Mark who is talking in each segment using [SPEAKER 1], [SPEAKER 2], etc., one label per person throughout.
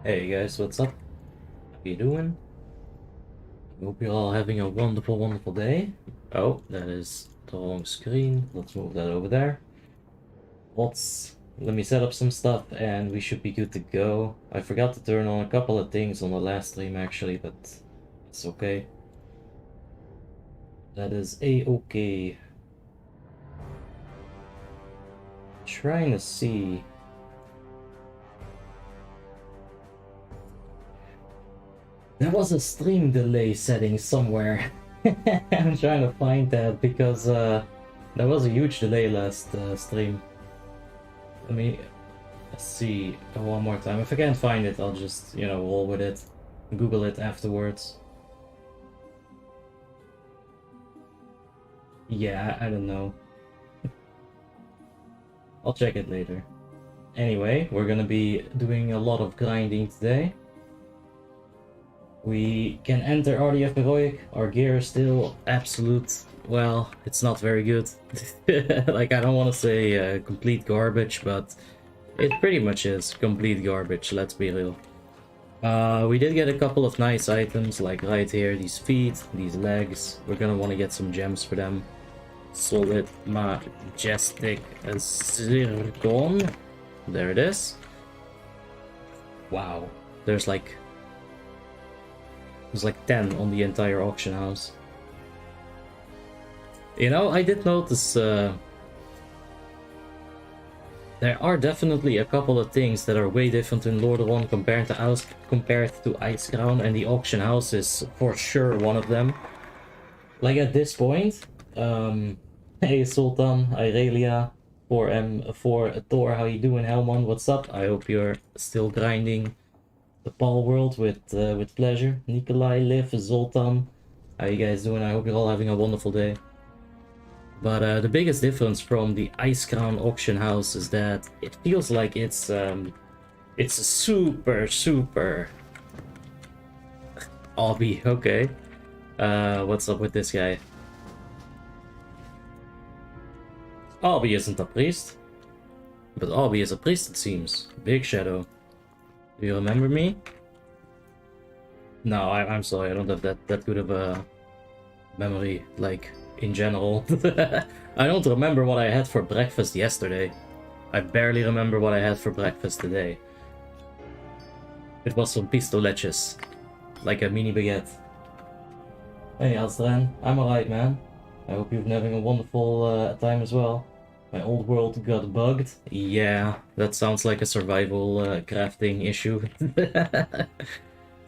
[SPEAKER 1] Hey guys, what's up? How you doing? Hope you're all having a wonderful, wonderful day. Oh, that is the wrong screen. Let's move that over there. Let me set up some stuff and we should be good to go. I forgot to turn on a couple of things on the last stream actually, but it's okay. That is a-okay. Trying to see. There was a stream delay setting somewhere. I'm trying to find that because there was a huge delay last stream. Let me see one more time. If I can't find it, I'll just, roll with it. Google it afterwards. Yeah, I don't know. I'll check it later. Anyway, we're gonna be doing a lot of grinding today. We can enter RDF Heroic. Our gear is still absolute, well, it's not very good. Like, I don't want to say complete garbage, but it pretty much is complete garbage, let's be real. We did get a couple of nice items, like right here, these feet, these legs. We're gonna want to get some gems for them. Solid, majestic zircon. There it is. Wow, there's like 10 on the entire auction house. You know, I did notice there are definitely a couple of things that are way different in Lordaeron compared to Icecrown, and the auction house is for sure one of them. Like at this point, hey Sultan, Irelia, 4M, 4 Thor, how you doing? Helmon, what's up? I hope you're still grinding the Pal world with pleasure. Nikolai, Liv, Zoltan, how you guys doing? I hope you're all having a wonderful day. But the biggest difference from the Icecrown auction house is that it feels like it's a super obby. Okay, what's up with this guy? Obby isn't a priest, but Obby is a priest, it seems. Big Shadow. Do you remember me? No, I'm sorry, I don't have that good of a memory, like, in general. I don't remember what I had for breakfast yesterday. I barely remember what I had for breakfast today. It was some pistoleches. Like a mini baguette. Hey Astran, I'm alright man. I hope you've been having a wonderful time as well. My old world got bugged. Yeah, that sounds like a survival crafting issue.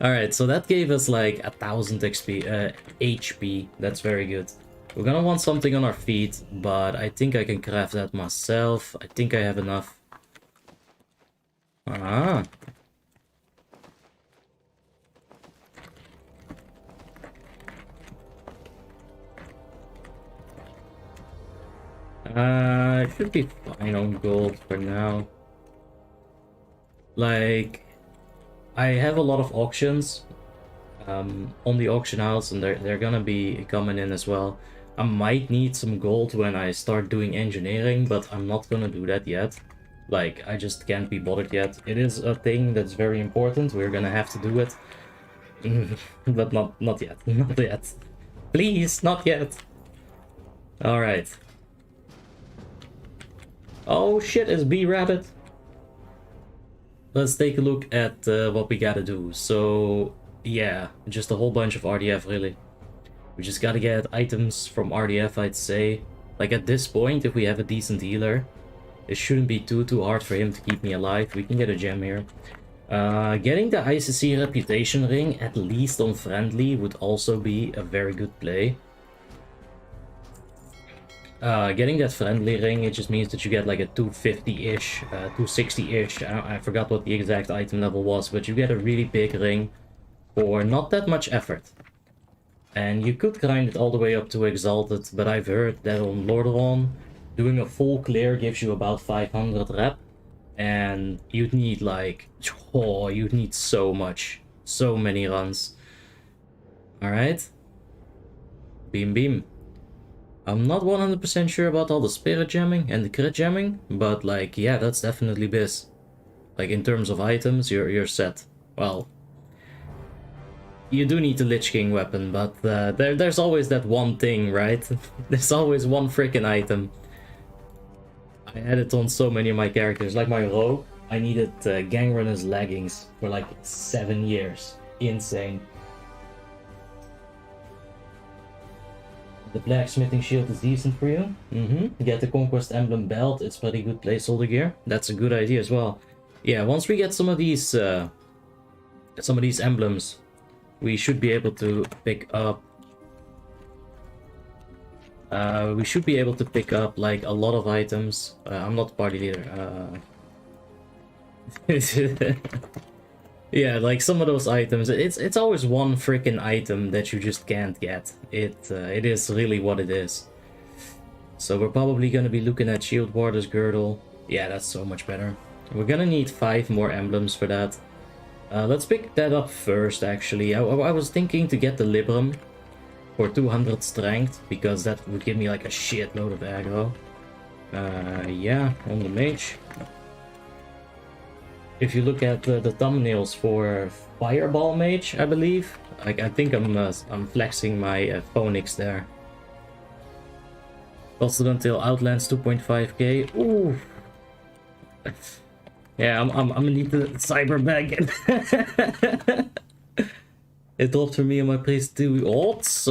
[SPEAKER 1] Alright, so that gave us like 1000 XP, HP. That's very good. We're gonna want something on our feet, but I think I can craft that myself. I think I have enough. Ah. I should be fine on gold for now. Like, I have a lot of auctions on the auction house, and they're gonna be coming in as well. I might need some gold when I start doing engineering, but I'm not gonna do that yet. Like, I just can't be bothered yet. It is a thing that's very important. We're gonna have to do it. But not yet. Not yet. Please, not yet. Alright. Oh shit, it's B-Rabbit. Let's take a look at what we gotta do. So, yeah, just a whole bunch of RDF, really. We just gotta get items from RDF, I'd say. Like, at this point, if we have a decent healer, it shouldn't be too hard for him to keep me alive. We can get a gem here. Getting the ICC reputation ring, at least on friendly, would also be a very good play. Getting that friendly ring, it just means that you get like a 250-ish, 260-ish, I forgot what the exact item level was, but you get a really big ring for not that much effort. And you could grind it all the way up to Exalted, but I've heard that on Lordaeron, doing a full clear gives you about 500 rep, and you'd need like, oh, you'd need so much, so many runs. Alright. Beam beam. I'm not 100% sure about all the spirit jamming and the crit jamming, but like, yeah, that's definitely biz. Like, in terms of items, you're set. well, you do need the Lich King weapon, but there's always that one thing, right? There's always one freaking item. I had it on so many of my characters, like my rogue. I needed Gangrunner's leggings for like 7 years. Insane. The blacksmithing shield is decent for you. Get the Conquest Emblem belt, it's pretty good placeholder gear. That's a good idea as well. Yeah, once we get some of these emblems, we should be able to pick up like a lot of items. I'm not the party leader. Yeah, like some of those items, it's always one freaking item that you just can't get. It is really what it is. So we're probably gonna be looking at Shield Warder's Girdle. Yeah, that's so much better. We're gonna need 5 more emblems for that. Let's pick that up first, actually. I was thinking to get the Libram for 200 strength, because that would give me like a shitload of aggro. Yeah, on the Mage. If you look at the thumbnails for Fireball Mage, I believe, I think I'm flexing my phonics there. Costed until Outlands 2.5k. Ooh. Yeah, I'm gonna need the cyber bag. It dropped for me on my place too. Odds.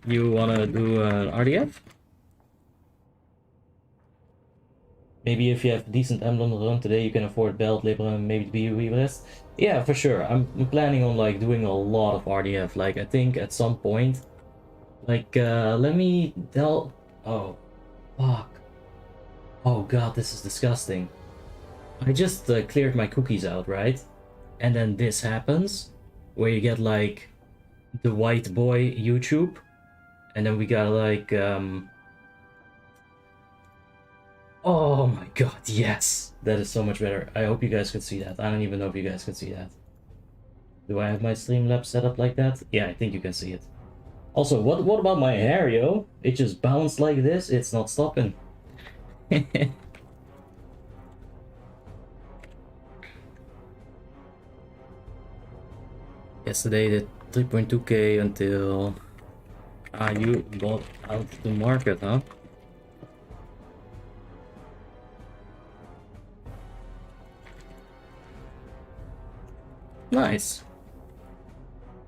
[SPEAKER 1] You wanna do an RDF? Maybe if you have a decent emblem run today, you can afford belt, libra, and maybe BOE rest. Yeah, for sure. I'm planning on like doing a lot of RDF. Like I think at some point, like let me tell. Oh, fuck. Oh god, this is disgusting. I just cleared my cookies out, right? And then this happens, where you get like the white boy YouTube, and then we got like oh my god, yes! That is so much better. I hope you guys could see that. I don't even know if you guys could see that. Do I have my Streamlabs set up like that? Yeah, I think you can see it. Also, what about my hair, yo? It just bounced like this, it's not stopping. Yesterday did 3.2k until... you bought out the market, huh? Nice.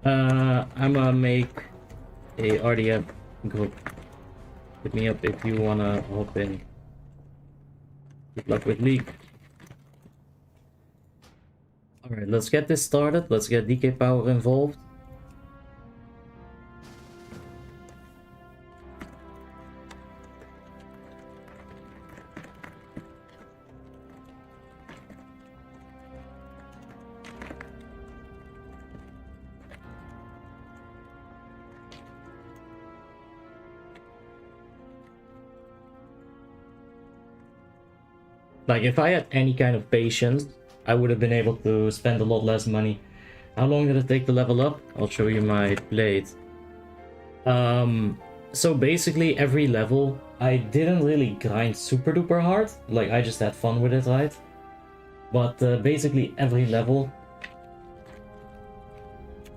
[SPEAKER 1] I'm gonna make a RDF group. Hit me up if you wanna hop in. Good luck with League. Alright, let's get this started. Let's get DK Power involved. Like, if I had any kind of patience, I would have been able to spend a lot less money. How long did it take to level up? I'll show you my blade. So basically every level, I didn't really grind super duper hard. Like, I just had fun with it, right? But basically every level,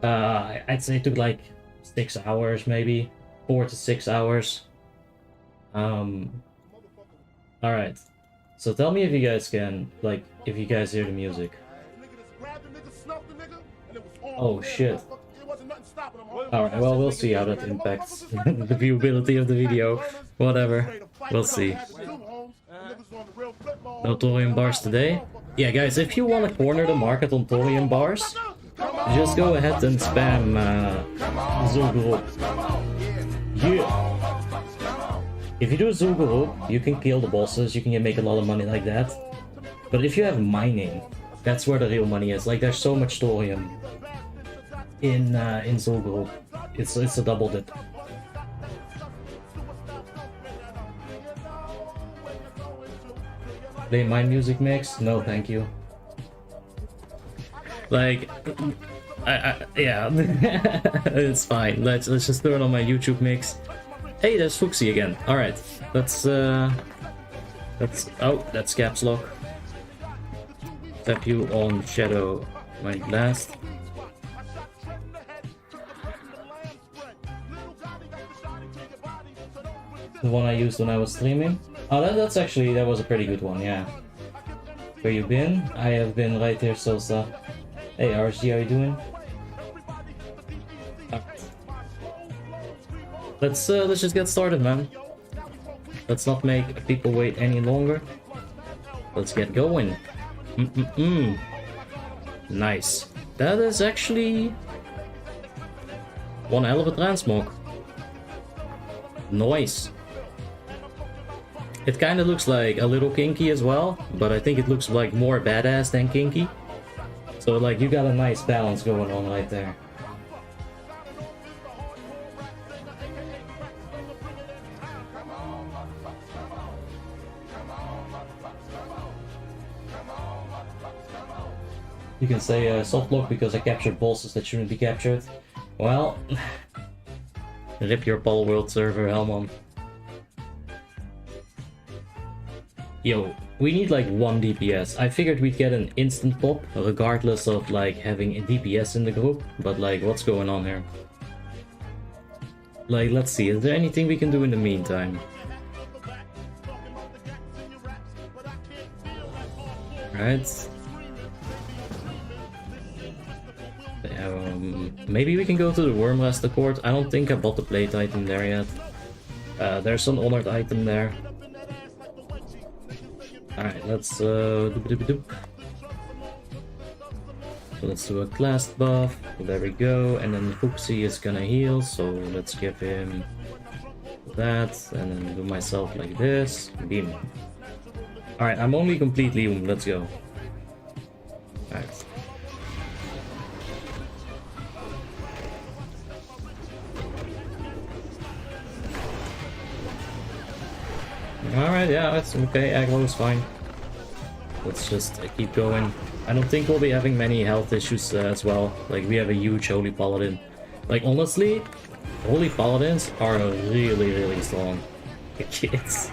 [SPEAKER 1] I'd say it took like 6 hours, maybe 4 to 6 hours. Alright. So tell me if you guys can, like, if you guys hear the music. Oh shit. Alright, well, we'll see how that impacts the viewability of the video. Whatever. We'll see. No thorium bars today? Yeah, guys, if you want to corner the market on thorium bars, just go ahead and spam Zul'Gurub. Yeah! If you do Zul'Gurub, you can kill the bosses, you can make a lot of money like that. But if you have mining, that's where the real money is. Like, there's so much thorium in Zul'Gurub. It's a double dip. Play my music mix? No, thank you. Like, yeah, it's fine. Let's just throw it on my YouTube mix. Hey, there's Fuxi again. All right, let's oh, that's caps lock. tap you on Shadow Mind Blast. The one I used when I was streaming. Oh, that was a pretty good one, yeah. Where you been? I have been right here, Sosa. Hey, RSG, how you doing? Let's just get started, man. Let's not make people wait any longer. Let's get going. Nice. That is actually one hell of a transmog. Nice. It kind of looks like a little kinky as well, but I think it looks like more badass than kinky. So like you got a nice balance going on right there. You can say soft lock because I captured bosses that shouldn't be captured. Well, rip your Pol World server, Helmon. Yo, we need like 1 DPS. I figured we'd get an instant pop, regardless of like having a DPS in the group, but like what's going on here? Like, let's see, is there anything we can do in the meantime? Alright. Maybe we can go to the Wormanes court. I don't think I bought the plate item there yet. There's an honored item there. Alright, let's so let's do a class buff. There we go. And then Fuxi is gonna heal, so let's give him that, and then do myself like this. Beam. Alright, I'm only completely let's go. Alright. Alright, yeah, that's okay. Aggro is fine. Let's just keep going. I don't think we'll be having many health issues as well. Like, we have a huge Holy Paladin. Like, honestly, Holy Paladins are really, really strong. It's...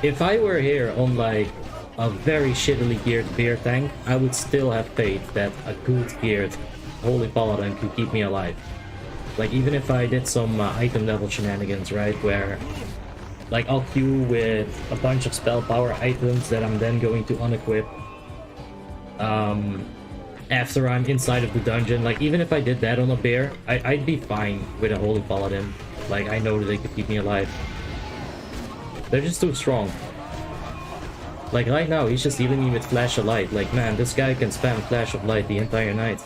[SPEAKER 1] If I were here on, like, a very shittily geared beer tank, I would still have faith that a good geared Holy Paladin could keep me alive. Like, even if I did some item level shenanigans, right, where... Like, I'll queue with a bunch of spell power items that I'm then going to unequip after I'm inside of the dungeon. Like, even if I did that on a bear, I'd be fine with a Holy Paladin. Like, I know that they could keep me alive. They're just too strong. Like, right now, he's just healing me with Flash of Light. Like, man, this guy can spam Flash of Light the entire night.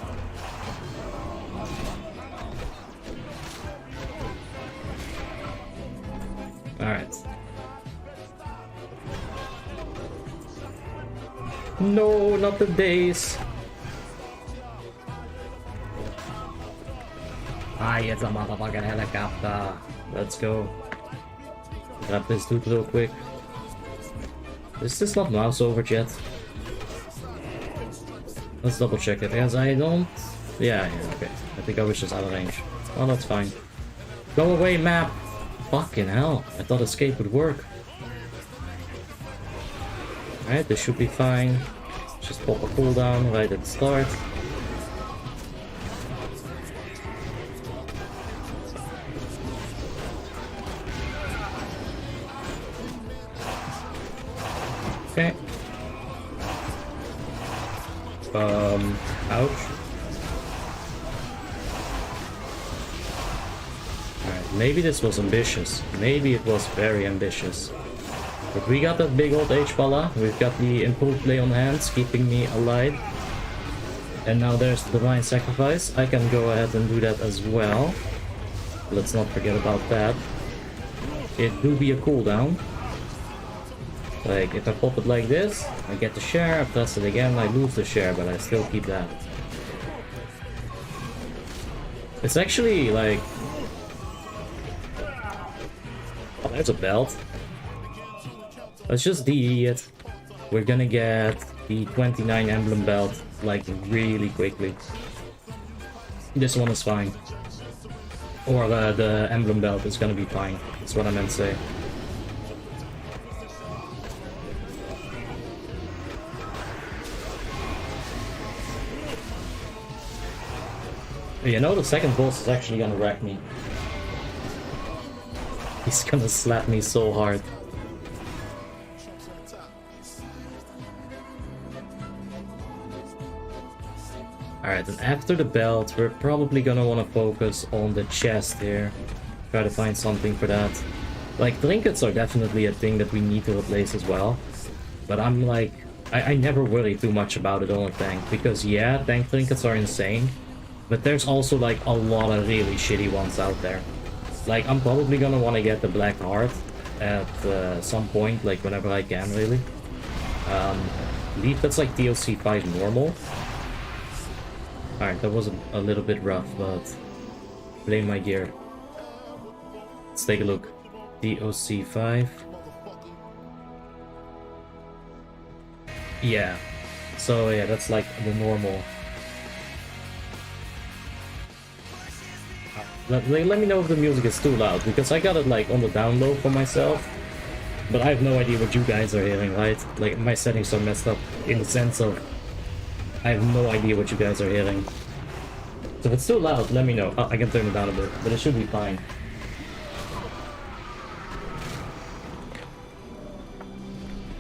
[SPEAKER 1] Alright. No, not the days. It's a motherfucking helicopter. Let's go. Grab this dude real quick. Is this not mouse over yet? Let's double check it, because I don't... Yeah, okay. I think I was just out of range. Oh, that's fine. Go away, map! Fucking hell, I thought escape would work. Alright, this should be fine. Just pop a cooldown right at the start. Okay. Ouch. Alright, maybe this was ambitious. Maybe it was very ambitious. But we got that big old H-Pala. We've got the improved lay on hands, keeping me alive. And now there's the Divine Sacrifice. I can go ahead and do that as well. Let's not forget about that. It do be a cooldown. Like, if I pop it like this, I get the share, I press it again, I lose the share, but I still keep that. It's actually, like... Oh, there's a belt. Let's just DE it. We're gonna get the 29 emblem belt, like, really quickly. This one is fine. Or the emblem belt is gonna be fine. That's what I meant to say. You know, the second boss is actually gonna wreck me. He's gonna slap me so hard. Alright, and after the belt, we're probably gonna want to focus on the chest here. Try to find something for that. Like, trinkets are definitely a thing that we need to replace as well. But I'm like, I never worry too much about it on a tank. Because yeah, tank trinkets are insane. But there's also like a lot of really shitty ones out there. Like, I'm probably gonna want to get the Black Heart at some point, like whenever I can, really. I believe that's like DLC 5 normal. Alright, that was a little bit rough, but blame my gear. Let's take a look. DOC 5. Yeah. So yeah, that's like the normal. Let me know if the music is too loud, because I got it like on the down low for myself. But I have no idea what you guys are hearing, right? Like, my settings are messed up in the sense of I have no idea what you guys are hearing. So if it's too loud, let me know. Oh, I can turn it down a bit, but it should be fine.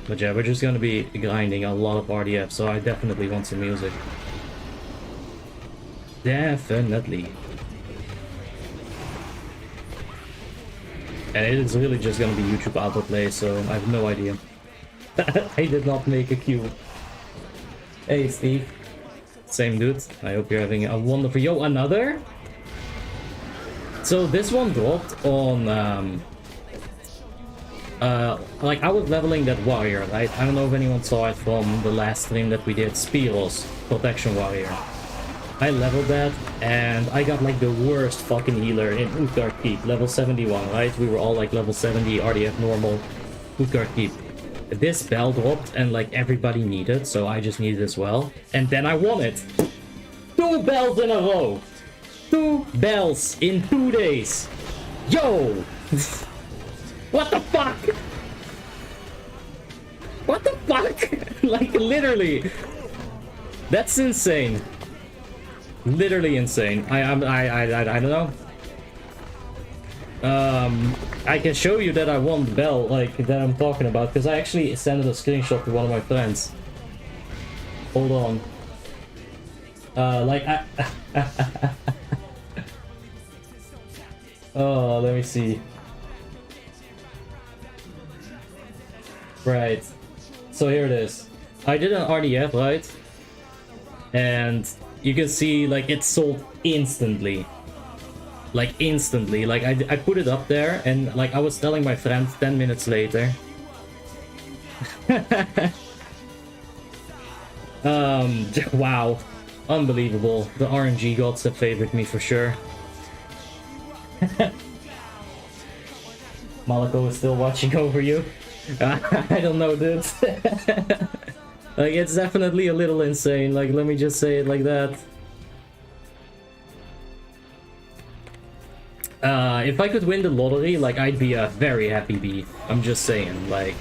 [SPEAKER 1] But yeah, we're just gonna be grinding a lot of RDF, so I definitely want some music. Definitely. And it is really just gonna be YouTube autoplay, so I have no idea. I did not make a cue. Hey, Steve. Same dude. I hope you're having a wonderful... Yo, another? So this one dropped on... like, I was leveling that warrior, right? I don't know if anyone saw it from the last stream that we did. Spiros, Protection Warrior. I leveled that, and I got like the worst fucking healer in Utgard Keep, level 71, right? We were all like level 70, RDF normal, Utgard Keep. This bell dropped, and like everybody needed, so I just needed as well. And then I won it! 2 bells in a row! 2 bells in 2 days! Yo! What the fuck? What the fuck? Like, literally. That's insane. Literally insane. I don't know. I can show you that I won the bell, like, that I'm talking about, because I actually sent a screenshot to one of my friends. Hold on. Oh, let me see. Right. So here it is. I did an RDF, right? And you can see, like, it sold instantly. Like, instantly. Like, I put it up there, and, like, I was telling my friend 10 minutes later. Wow. Unbelievable. The RNG gods have favored me for sure. Malako is still watching over you. I don't know, dude. Like, it's definitely a little insane. Like, let me just say it like that. If I could win the lottery, like, I'd be a very happy bee. I'm just saying, like...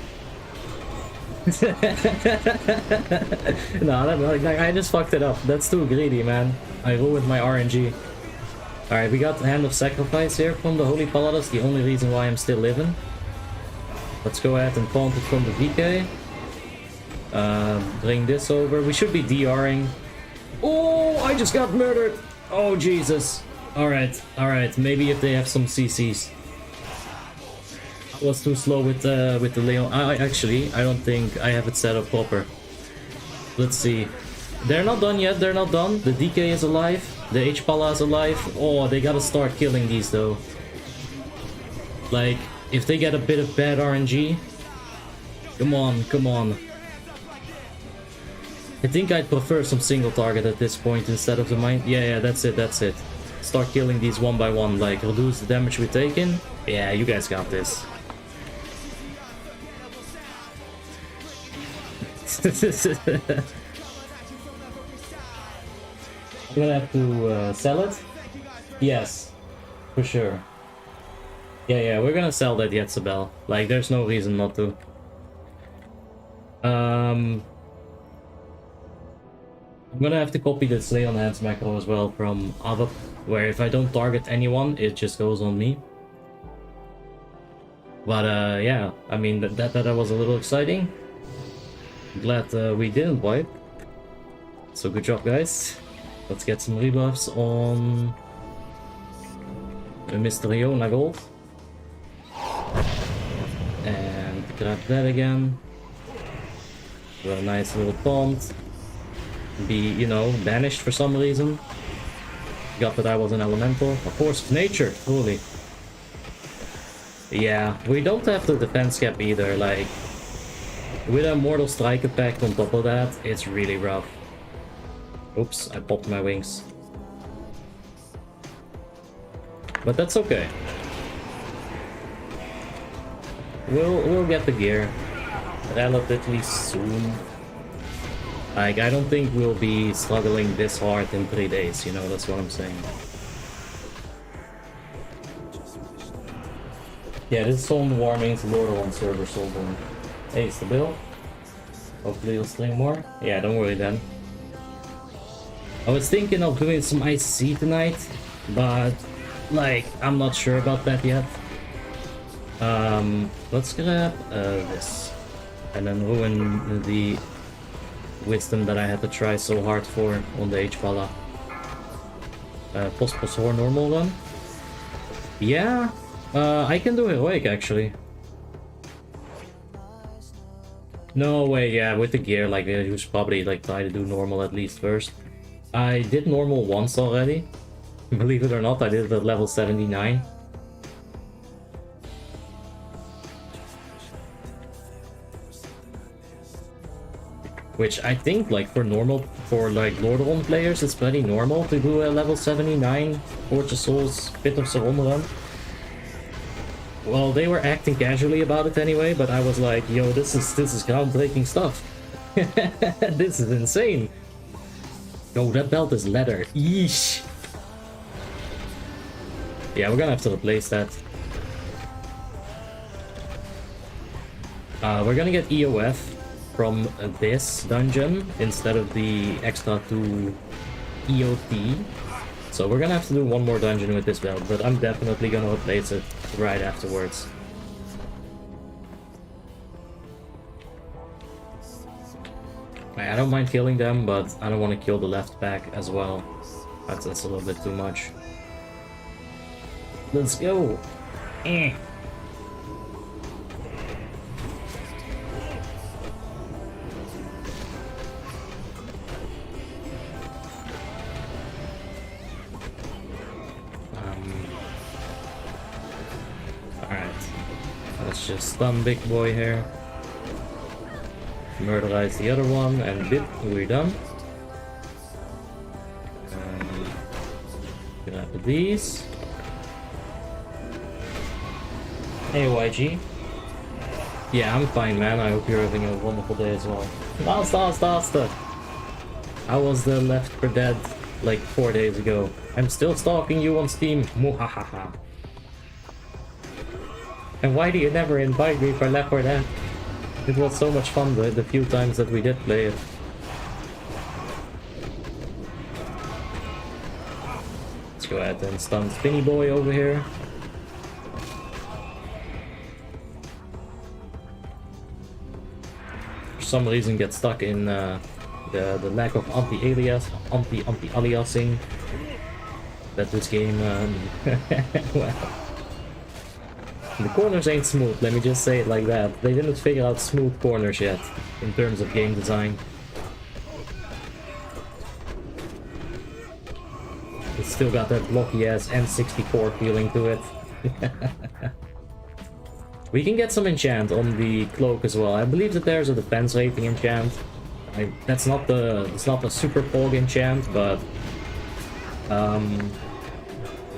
[SPEAKER 1] No, like, I just fucked it up. That's too greedy, man. I ruined my RNG. Alright, we got the Hand of Sacrifice here from the Holy Paladins, the only reason why I'm still living. Let's go ahead and taunt it from the VK. Bring this over. We should be DRing. Oh, I just got murdered! Oh, Jesus. Alright, alright. Maybe if they have some CCs. I was too slow with the Leon. Actually, I don't think I have it set up proper. Let's see. They're not done yet, they're not done. The DK is alive. The H-Pala is alive. Oh, they gotta start killing these though. Like, if they get a bit of bad RNG. Come on, come on. I think I'd prefer some single target at this point instead of the mine. Yeah, that's it, that's it. Start killing these one by one, like, reduce the damage we're taking. Yeah, you guys got this. I'm gonna have to sell it? Yes, for sure. Yeah, we're gonna sell that Yetzabel. Like, there's no reason not to. I'm gonna have to copy the Slay on Hands macro as well from Avap, where if I don't target anyone, it just goes on me. But yeah, I mean, that was a little exciting. Glad we didn't wipe. So good job, guys. Let's get some rebuffs on Mr. Leona Gold. And grab that again. Do a nice little taunt. Be, you know, banished for some reason. Got that I was an elemental. A force of nature, truly. Yeah, we don't have the defense cap either, like... With a Mortal Strike effect on top of that, it's really rough. Oops, I popped my wings. But that's okay. We'll get the gear relatively soon. Like, I don't think we'll be struggling this hard in 3 days, you know, that's what I'm saying. Yeah, this is on Warmanes Lordaeron server sold on. Hey, it's the bill. Hopefully you'll stream more. Yeah, don't worry then. I was thinking of doing some ICC tonight, but like I'm not sure about that yet. Let's grab this and then ruin the wisdom that I had to try so hard for on the H-Bala. Post-Horror normal run. Yeah, I can do heroic actually. No way, yeah, with the gear, like, you should probably, like, try to do normal at least first. I did normal once already. Believe it or not, I did it at level 79. Which I think, like, for Lordaeron players, it's pretty normal to do a level 79 Forge of Souls Pit of Saron run. Well, they were acting casually about it anyway, but I was like, yo, this is groundbreaking stuff. This is insane. Yo, that belt is leather. Yeesh. Yeah, we're gonna have to replace that. We're gonna get EOF from this dungeon instead of the extra 2 EOT. So we're gonna have to do one more dungeon with this belt, but I'm definitely gonna replace it right afterwards. I don't mind killing them, but I don't want to kill the left back as well. That's a little bit too much. Let's go! Eh. Let's just stun big boy here. Murderize the other one, and bip, we're done. Grab these. Hey YG. Yeah, I'm fine, man. I hope you're having a wonderful day as well. Last. I was left for dead like 4 days ago. I'm still stalking you on Steam. Muhahaha. And why do you never invite me for Left 4 Dead? It was so much fun the few times that we did play it. Let's go ahead and stun Spinny Boy over here. For some reason get stuck in the lack of anti-aliasing that this game well. The corners ain't smooth, let me just say it like that. They didn't figure out smooth corners yet, in terms of game design. It's still got that blocky ass N64 feeling to it. We can get some enchant on the cloak as well. I believe that there's a defense rating enchant. It's not a super pog enchant, but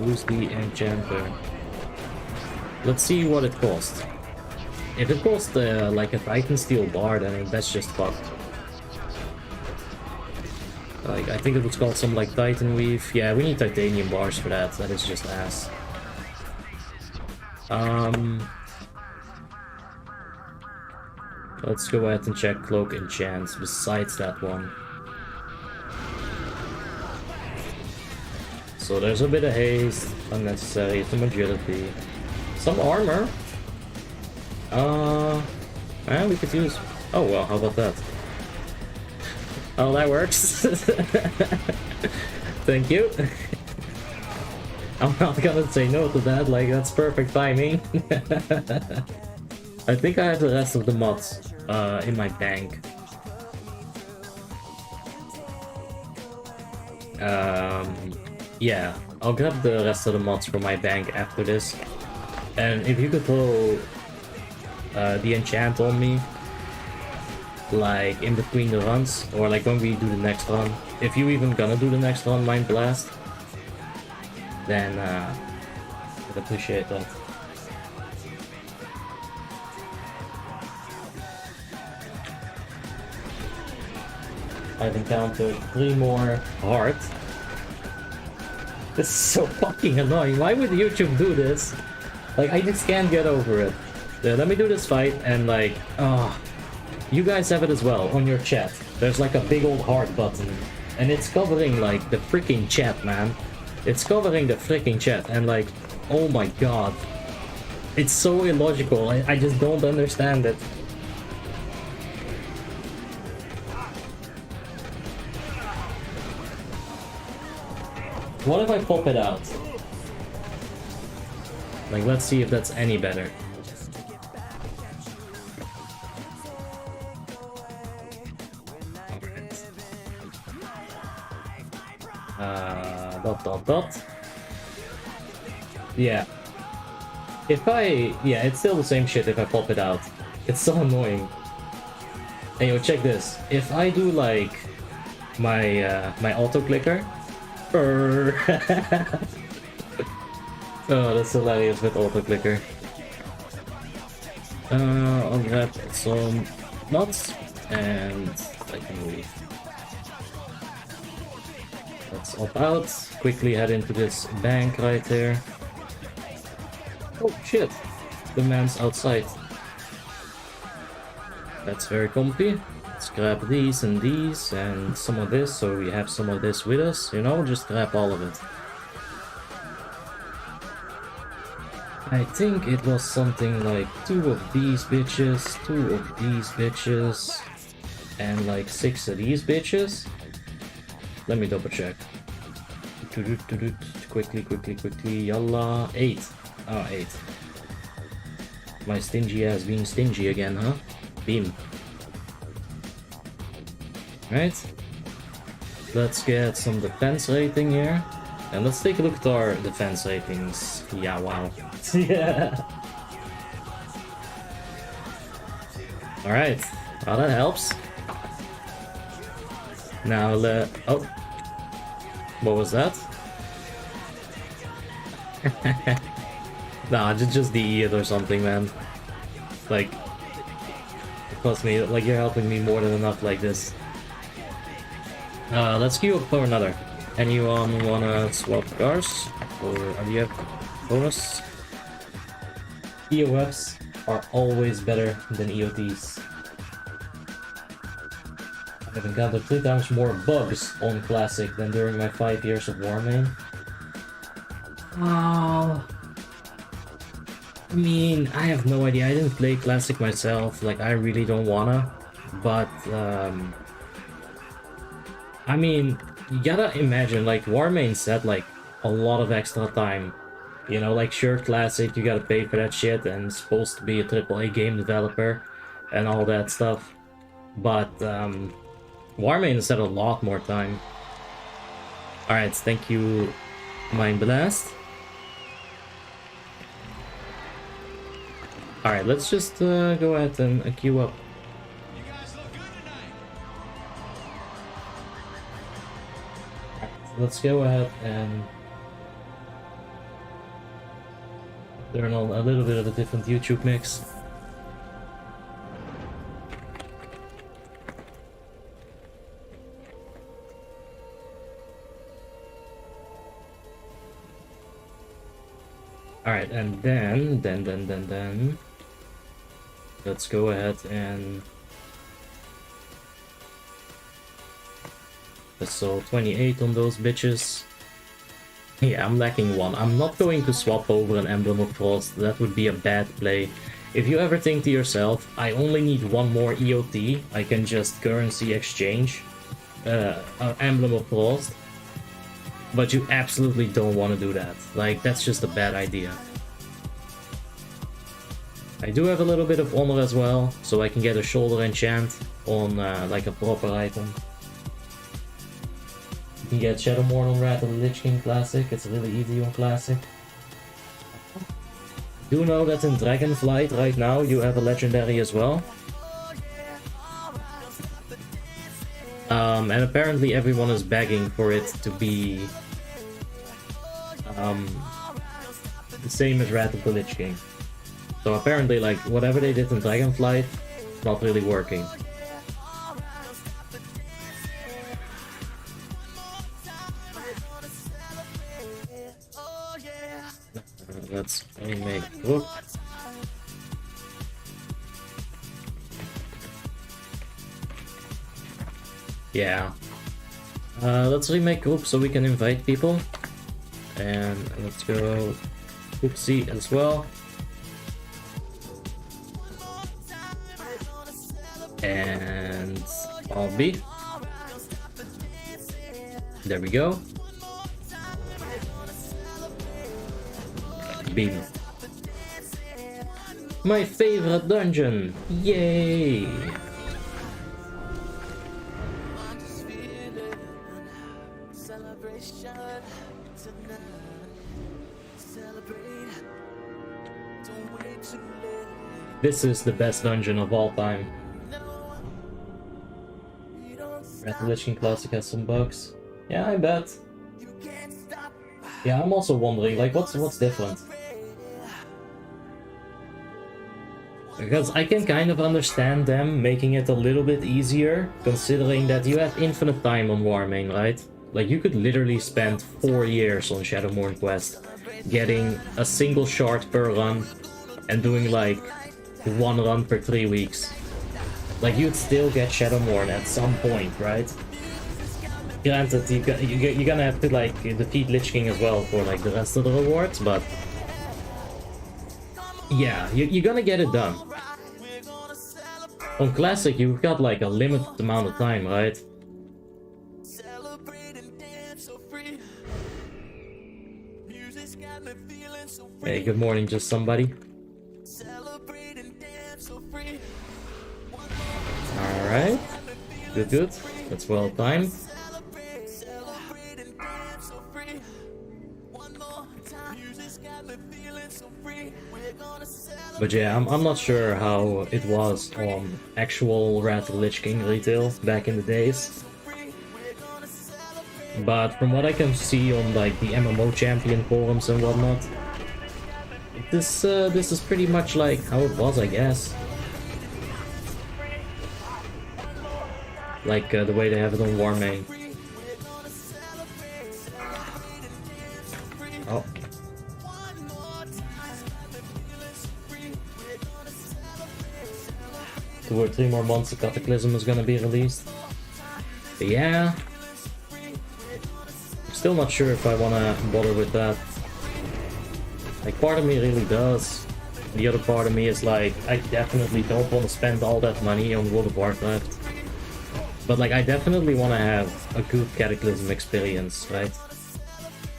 [SPEAKER 1] who's the enchanter? Let's see what it costs. If it costs like a Titan Steel bar, then that's just fucked. Like, I think it was called some like Titan Weave. Yeah, we need titanium bars for that. That is just ass. Let's go ahead and check Cloak Enchants besides that one. So there's a bit of haste, unnecessary, some agility, some armor. And we could use... Oh well, how about that? Oh, that works. Thank you. I'm not gonna say no to that, like that's perfect timing. I think I have the rest of the mods in my bank. Yeah, I'll grab the rest of the mods from my bank after this. And if you could throw the enchant on me, like in between the runs, or like when we do the next run, if you even gonna do the next run, Mind Blast, then I'd appreciate that. I've encountered 3 more hearts. This is so fucking annoying. Why would YouTube do this? Like, I just can't get over it. Yeah, let me do this fight and like, you guys have it as well on your chat. There's like a big old heart button and it's covering like the freaking chat, man. It's covering the freaking chat and like, oh my god. It's so illogical. I just don't understand it. What if I pop it out? Like, let's see if that's any better. Dot. Yeah. Yeah, it's still the same shit if I pop it out. It's so annoying. Hey, yo, check this. If I do like my my auto clicker. Oh, that's hilarious with auto clicker. I'll grab some nuts and I can leave. Let's hop out, quickly head into this bank right there. Oh shit, the man's outside. That's very comfy. Let's grab these and some of this, so we have some of this with us, you know, just grab all of it. I think it was something like 2 of these bitches, 2 of these bitches, and like 6 of these bitches. Let me double check. Quickly, yalla. 8. Oh, 8. My stingy ass being stingy again, huh? Beam. Right. Let's get some defense rating here. And let's take a look at our defense ratings. Yeah, wow. Yeah. Alright. Well, that helps. Now, oh. What was that? Nah, just DE it or something, man. Like, trust me, like, you're helping me more than enough like this. Let's queue up for another. Anyone wanna swap cars? Or do you have bonus? EOFs are always better than EOTs. I've encountered 3 times more bugs on Classic than during my 5 years of Warmane. Oh. I mean, I have no idea. I didn't play Classic myself. Like, I really don't wanna. But, I mean, you gotta imagine, like, Warmane's had, like, a lot of extra time. You know, like, sure, Classic, you gotta pay for that shit, and it's supposed to be a AAA game developer, and all that stuff. But, Warmane's had a lot more time. Alright, thank you, Mind Blast. Alright, let's just, go ahead and queue up. Let's go ahead and learn a little bit of a different YouTube mix. Alright, and then let's go ahead and so 28 on those bitches. Yeah, I'm lacking one. I'm not going to swap over an Emblem of Frost. That would be a bad play. If you ever think to yourself, I only need one more EOT, I can just currency exchange an Emblem of Frost. But you absolutely don't want to do that. Like, that's just a bad idea. I do have a little bit of honor as well, so I can get a shoulder enchant on like a proper item. You can get Shadowmourne on Wrath of the Lich King Classic, it's really easy on Classic. Do know that in Dragonflight right now you have a legendary as well. And apparently everyone is begging for it to be the same as Wrath of the Lich King. So apparently, like, whatever they did in Dragonflight, not really working. Let's remake group. Yeah. Let's remake group so we can invite people. And let's go group C as well. And all B. There we go. Beam. My favorite dungeon! Yay! This is the best dungeon of all time. Wrath of the Lich King Classic has some bugs. Yeah, I bet. Yeah, I'm also wondering, like, what's different? Because I can kind of understand them making it a little bit easier, considering that you have infinite time on Warmane, right? Like, you could literally spend 4 years on Shadowmourne Quest, getting a single shard per run, and doing like 1 run per 3 weeks. Like, you'd still get Shadowmourne at some point, right? Granted, you're gonna have to, like, defeat Lich King as well for, like, the rest of the rewards, but... yeah, you're gonna get it done. On Classic, you've got, like, a limited amount of time, right? Hey, good morning, just somebody. Alright, good. That's well timed. But yeah, I'm not sure how it was on actual Wrath of the Lich King retail back in the days. But from what I can see on, like, the MMO champion forums and whatnot, this is pretty much like how it was, I guess. Like the way they have it on Warmane. Oh. 2 or 3 more months the Cataclysm is gonna be released. But yeah. I'm still not sure if I wanna bother with that. Like, part of me really does. The other part of me is like, I definitely don't want to spend all that money on World of Warcraft. But, like, I definitely want to have a good Cataclysm experience, right?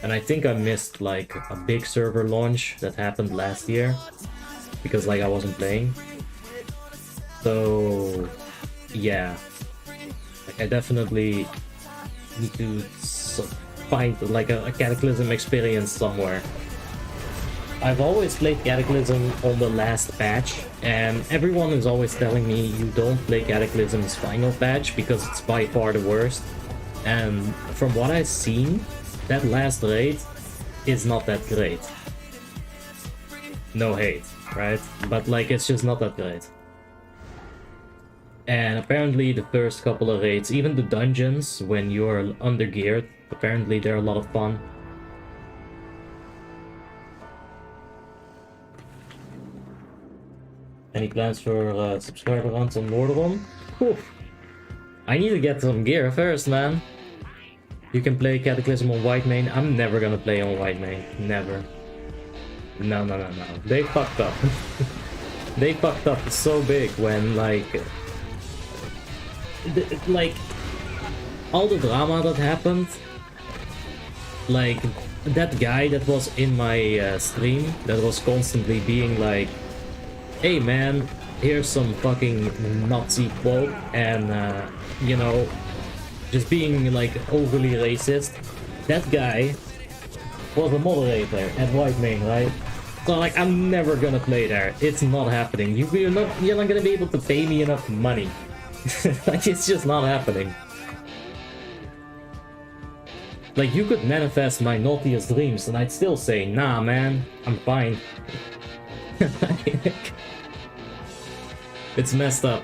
[SPEAKER 1] And I think I missed, like, a big server launch that happened last year. Because, like, I wasn't playing. So, yeah. Like, I definitely need to find, like, a Cataclysm experience somewhere. I've always played Cataclysm on the last patch, and everyone is always telling me you don't play Cataclysm's final patch because it's by far the worst. And from what I've seen, that last raid is not that great. No hate, right? But, like, it's just not that great. And apparently the first couple of raids, even the dungeons, when you're undergeared, apparently they're a lot of fun. Any plans for subscriber runs on Lordaeron? I need to get some gear first, man. You can play Cataclysm on Whitemane. I'm never gonna play on Whitemane. Never. No. They fucked up. They fucked up so big when, like, all the drama that happened. Like, that guy that was in my stream that was constantly being like, hey man, here's some fucking Nazi quote, and you know, just being like overly racist. That guy was a moderator at Whitemane, right? So like, I'm never gonna play there. It's not happening. You're not gonna be able to pay me enough money. Like, it's just not happening. Like, you could manifest my naughtiest dreams and I'd still say, nah man, I'm fine. It's messed up.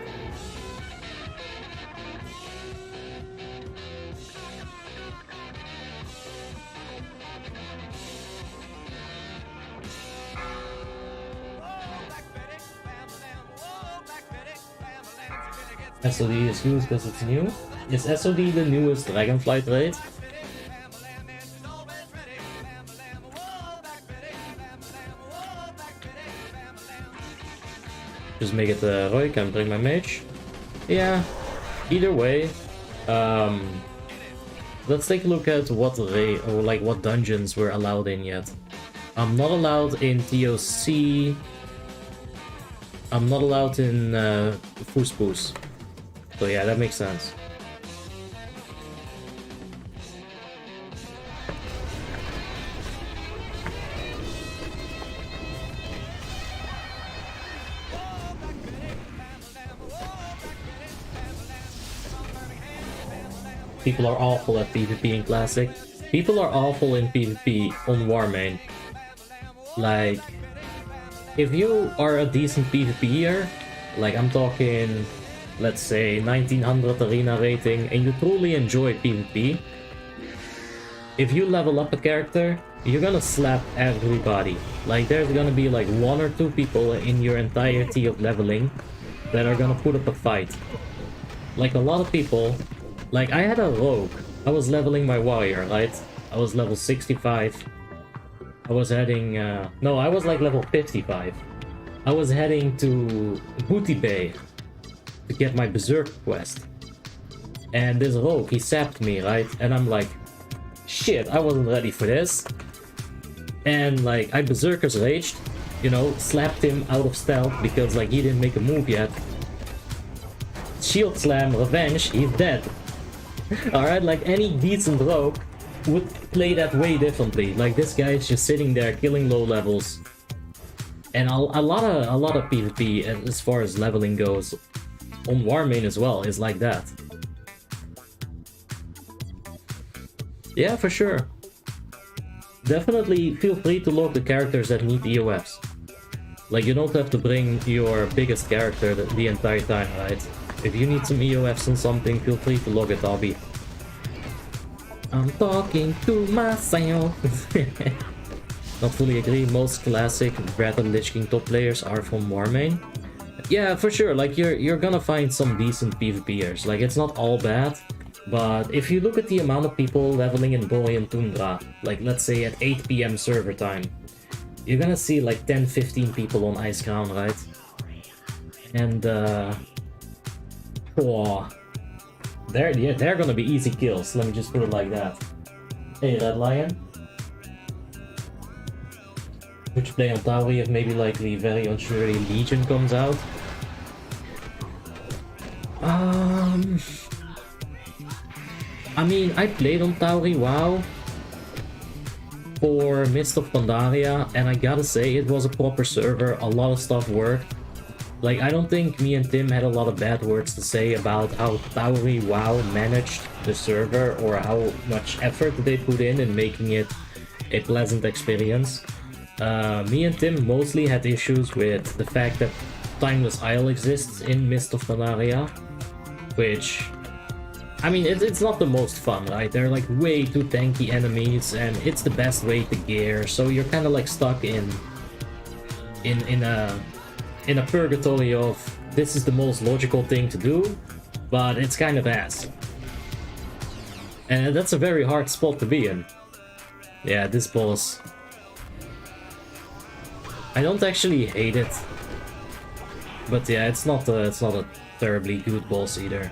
[SPEAKER 1] SOD is used because it's new. Is SOD the newest Dragonflight raid? Just make it Roy can bring my mage. Yeah, either way. Let's take a look at what raid, or like what dungeons we're allowed in yet. I'm not allowed in TOC. I'm not allowed in Foospoos. So yeah, that makes sense. People are awful at PvP in Classic. People are awful in PvP on Warmanes. Like, if you are a decent PvPer, like I'm talking, let's say 1900 arena rating, and you truly enjoy PvP, if you level up a character, you're gonna slap everybody. Like, there's gonna be like 1 or 2 people in your entirety of leveling that are gonna put up a fight. Like, a lot of people, like I had a rogue. I was leveling my warrior, right? I was level 65. I was heading, no, I was like level 55. I was heading to Booty Bay to get my Berserk quest. And this rogue, he sapped me, right? And I'm like, shit, I wasn't ready for this. And like, I Berserker's raged, you know, slapped him out of stealth because like he didn't make a move yet. Shield slam, revenge, he's dead. Alright, like any decent rogue would play that way differently. Like, this guy is just sitting there killing low levels. And a lot of PvP, as far as leveling goes, on Warmanes as well, is like that. Yeah, for sure. Definitely feel free to log the characters that need EOFs. Like, you don't have to bring your biggest character the entire time, right? If you need some EOFs on something, feel free to log it, Obby. I'm talking to myself. Not fully agree, most classic Breath of Lich King top players are from Warmanes. Yeah, for sure, like you're gonna find some decent PvPers. Like, it's not all bad, but if you look at the amount of people leveling in Borean Tundra, like let's say at 8 PM server time, you're gonna see like 10-15 people on Ice Crown, right? And they're gonna be easy kills, let me just put it like that. Hey, Red Lion. Would you play on Tauri if maybe like the very unsure Legion comes out? I mean, I played on Tauri WoW for Mist of Pandaria, and I gotta say, it was a proper server, a lot of stuff worked. Like, I don't think me and Tim had a lot of bad words to say about how Tauri WoW managed the server or how much effort they put in making it a pleasant experience. Me and Tim mostly had issues with the fact that Timeless Isle exists in Mist of Pandaria, which, I mean, it's not the most fun, right? They're like way too tanky enemies, and it's the best way to gear, so you're kind of like stuck in a purgatory of this is the most logical thing to do, but it's kind of ass. And that's a very hard spot to be in. Yeah, this boss. I don't actually hate it. But yeah, it's not a terribly good boss either.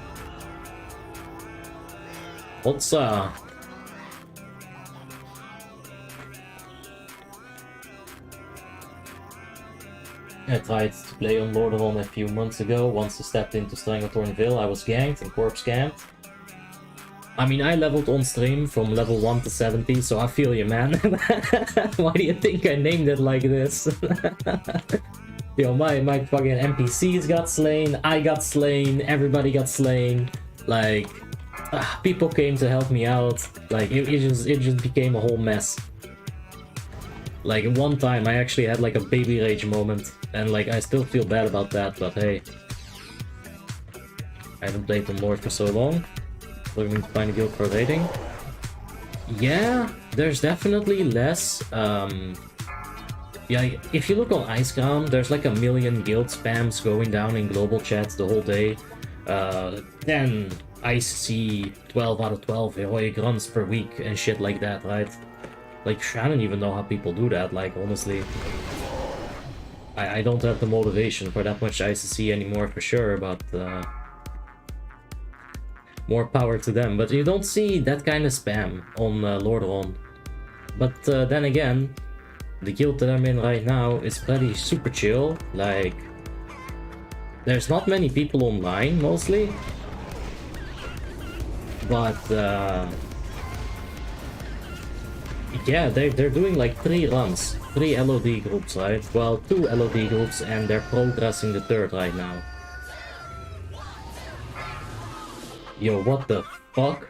[SPEAKER 1] What's I tried to play on Lordaeron a few months ago. Once I stepped into Stranglethornville, I was ganked and corpse camped. I mean, I leveled on stream from level 1 to 70, so I feel you, man. Why do you think I named it like this? Yo, my fucking NPCs got slain, I got slain, everybody got slain. Like, people came to help me out. Like, it just became a whole mess. Like, one time I actually had like a baby rage moment, and like I still feel bad about that, but hey. I haven't played on Lord for so long. Looking to find a guild for raiding. Yeah, there's definitely less. Yeah, if you look on Iceground, there's like a million guild spams going down in global chats the whole day. 10 ICC 12 out of 12 heroic runs per week and shit like that, right? Like, I don't even know how people do that, like, honestly. I don't have the motivation for that much ICC anymore for sure, but more power to them. But you don't see that kind of spam on Lordaeron. But then again, the guild that I'm in right now is pretty super chill. Like, there's not many people online, mostly. But yeah, they're doing like 3 runs. 3 LOD groups, right? Well, 2 LOD groups, and they're progressing the 3rd right now. Yo, what the fuck?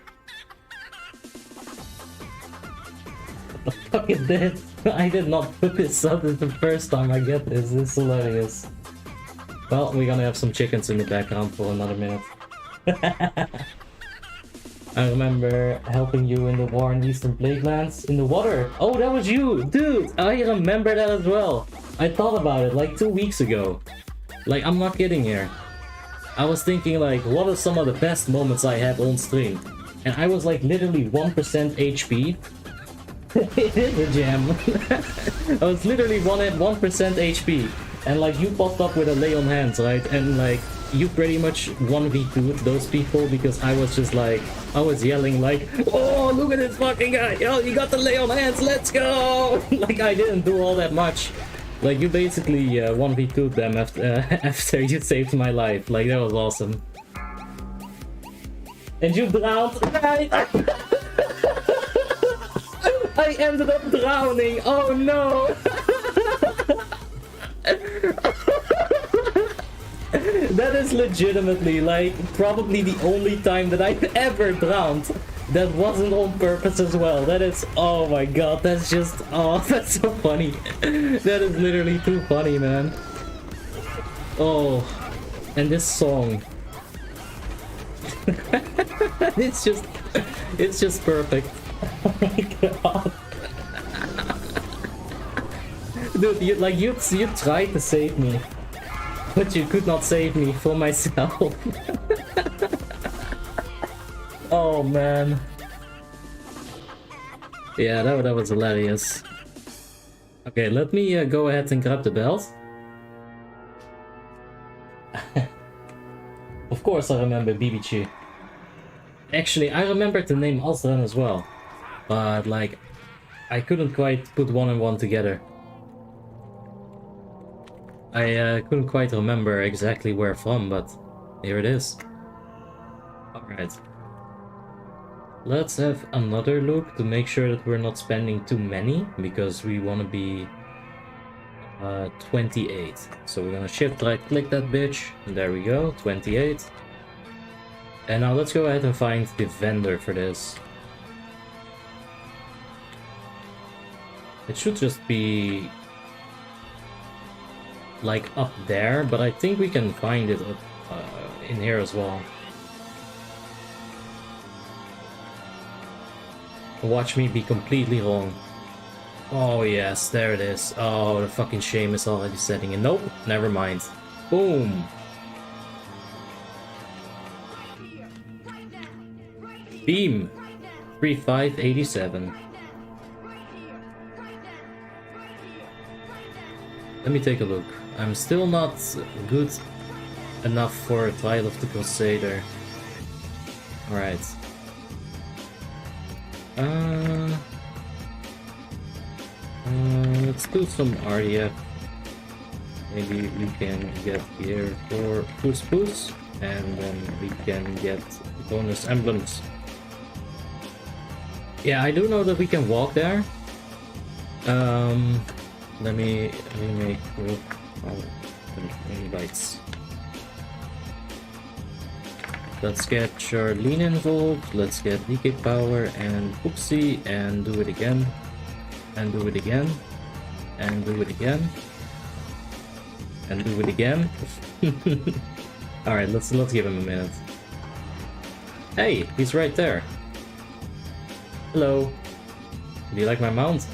[SPEAKER 1] What the fuck is this? I did not put this up. This is the first time I get this. This is hilarious. Well, we're gonna have some chickens in the background for another minute. I remember helping you in the war in Eastern Plaguelands. In the water! Oh, that was you! Dude, I remember that as well. I thought about it like 2 weeks ago. Like, I'm not kidding here. I was thinking like, what are some of the best moments I had on stream? And I was like literally 1% HP. It is a gem. I was literally 1% HP. And like, you popped up with a lay on hands, right? And like, you pretty much 1v2'd those people because I was just like, I was yelling like, oh, look at this fucking guy. Yo, you got the lay on hands, let's go. Like, I didn't do all that much. Like, you basically 1v2'd them after you saved my life. Like, that was awesome. And you drowned. I ended up drowning. Oh no. That is legitimately, like, probably the only time that I've ever drowned that wasn't on purpose as well. That is, oh my god, that's just, oh, that's so funny. That is literally too funny, man. Oh, and this song. It's just perfect. Oh my god. Dude, you tried to save me. But you could not save me for myself. Oh man. Yeah, that was hilarious. Okay, let me go ahead and grab the belt. Of course I remember Bibichi. Actually, I remembered the name Azran as well. But like, I couldn't quite put one and one together. I couldn't quite remember exactly where from, but here it is. Alright. Let's have another look to make sure that we're not spending too many, because we want to be 28. So we're gonna shift right click that bitch, and there we go, 28. And now let's go ahead and find the vendor for this. It should just be like up there, but I think we can find it up, in here as well. Watch me be completely wrong. Oh yes, there it is. Oh, the fucking shame is already setting in. Nope, never mind. Boom. Beam. 3587. Let me take a look. I'm still not good enough for a Trial of the Crusader. Alright. Let's do some RDF. Maybe we can get here for Puss, and then we can get bonus emblems. Yeah, I do know that we can walk there. Let me make invites. Let's get Charlene involved. Let's get DK Power and Oopsie and do it again. And do it again. And do it again. And do it again. Alright, let's give him a minute. Hey, he's right there. Hello. Do you like my mount?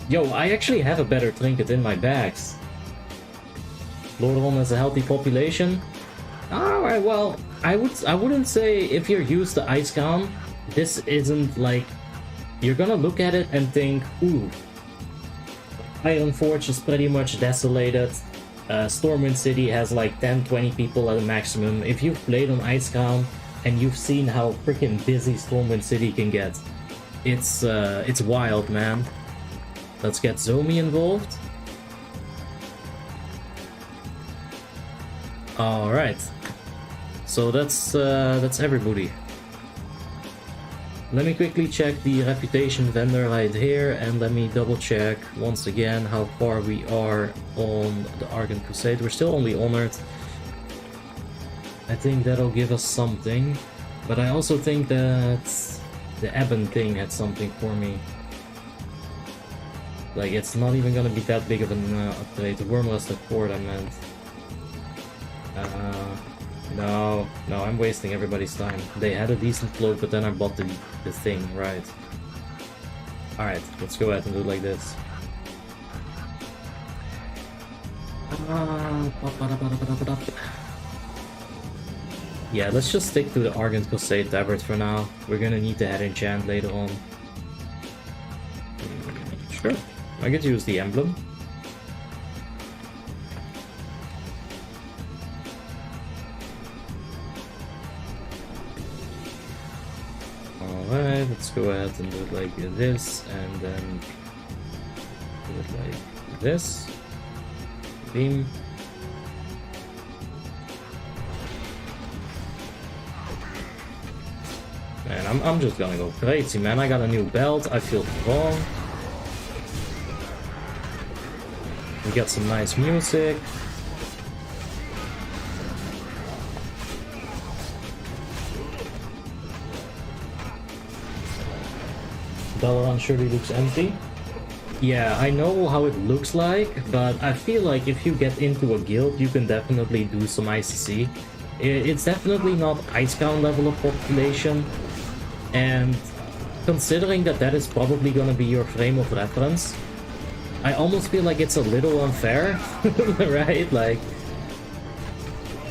[SPEAKER 1] Yo, I actually have a better trinket in my bags. Lordaeron has a healthy population. Alright, well, I wouldn't say if you're used to Icecrown, this isn't like... You're gonna look at it and think, ooh, Ironforge is pretty much desolated. Stormwind City has like 10-20 people at a maximum. If you've played on Icecrown and you've seen how freaking busy Stormwind City can get, it's wild, man. Let's get Zomi involved. All right, so that's everybody. Let me quickly check the reputation vendor right here, and let me double check once again how far we are on the Argent Crusade. We're still only honored. I think that'll give us something, but I also think that the Ebon thing had something for me. Like, it's not even gonna be that big of an upgrade. The Wormless Fort, I meant. No, I'm wasting everybody's time. They had a decent float, but then I bought the thing, right. Alright, let's go ahead and do it like this. Yeah, let's just stick to the Argent Crusade Tabard for now. We're gonna need to add enchant later on. Sure, I could use the emblem. Alright, let's go ahead and do it like this, and then do it like this. Beam. Man, I'm just gonna go crazy, man. I got a new belt, I feel strong. We got some nice music. Dalaran surely looks empty. Yeah, I know how it looks like, but I feel like if you get into a guild, you can definitely do some ICC. It's definitely not Icecrown level of population, and considering that that is probably gonna be your frame of reference, I almost feel like it's a little unfair, right? Like,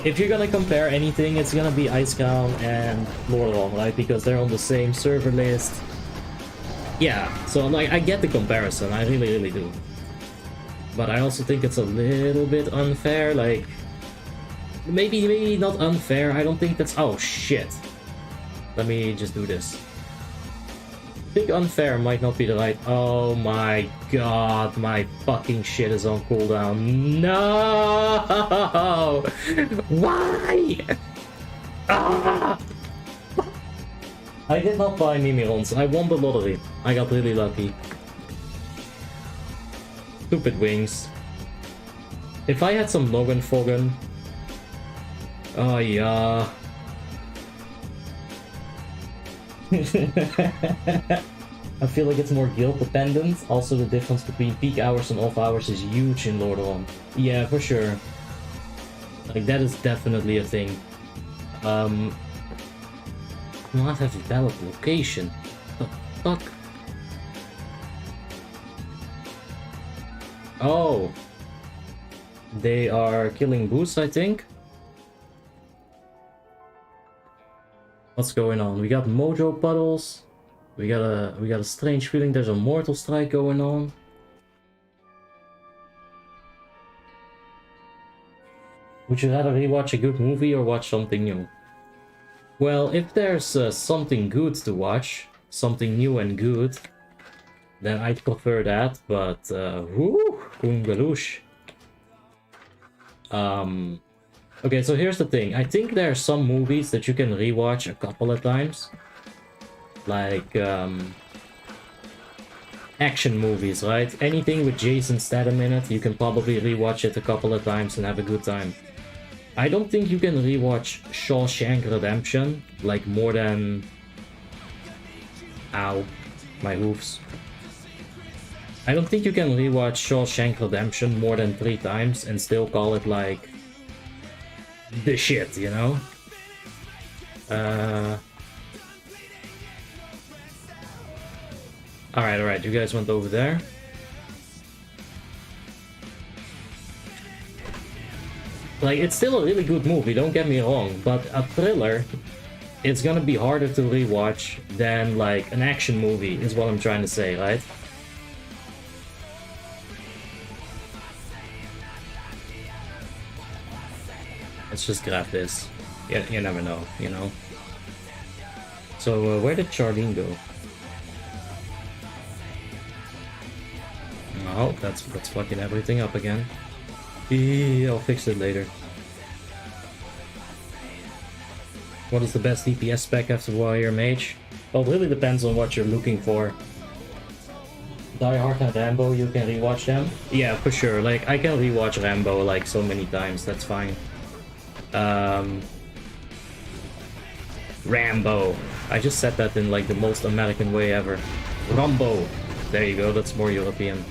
[SPEAKER 1] if you're gonna compare anything, it's gonna be Icecrown and Lordaeron, right? Because they're on the same server list. Yeah, so like, I get the comparison, I really do. But I also think it's a little bit unfair, like... Maybe not unfair, I don't think that's... Oh, shit. Let me just do this. I think unfair might not be the right... Oh my god, my fucking shit is on cooldown. No! Why? Ah! I did not buy Mimirons, I won the lottery. I got really lucky. Stupid wings. If I had some Logan Fogan... Oh yeah. I feel like it's more guild dependent. Also, the difference between peak hours and off hours is huge in Lordaeron. Yeah, for sure. Like, that is definitely a thing. Not have a valid location. The fuck? Oh. They are killing Boost, I think. What's going on? We got Mojo Puddles. We got a strange feeling there's a Mortal Strike going on. Would you rather rewatch a good movie or watch something new? Well, if there's something good to watch, something new and good, then I'd prefer that, but whoo, Ungaloosh. Okay, so here's the thing. I think there are some movies that you can rewatch a couple of times. Like, action movies, right? Anything with Jason Statham in it, you can probably rewatch it a couple of times and have a good time. I don't think you can rewatch Shawshank Redemption, like more than... Ow, my hoofs. I don't think you can rewatch Shawshank Redemption more than 3 times and still call it like... the shit, you know? Alright, you guys went over there. Like, it's still a really good movie, don't get me wrong, but a thriller, it's gonna be harder to rewatch than, like, an action movie, is what I'm trying to say, right? Let's just grab this. You never know, you know? So, where did Charlene go? Oh, that's fucking everything up again. I'll fix it later. What is the best DPS spec after Warrior Mage? Well, it really depends on what you're looking for. Die Hard and Rambo, you can rewatch them? Yeah, for sure. Like, I can rewatch Rambo like so many times, that's fine. Rambo. I just said that in like the most American way ever. Rambo. There you go, that's more European.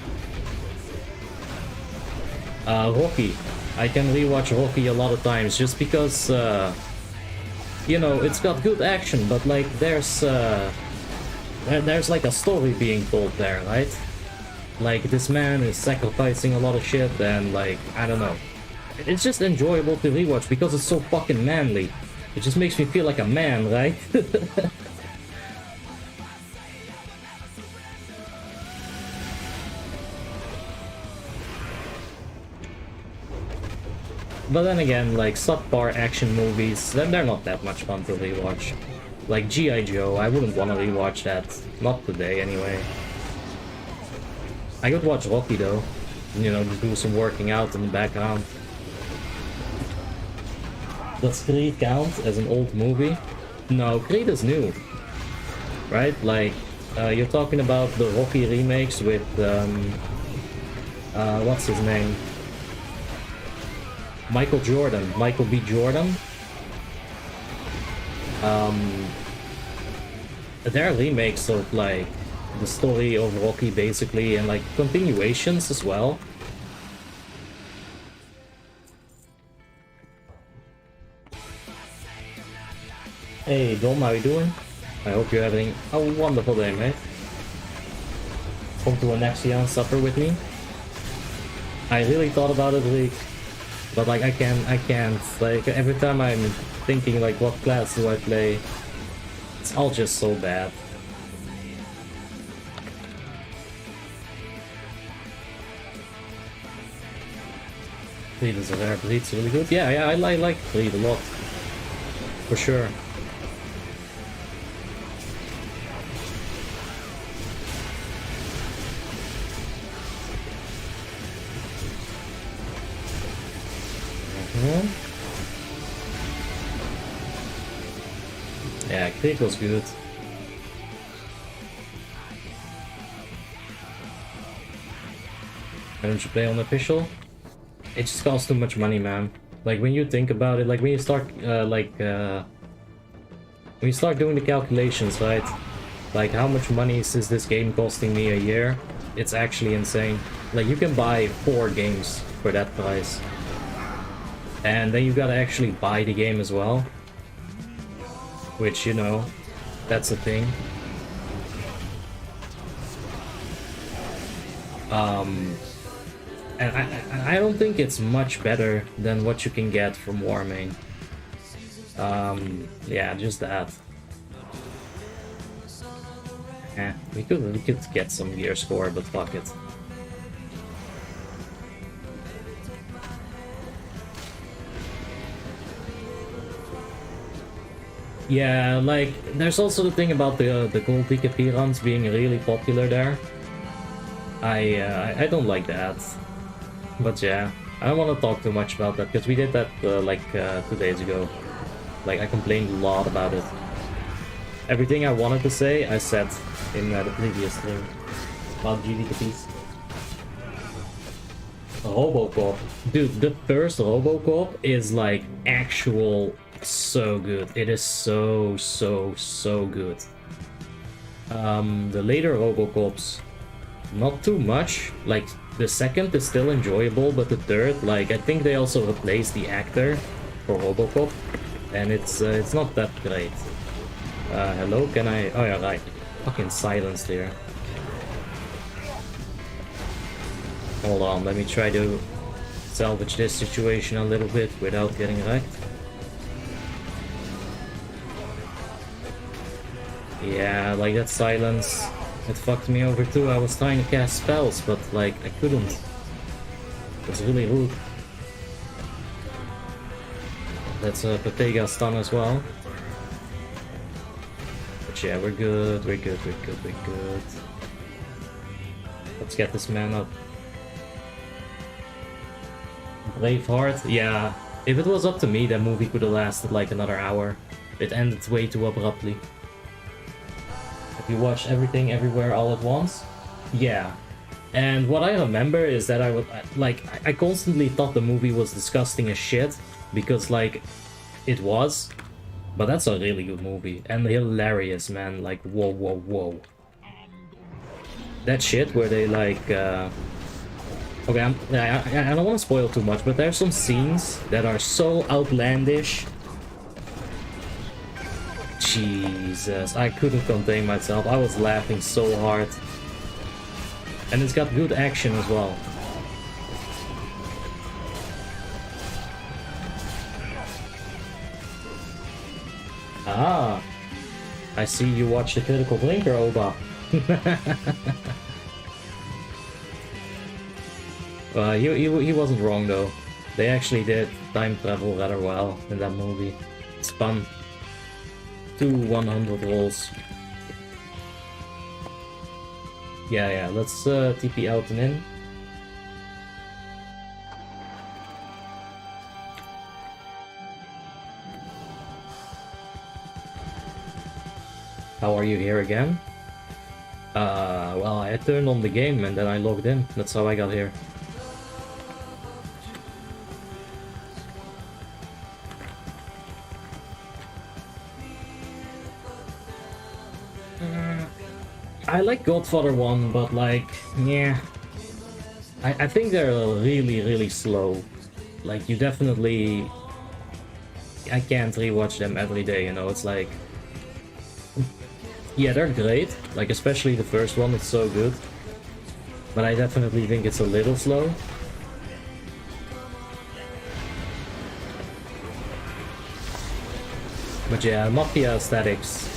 [SPEAKER 1] Rocky. I can rewatch Rocky a lot of times just because, you know, it's got good action, but like there's like a story being told there, right? Like this man is sacrificing a lot of shit and like, I don't know. It's just enjoyable to rewatch because it's so fucking manly. It just makes me feel like a man, right? But then again, like, subpar action movies, then they're not that much fun to rewatch. Like G.I. Joe, I wouldn't want to rewatch that. Not today, anyway. I could watch Rocky, though. You know, just do some working out in the background. Does Creed count as an old movie? No, Creed is new. Right? Like, you're talking about the Rocky remakes with, what's his name? Michael B. Jordan. There are remakes of like the story of Rocky basically, and like continuations as well. Hey Dom, how you doing? I hope you're having a wonderful day, mate. Come to a Nexion supper with me. I really thought about it, Rick. But like I can't, like every time I'm thinking like what class do I play, it's all just so bad. Bleed is a rare, Bleed's really good. Yeah, I like Bleed a lot. For sure. Yeah, Creed was good. Why don't you play on official? It just costs too much money, man. Like when you think about it, like when you start when you start doing the calculations, right? Like how much money is this game costing me a year? It's actually insane. Like you can buy 4 games for that price. And then you gotta actually buy the game as well. Which, you know, that's the thing. And I don't think it's much better than what you can get from Warmane. Yeah, just that. We could get some gear score, but fuck it. Yeah, like, there's also the thing about the gold PKP runs being really popular there. I don't like that. But yeah, I don't want to talk too much about that, because we did that, 2 days ago. Like, I complained a lot about it. Everything I wanted to say, I said in the previous stream about GDPs. Robocop. Dude, the first Robocop is, like, actual... so good. It is so good. The later Robocops, not too much. Like, the second is still enjoyable, but the third, like, I think they also replaced the actor for Robocop, and it's not that great. Hello, can I... oh yeah, right. Fucking silence there. Hold on, let me try to salvage this situation a little bit without getting wrecked. Yeah, like that silence, it fucked me over too. I was trying to cast spells, but like, I couldn't. It was really rude. That's a Pepega stun as well. But yeah, we're good, we're good. Let's get this man up. Braveheart, yeah. If it was up to me, that movie could have lasted like another hour. It ended way too abruptly. You watch Everything Everywhere All at Once? Yeah. And what I remember is that I constantly thought the movie was disgusting as shit, because, like, it was. But that's a really good movie. And hilarious, man. Like, whoa. That shit where they, like, okay, I don't want to spoil too much, but there's some scenes that are so outlandish. Jesus, I couldn't contain myself. I was laughing so hard. And it's got good action as well. Ah, I see you watch the Critical Blinker, Oba. He wasn't wrong though. They actually did time travel rather well in that movie. It's fun. 2 100 rolls. Yeah, let's TP out and in. How are you here again? Well, I turned on the game and then I logged in. That's how I got here. I like Godfather 1, but like, yeah. I think they're really slow. Like, you definitely... I can't rewatch them every day, you know, it's like... Yeah, they're great, like especially the first one, it's so good. But I definitely think it's a little slow. But yeah, Mafia aesthetics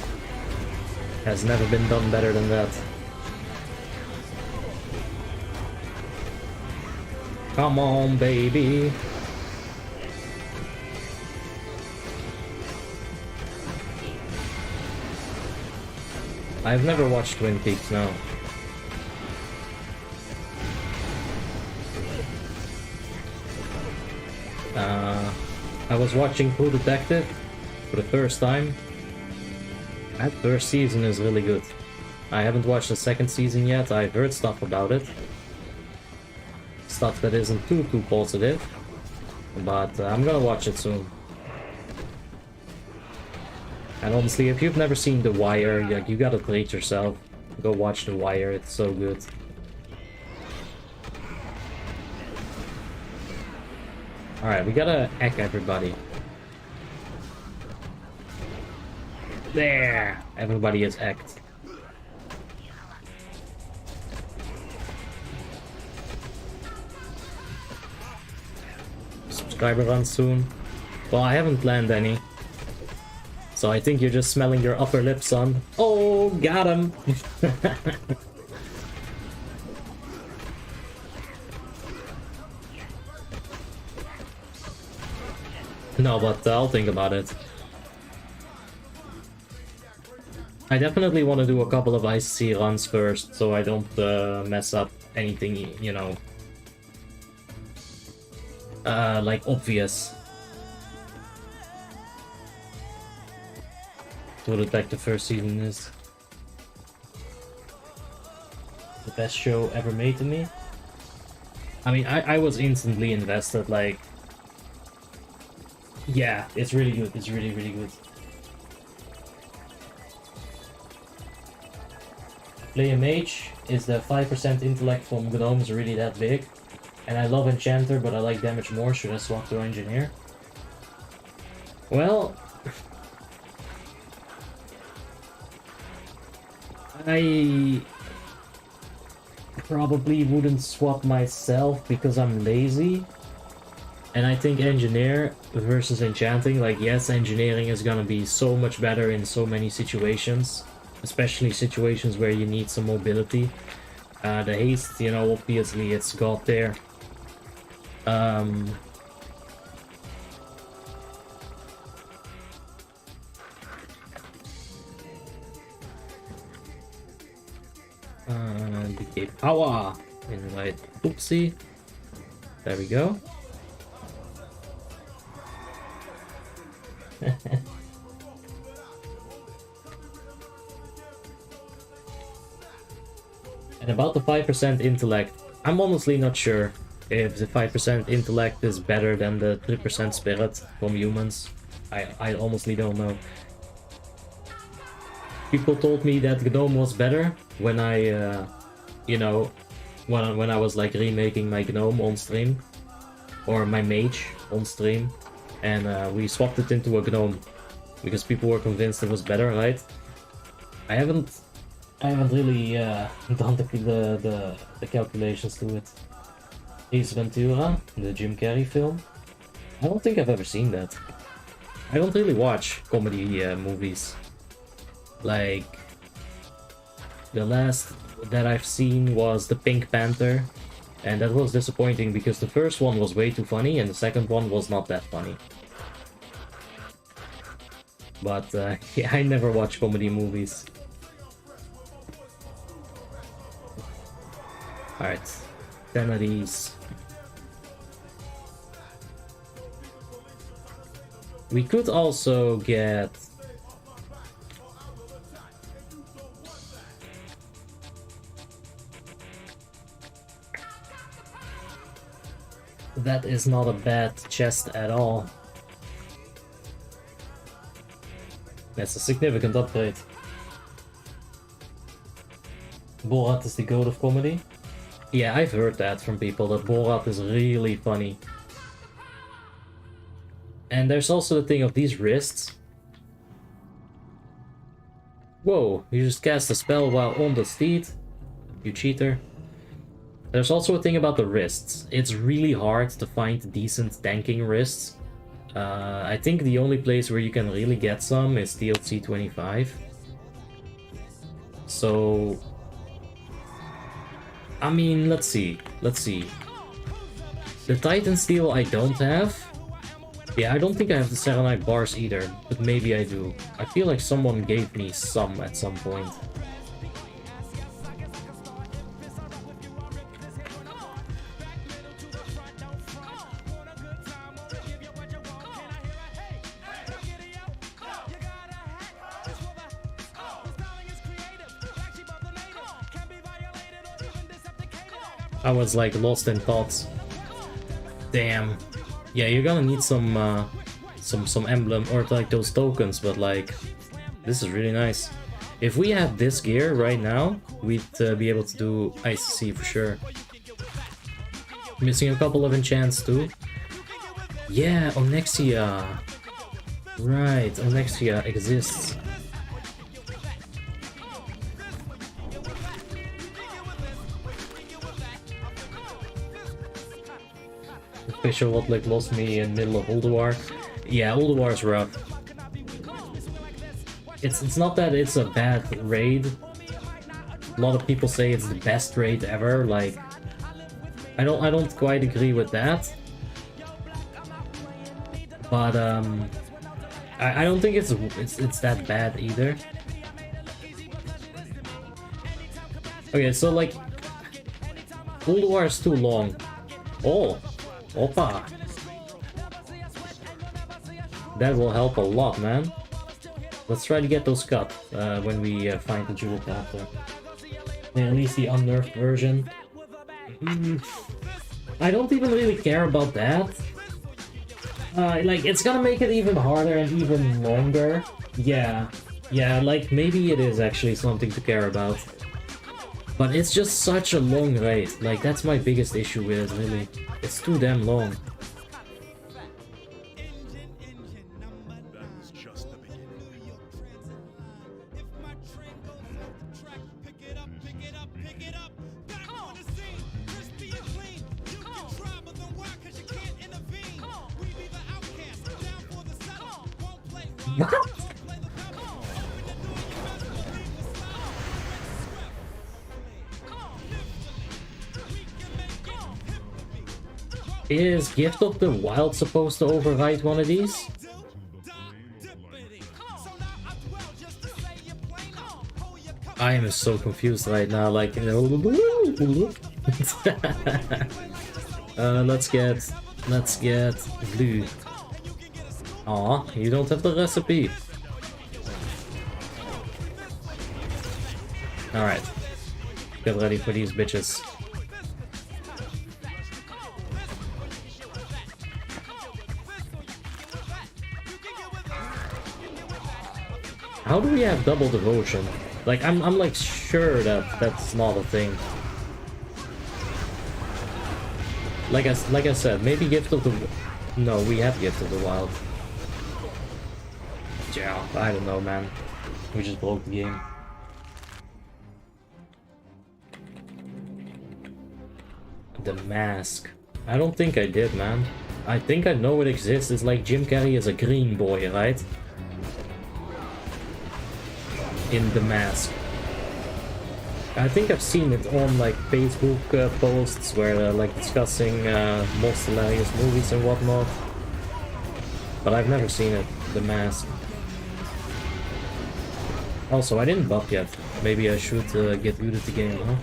[SPEAKER 1] has never been done better than that. Come on, baby. I've never watched Twin Peaks, no. I was watching True Detective for the first time. That first season is really good. I haven't watched the second season yet. I've heard stuff about it. Stuff that isn't too positive. But I'm gonna watch it soon. And honestly, if you've never seen The Wire, you gotta treat yourself. Go watch The Wire, it's so good. Alright, we gotta hack everybody. There! Everybody is hacked. Subscriber run soon. Well, I haven't planned any. So I think you're just smelling your upper lip, son. Oh, got him! No, but I'll think about it. I definitely want to do a couple of ICC runs first, so I don't mess up anything, you know, like obvious. What the heck the first season is. The best show ever made to me. I mean, I was instantly invested, like... Yeah, it's really good, it's really, really good. Play a Mage. Is the 5% intellect from Gnomes really that big? And I love Enchanter, but I like damage more. Should I swap to Engineer? Well... I probably wouldn't swap myself because I'm lazy. And I think Engineer versus Enchanting, like yes, Engineering is gonna be so much better in so many situations. Especially situations where you need some mobility. The haste, you know, obviously it's got there. Decay power. Invite Oopsie. There we go. And about the 5% intellect, I'm honestly not sure if the 5% intellect is better than the 3% spirit from humans. I honestly don't know. People told me that Gnome was better when I, you know, when I was like remaking my Gnome on stream. Or my Mage on stream. And we swapped it into a Gnome. Because people were convinced it was better, right? I haven't really done the calculations to it. Ace Ventura, the Jim Carrey film. I don't think I've ever seen that. I don't really watch comedy movies. Like, the last that I've seen was The Pink Panther. And that was disappointing because the first one was way too funny and the second one was not that funny. But yeah, I never watch comedy movies. Alright, 10 of these. We could also get... That is not a bad chest at all. That's a significant upgrade. Borat is the goat of comedy. Yeah, I've heard that from people, that Borat is really funny. And there's also the thing of these wrists. Whoa, you just cast a spell while on the steed. You cheater. There's also a thing about the wrists. It's really hard to find decent tanking wrists. I think the only place where you can really get some is DLC 25. So... I mean, let's see. The Titan Steel I don't have. Yeah, I don't think I have the Selenite bars either, but maybe I do. I feel like someone gave me some at some point. I was like lost in thoughts. Damn. Yeah, you're gonna need some emblem or like those tokens, but like this is really nice. If we had this gear right now, we'd be able to do ICC for sure. Missing a couple of enchants too. Yeah, Onyxia. Right, Onyxia exists. Fisher what like lost me in middle of Ulduar. Yeah, Ulduar's rough. it's not that it's a bad raid. A lot of people say it's the best raid ever. Like, I don't quite agree with that. But I don't think it's that bad either. Okay, so like, Cold War is too long. Oh, opa. That will help a lot, man. Let's try to get those cut when we find the jewel after. Yeah, at least the unnerfed version. I don't even really care about that. Like, it's gonna make it even harder and even longer. Yeah, like, maybe it is actually something to care about. But it's just such a long raid. Like, that's my biggest issue with it, really. It's too damn long. What? Is Gift of the Wild supposed to override one of these? I am so confused right now, like... let's get blue. Aw, you don't have the recipe. Alright. Get ready for these bitches. How do we have double devotion? Like, I'm like sure that that's not a thing. Like I said, maybe Gift of the... No, we have Gift of the Wild. Yeah, I don't know, man. We just broke the game. The mask. I don't think I did, man. I think I know it exists. It's like Jim Carrey is a green boy, right? In The Mask. I think I've seen it on like Facebook posts where they're like discussing most hilarious movies and whatnot. But I've never seen it, The Mask. Also, I didn't buff yet. Maybe I should get good at the game, huh?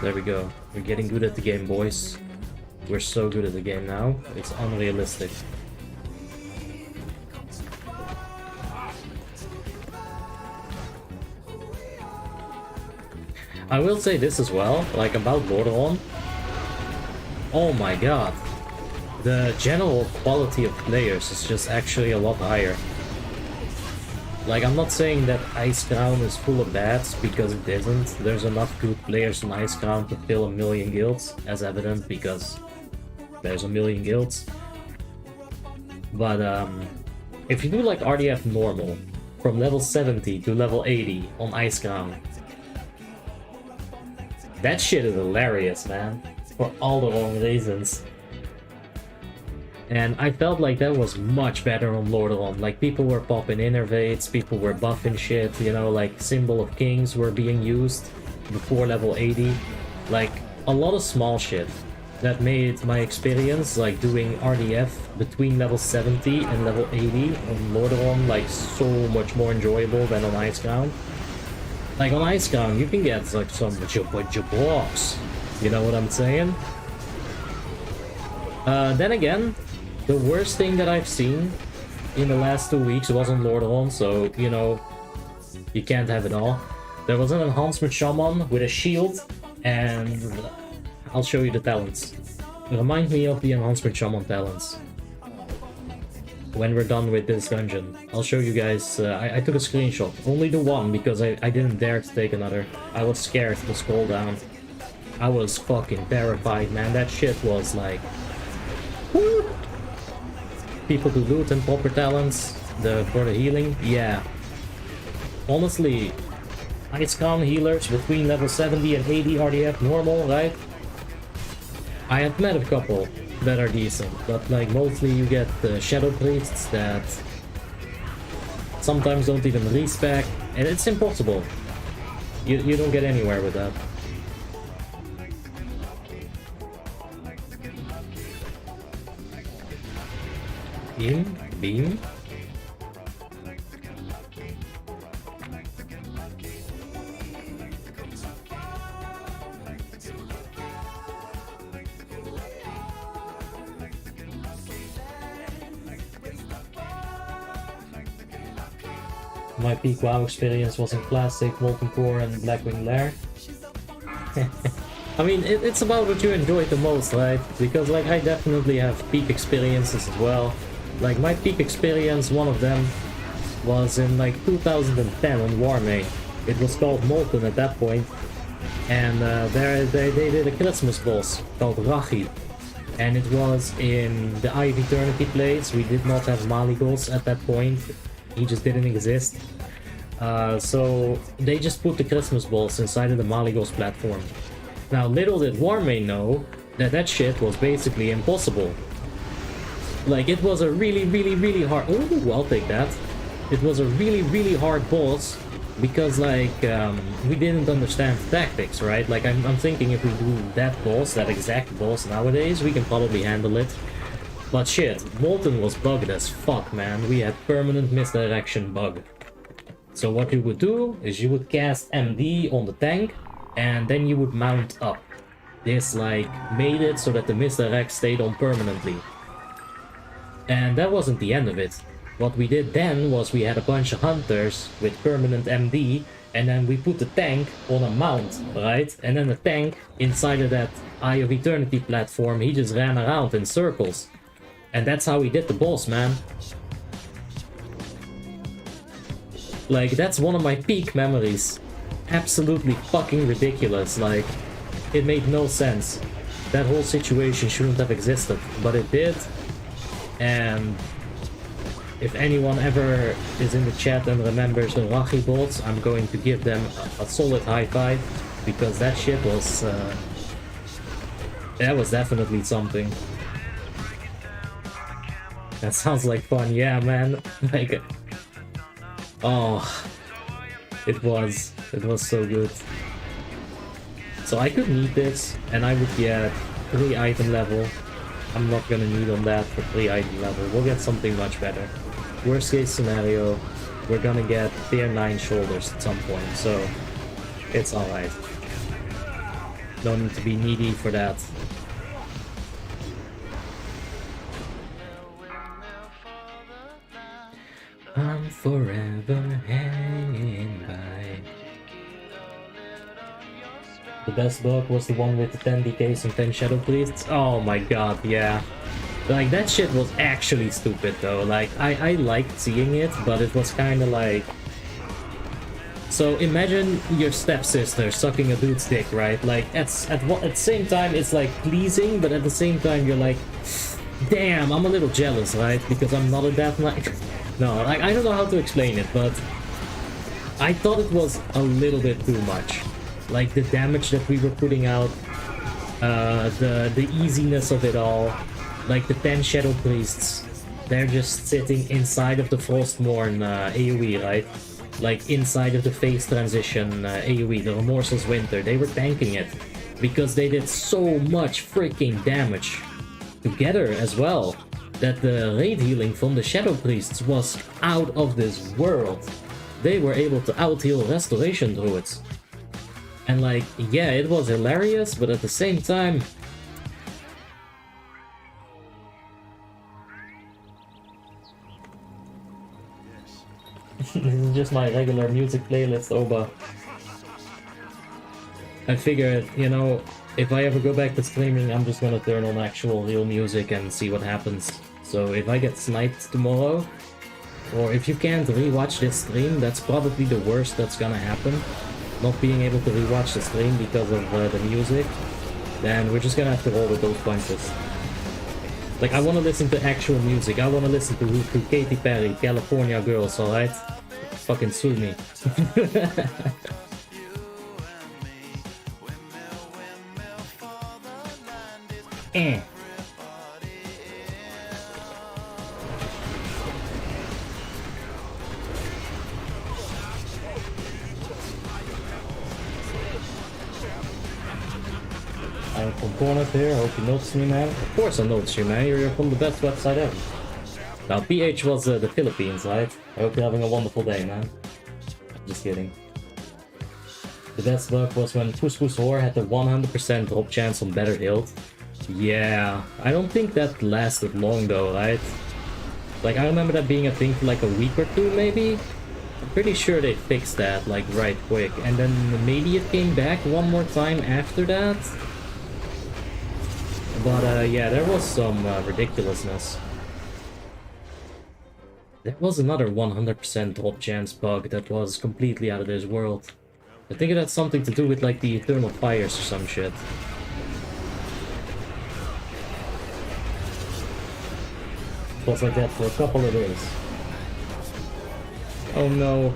[SPEAKER 1] There we go. We're getting good at the game, boys. We're so good at the game now. It's unrealistic. I will say this as well, like about Lordaeron. Oh my god. The general quality of players is just actually a lot higher. Like, I'm not saying that Ice Crown is full of bats, because it isn't. There's enough good players in Ice Crown to fill 1,000,000 guilds, as evident, because there's 1,000,000 guilds. But if you do like RDF normal, from level 70 to level 80 on Ice Crown, that shit is hilarious, man, for all the wrong reasons. And I felt like that was much better on Lordaeron. Like, people were popping innervates, people were buffing shit, you know, like Symbol of Kings were being used before level 80. Like, a lot of small shit that made my experience, like, doing RDF between level 70 and level 80 on Lordaeron, like, so much more enjoyable than on Ice Crown. Like, on Ice Crown, you can get, like, some jabrox. You know what I'm saying? Then again, the worst thing that I've seen in the last 2 weeks was on Lordaeron, so, you know, you can't have it all. There was an enhancement shaman with a shield, and I'll show you the talents. Remind me of the enhancement shaman talents when we're done with this dungeon. I'll show you guys. I took a screenshot, only the one, because I didn't dare to take another. I was scared to scroll down. I was fucking terrified, man. That shit was like... Woo! People to loot and proper talents for the healing. Yeah. Honestly, Ice Crown healers between level 70 and 80 RDF normal, right? I have met a couple that are decent, but like mostly you get the Shadow Priests that sometimes don't even respec, and it's impossible. You don't get anywhere with that. Beam, beam. My peak WoW experience was in Classic, Molten Core, and Blackwing Lair. I mean, it's about what you enjoyed the most, right? Because, like, I definitely have peak experiences as well. Like, my peak experience, one of them, was in, like, 2010 on Warmanes. It was called Molten at that point. And they did a Christmas boss called Rachi. And it was in the Eye of Eternity place. We did not have Maligos at that point. He just didn't exist. So they just put the Christmas balls inside of the Maligos platform. Now, little did Warmanes know that that shit was basically impossible. Like, it was a really hard... Oh, I'll take that. It was a really hard boss because, like, we didn't understand tactics, right? Like, I'm thinking if we do that boss, that exact boss nowadays, we can probably handle it. But shit, Molten was bugged as fuck, man. We had permanent misdirection bug. So what you would do is you would cast MD on the tank, and then you would mount up. This, like, made it so that the misdirect stayed on permanently. And that wasn't the end of it. What we did then was we had a bunch of hunters with permanent MD, and then we put the tank on a mount, right? And then the tank, inside of that Eye of Eternity platform, he just ran around in circles. And that's how we did the boss, man. Like, that's one of my peak memories. Absolutely fucking ridiculous. Like, it made no sense. That whole situation shouldn't have existed, but it did. And if anyone ever is in the chat and remembers the Rachi bots, I'm going to give them a solid high five, because that shit was... that was definitely something. That sounds like fun, yeah, man. Like, oh, it was so good. So I could need this, and I would get 3 item level. I'm not gonna need on that for 3 item level. We'll get something much better. Worst case scenario, we're gonna get tier 9 shoulders at some point, so it's alright. No need to be needy for that. I'm forever hanging by. The best bug was the one with the 10 decays and 10 shadow priests. Oh my god, yeah. Like, that shit was actually stupid though. Like, I liked seeing it, but it was kinda like... So imagine your stepsister sucking a dude's dick, right? Like, at the same time it's like pleasing, but at the same time you're like, damn, I'm a little jealous, right? Because I'm not a Death Knight. No, like, I don't know how to explain it, but I thought it was a little bit too much. Like, the damage that we were putting out, the easiness of it all, like the 10 Shadow Priests, they're just sitting inside of the Frostmourne AoE, right? Like, inside of the phase transition AoE, the Remorseless Winter, they were tanking it, because they did so much freaking damage together as well, that the raid healing from the Shadow Priests was out of this world. They were able to out-heal Restoration Druids. And like, yeah, it was hilarious, but at the same time... This is just my regular music playlist, Oba. I figured, you know, if I ever go back to streaming, I'm just gonna turn on actual real music and see what happens. So if I get sniped tomorrow, or if you can't rewatch this stream, that's probably the worst that's gonna happen. Not being able to rewatch the stream because of the music, then we're just gonna have to roll with those punches. Like, I wanna listen to actual music, I wanna listen to Katy Perry, California Girls, alright? Fucking sue me. From corner here, I hope you noticed me, man. Of course I noticed you, man. You're from the best website ever. Now, PH was the Philippines, right? I hope you're having a wonderful day, man. Just kidding. The best bug was when Couscous Whore had the 100% drop chance on better hilt. Yeah, I don't think that lasted long though, right? Like, I remember that being a thing for like a week or two, maybe? I'm pretty sure they fixed that, like, right quick. And then maybe it came back one more time after that? But, yeah, there was some ridiculousness. There was another 100% drop chance bug that was completely out of this world. I think it had something to do with, like, the Eternal Fires or some shit. It was like that for a couple of days. Oh no.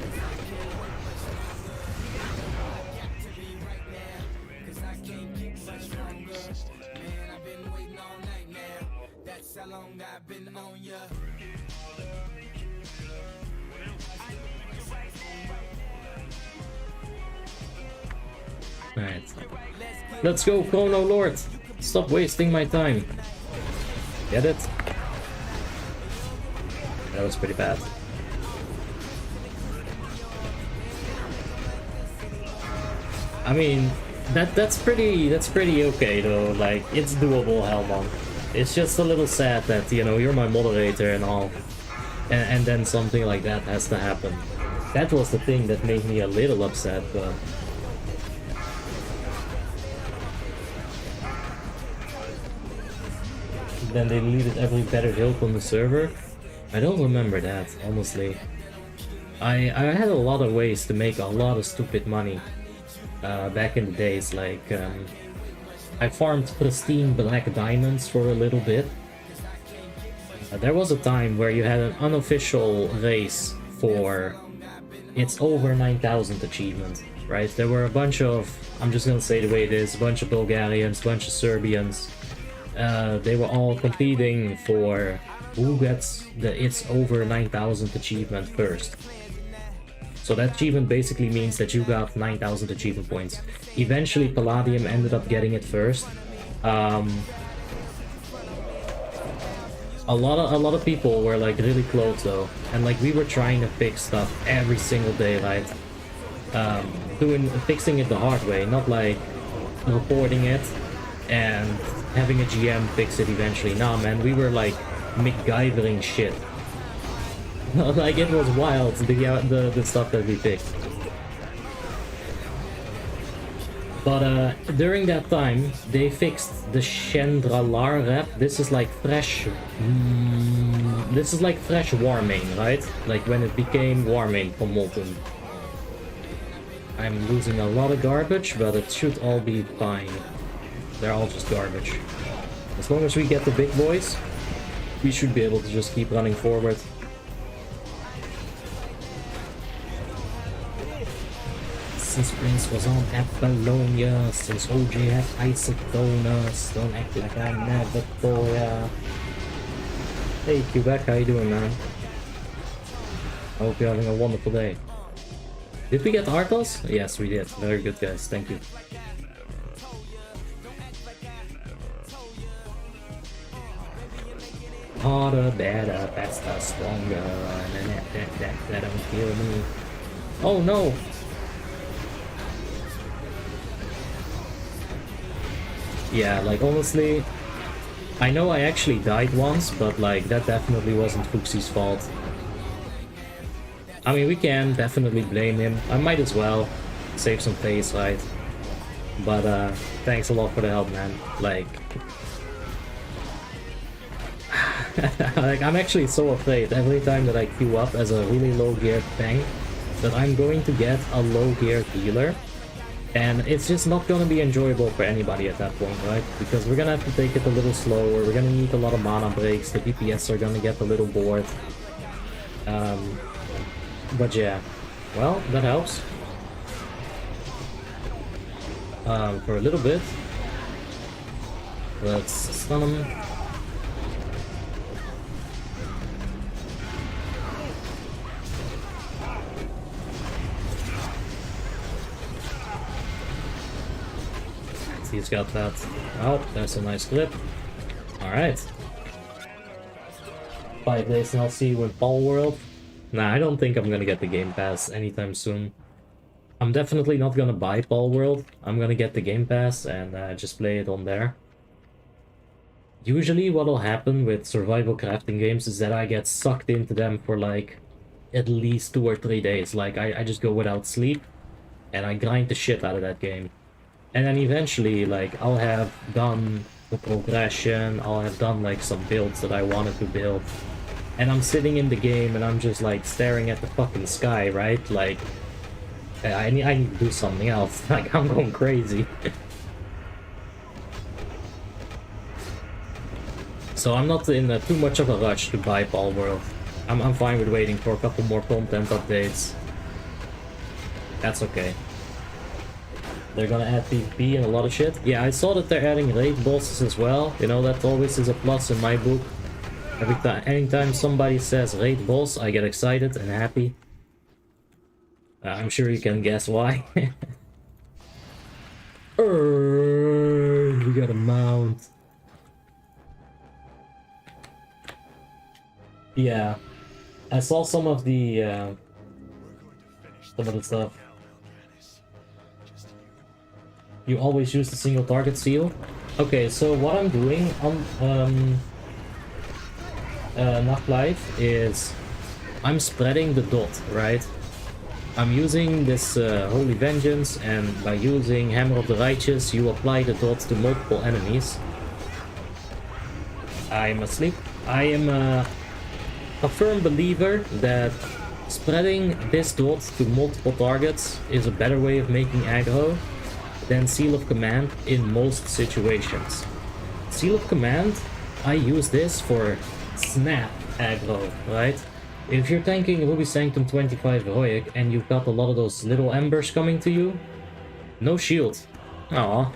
[SPEAKER 1] Alright. Let's go, Chrono Lord! Stop wasting my time. Get it? That was pretty bad. I mean, that's pretty okay though. Like, it's doable, Hellmon. It's just a little sad that, you know, you're my moderator and all, and then something like that has to happen. That was the thing that made me a little upset, but then they deleted every better hilt on the server. I don't remember that, honestly. I had a lot of ways to make a lot of stupid money back in the days. Like, I farmed pristine black diamonds for a little bit. There was a time where you had an unofficial race for it's over 9,000 achievement, right? There were a bunch of, I'm just gonna say the way it is, a bunch of Bulgarians, a bunch of Serbians. They were all competing for who gets the it's over 9,000 achievement first. So that achievement basically means that you got 9,000 achievement points. Eventually Palladium ended up getting it first. A lot of people were like really close though, and like we were trying to fix stuff every single day, right? Fixing it the hard way, not like reporting it and having a GM fix it eventually. Nah, man, we were like MacGyvering shit. Like, it was wild, the stuff that we fixed. But during that time, they fixed the Chandralar rep. This is like fresh... this is like fresh Warmane, right? Like when it became Warmane from Molten. I'm losing a lot of garbage, but it should all be fine. They're all just garbage. As long as we get the big boys, we should be able to just keep running forward. Since Prince was on Apollonia, since OJ had Isotonus, don't act like I never told ya. Hey Quebec, how you doing, man? I hope you're having a wonderful day. Did we get Arthos? Yes, we did. Very good, guys. Thank you. Harder, better, faster, stronger, and that don't kill me. Oh no! Yeah, like honestly, I know I actually died once, but like that definitely wasn't Fuxie's fault. I mean, we can definitely blame him. I might as well save some face, right? But thanks a lot for the help, man. Like, like I'm actually so afraid every time that I queue up as a really low geared tank that I'm going to get a low geared healer. And it's just not gonna be enjoyable for anybody at that point, right? Because we're gonna have to take it a little slower, we're gonna need a lot of mana breaks, the DPS are gonna get a little bored. But yeah, well, that helps. For a little bit. Let's stun him. he's got that. Oh, that's a nice clip. Alright. 5 days and I'll see you in Paul World. Nah, I don't think I'm gonna get the Game Pass anytime soon. I'm definitely not gonna buy Paul World. I'm gonna get the Game Pass and just play it on there. Usually what'll happen with survival crafting games is that I get sucked into them for like at least 2 or 3 days. Like I just go without sleep and I grind the shit out of that game. And then eventually like I'll have done the progression, I'll have done like some builds that I wanted to build. And I'm sitting in the game and I'm just like staring at the fucking sky, right? Like, I need to do something else. Like, I'm going crazy. So I'm not in too much of a rush to buy Paul World. I'm fine with waiting for a couple more content updates. That's okay. They're gonna add PvP and a lot of shit. Yeah, I saw that they're adding raid bosses as well. You know, that always is a plus in my book. Anytime somebody says raid boss, I get excited and happy. I'm sure you can guess why. We got a mount. Yeah, I saw some of the stuff. You always use the single target seal. Okay, so what I'm doing on Nacht Life is I'm spreading the dot, right? I'm using this Holy Vengeance, and by using Hammer of the Righteous, you apply the dot to multiple enemies. I'm asleep. I am a firm believer that spreading this dot to multiple targets is a better way of making aggro than Seal of Command in most situations. Seal of Command, I use this for snap aggro, right? If you're tanking Ruby Sanctum 25 Heroic and you've got a lot of those little embers coming to you, no shield. Aww.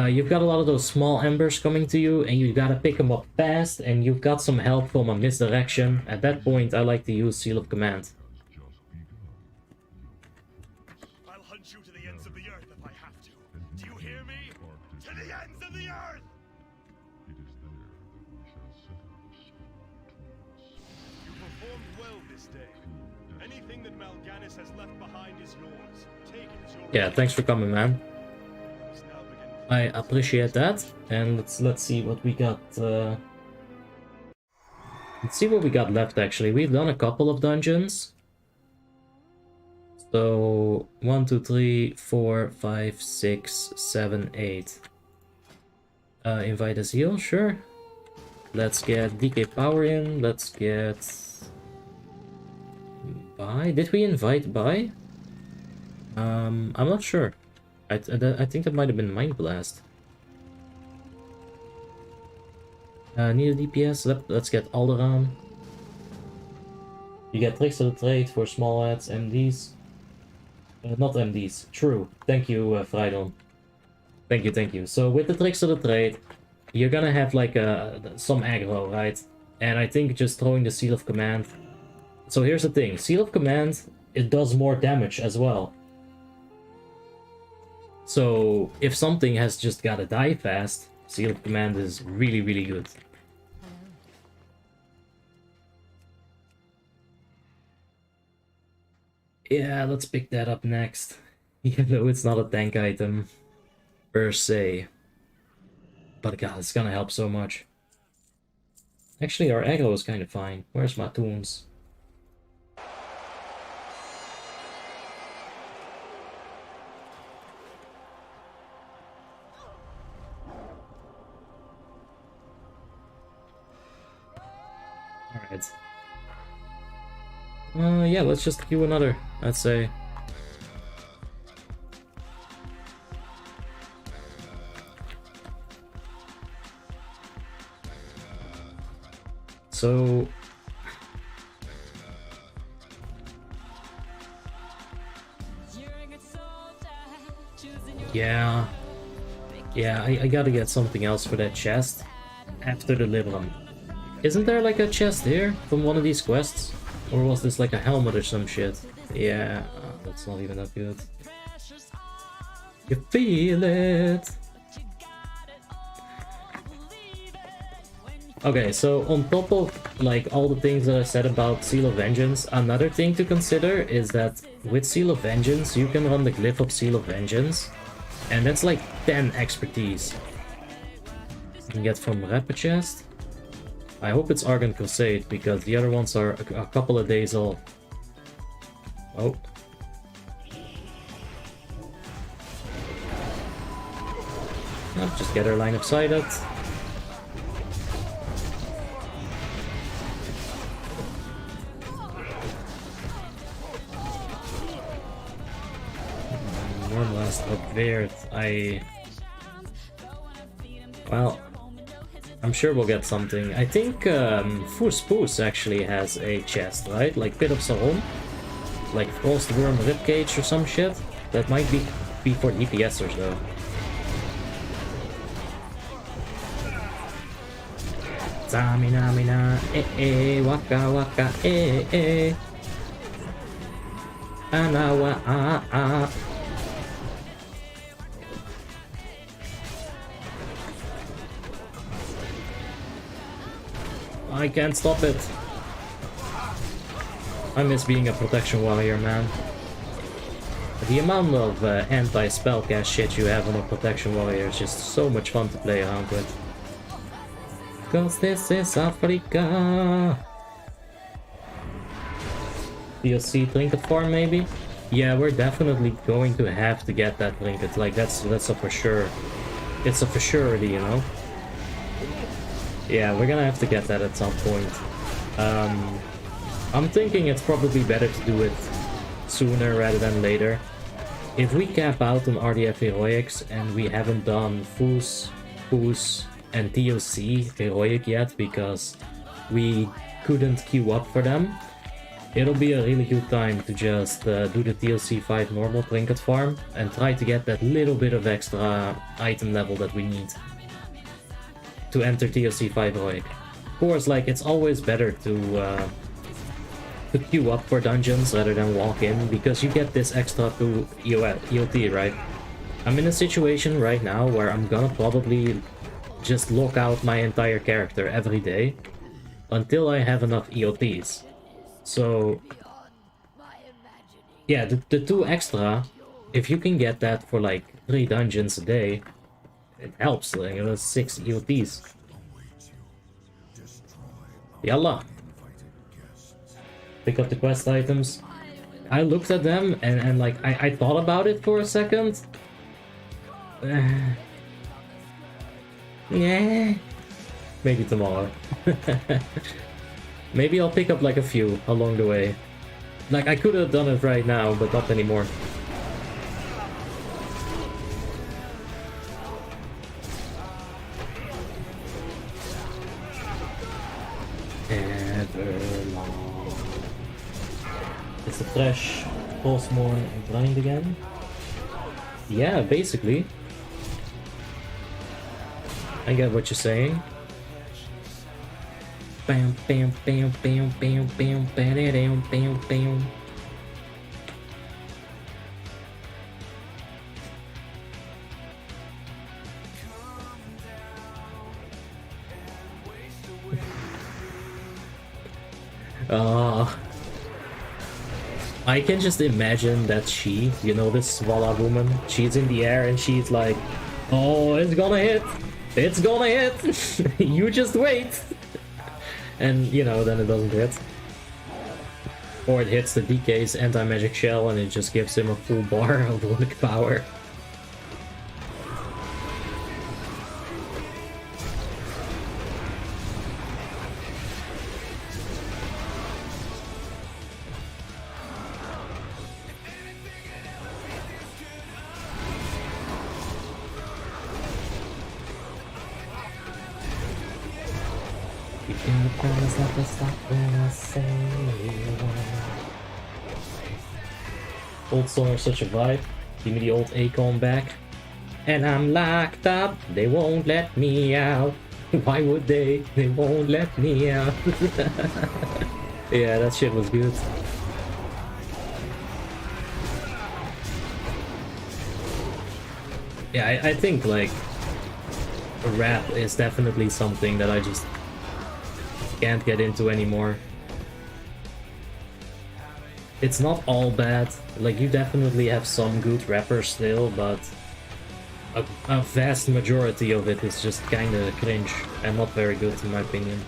[SPEAKER 1] You've got a lot of those small embers coming to you and you gotta pick them up fast, and you've got some help from a misdirection. At that point, I like to use Seal of Command.
[SPEAKER 2] I'll hunt you to the ends of the earth if I have to. Do you hear me? To the ends of the earth! You performed well this day. Anything that Mal'Ganis has left behind is yours. Take it as your
[SPEAKER 1] Yeah, thanks for coming, man. I appreciate that. And let's see what we got. Let's see what we got left. Actually, we've done a couple of dungeons. So 1, 2, 3, 4, 5, 6, 7, 8. Invite as heal, sure. Let's get DK power in. Let's get Buy. Did we invite Buy? I'm not sure. I think that might have been Mind Blast. Need a DPS. Let's get Alderaan. You get tricks of the trade for small ads, MDs. Not MDs. True. Thank you, Freidon. Thank you. So with the tricks of the trade, you're gonna have like some aggro, right? And I think just throwing the Seal of Command. So here's the thing. Seal of Command, it does more damage as well. So if something has just gotta die fast, Seal of Command is really, really good. Yeah, let's pick that up next. Even though it's not a tank item per se. But god, it's gonna help so much. Actually, our aggro is kind of fine. Where's my tunes? Alright. Yeah, let's just queue another, I'd say. So... Yeah, I gotta get something else for that chest after the Libram. Isn't there like a chest here from one of these quests? Or was this like a helmet or some shit? Yeah, that's not even that good. You feel it. Okay, so on top of like all the things that I said about Seal of Vengeance, another thing to consider is that with Seal of Vengeance, you can run the Glyph of Seal of Vengeance, and that's like 10 expertise. You can get from Rapid Chest. I hope it's Argon Crusade, because the other ones are a couple of days old. Oh. Just get her line of sight out. Warmanes up there. Well, I'm sure we'll get something. I think Spoos actually has a chest, right? Like Pit of Saron? Like Frostworm Ribcage or some shit? That might be for DPSers though. Zamina mina, waka waka, anawa, I can't stop it. I miss being a protection warrior, man. The amount of anti-spellcast shit you have on a protection warrior is just so much fun to play around with. Cause this is Africa. DLC trinket farm maybe? Yeah, we're definitely going to have to get that trinket. Like that's a for sure. It's a for surety, you know? Yeah, we're gonna have to get that at some point. I'm thinking it's probably better to do it sooner rather than later. If we cap out on RDF Heroics and we haven't done Foos, and TOC Heroic yet because we couldn't queue up for them, it'll be a really good time to just do the TLC 5 normal trinket farm and try to get that little bit of extra item level that we need to enter TLC 5 Heroic. Of course, like, it's always better to queue up for dungeons rather than walk in, because you get this extra to EOT, right? I'm in a situation right now where I'm gonna probably just lock out my entire character every day until I have enough EOTs. So yeah, the 2 extra, if you can get that for like 3 dungeons a day, it helps. Like, 6 EOTs. Yalla. Pick up the quest items. I looked at them and like I thought about it for a second. Yeah. Maybe tomorrow. Maybe I'll pick up like a few along the way. Like, I could have done it right now, but not anymore. Everlong. Is the Thresh, Pulsemore, and Grind again? Yeah, basically. I get what you're saying. Bam, bam, bam, bam, bam, bam, bam, bam, bam. I can just imagine that she, you know, this Svala woman, she's in the air and she's like, oh, it's gonna hit! It's gonna hit! You just wait! And, you know, then it doesn't hit. Or it hits the DK's anti-magic shell and it just gives him a full bar of luck power. Old song is such a vibe. Give me the old Akon back. And I'm locked up, they won't let me out. Why would they? They won't let me out. Yeah, that shit was good. Yeah, I think like rap is definitely something that I just can't get into anymore. It's not all bad, like you definitely have some good rappers still, but a vast majority of it is just kinda cringe and not very good in my opinion.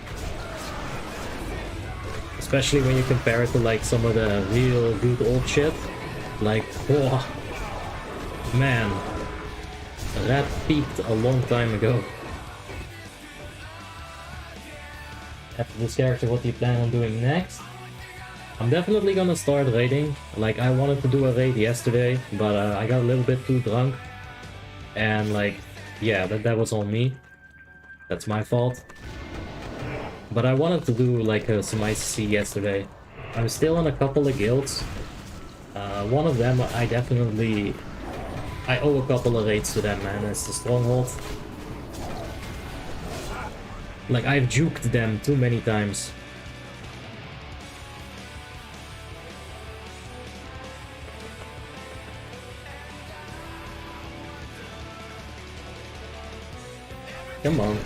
[SPEAKER 1] Especially when you compare it to like some of the real good old shit. Like, oh, man, rap peaked a long time ago. After this character, what do you plan on doing next? I'm definitely gonna start raiding. Like, I wanted to do a raid yesterday, but I got a little bit too drunk. And like, yeah, that was on me. That's my fault. But I wanted to do like some ICC yesterday. I'm still in a couple of guilds. One of them I owe a couple of raids to them, man. It's the Stronghold. Like, I've juked them too many times. Come on.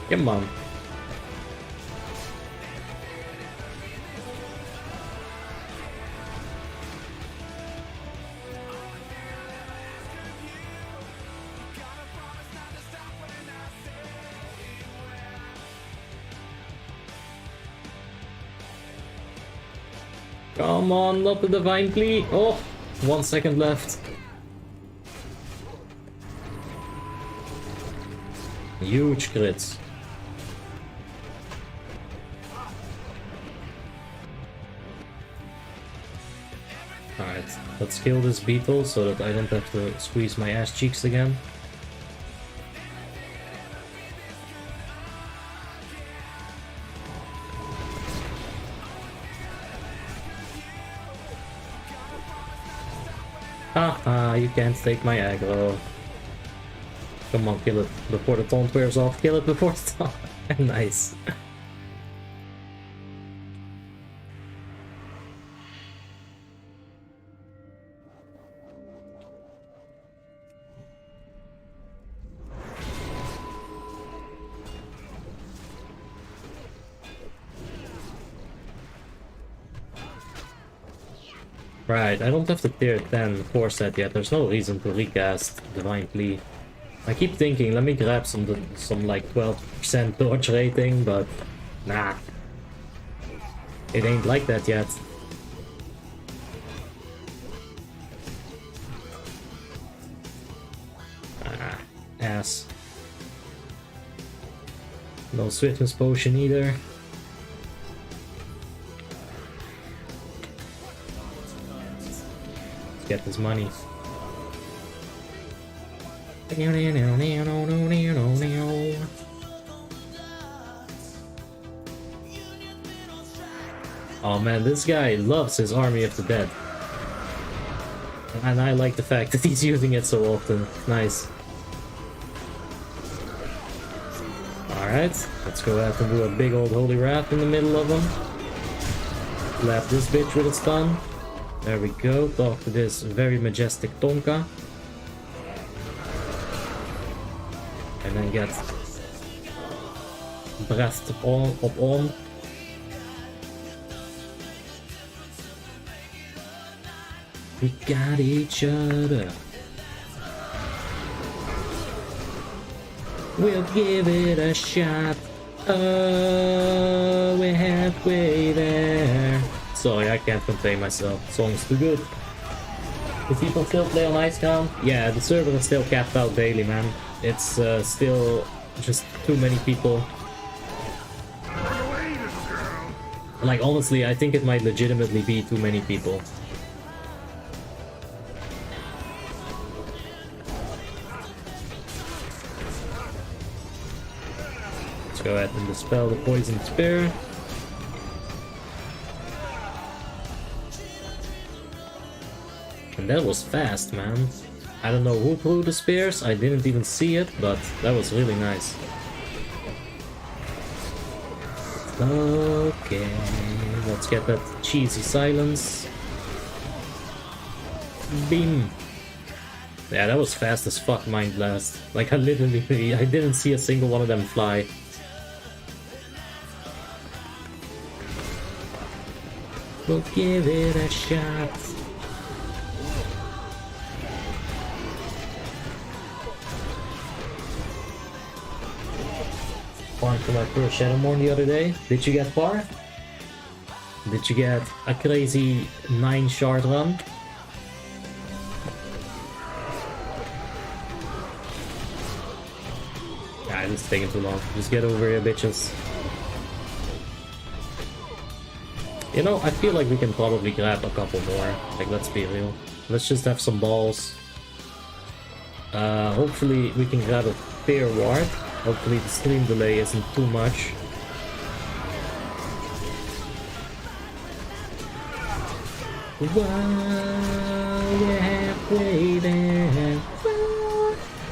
[SPEAKER 1] Come on. Come on, not the divine plea. Oh, 1 second left. Huge crits. Alright, let's kill this beetle so that I don't have to squeeze my ass cheeks again. Haha, you can't take my aggro. Come on, kill it before the taunt wears off. Kill it before the taunt. Nice. Right, I don't have the tier 10 core set yet. There's no reason to recast Divine Plea. I keep thinking, let me grab some like 12% dodge rating, but nah. It ain't like that yet. Ah, ass. No swiftness potion either. Let's get this money. Oh man, this guy loves his Army of the Dead. And I like the fact that he's using it so often. Nice. Alright, let's go ahead and do a big old Holy Wrath in the middle of him. Slap this bitch with a stun. There we go, talk to this very majestic Tonka. And then get breathed up on. We got each other. We'll give it a shot. Oh, we're halfway there. Sorry, I can't contain myself. Song's too good. Do people still play on Icecrown? Yeah, the server is still capped out daily, man. It's still just too many people. Like, honestly, I think it might legitimately be too many people. Let's go ahead and dispel the poison spear. And that was fast, man. I don't know who threw the spears, I didn't even see it, but that was really nice. Okay, let's get that cheesy silence. Beam. Yeah, that was fast as fuck, Mind Blast. Like, I literally, I didn't see a single one of them fly. We'll give it a shot. Farmed for my first Shadowmourne the other day. Did you get far? Did you get a crazy 9 shard run? Nah, this is taking too long. Just get over here, bitches. You know, I feel like we can probably grab a couple more. Like, let's be real. Let's just have some balls. Hopefully we can grab a fair ward. Hopefully the stream delay isn't too much. While we're halfway there.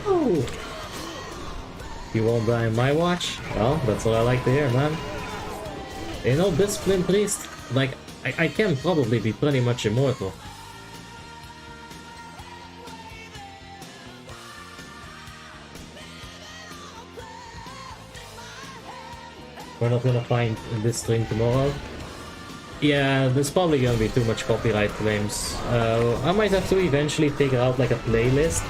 [SPEAKER 1] Oh. You won't die on my watch? Well, that's what I like to hear, man. You know, this Flint Priest, like, I can probably be pretty much immortal. We're not gonna find this stream tomorrow. Yeah, there's probably gonna be too much copyright claims. I might have to eventually figure out like a playlist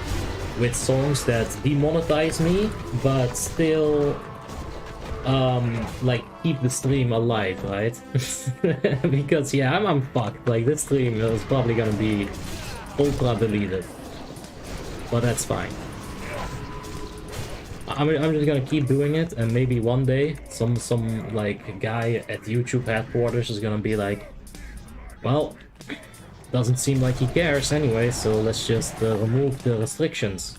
[SPEAKER 1] with songs that demonetize me, but still like keep the stream alive, right? Because yeah, I'm fucked. Like this stream is probably gonna be ultra deleted, but that's fine. I'm just gonna keep doing it, and maybe one day some like guy at YouTube headquarters is gonna be like, well, doesn't seem like he cares anyway, so let's just remove the restrictions.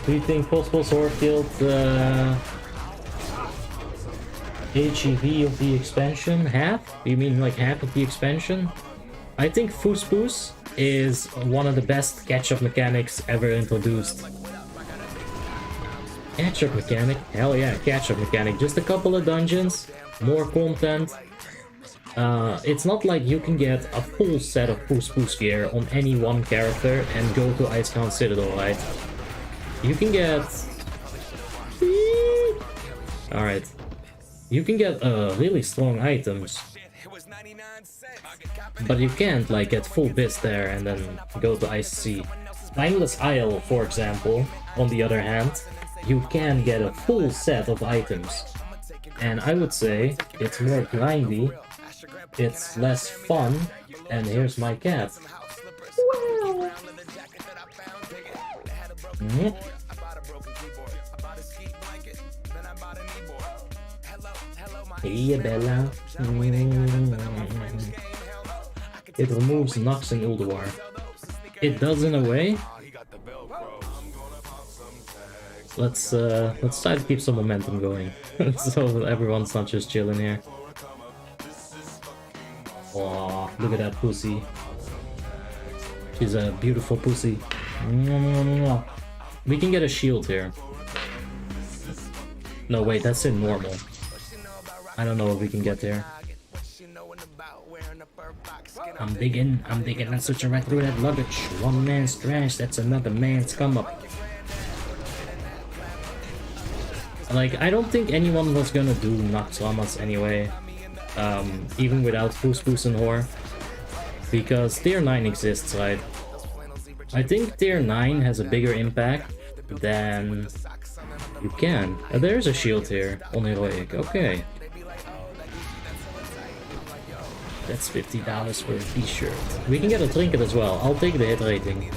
[SPEAKER 1] Do you think possible sword field HEV of the expansion? Half? You mean like half of the expansion? I think Foos Poos is one of the best catch-up mechanics ever introduced. Catch-up mechanic? Hell yeah, catch-up mechanic. Just a couple of dungeons, more content. It's not like you can get a full set of Foos Poos gear on any one character and go to Icecrown Citadel, right? You can get... Alright. You can get really strong items. But you can't like get full biz there and then go to IC. Timeless Isle, for example, on the other hand, you can get a full set of items. And I would say it's more grindy, it's less fun, and here's my cat. Wow. Hey Bella. It removes Nox and Ulduar. It does in a way. Let's try to keep some momentum going. So everyone's not just chilling here. Oh, look at that pussy. She's a beautiful pussy. We can get a shield here. No, wait, that's in normal. I don't know if we can get there. I'm digging, that's such a right through that luggage. One man's trash, that's another man's come up. Like, I don't think anyone was gonna do Noxramas anyway, even without Foos Poos and Hor, because tier 9 exists, right? I think tier 9 has a bigger impact than you can. There's a shield here on Heroic, okay. That's $50 for a t-shirt. We can get a trinket as well. I'll take the hit rating.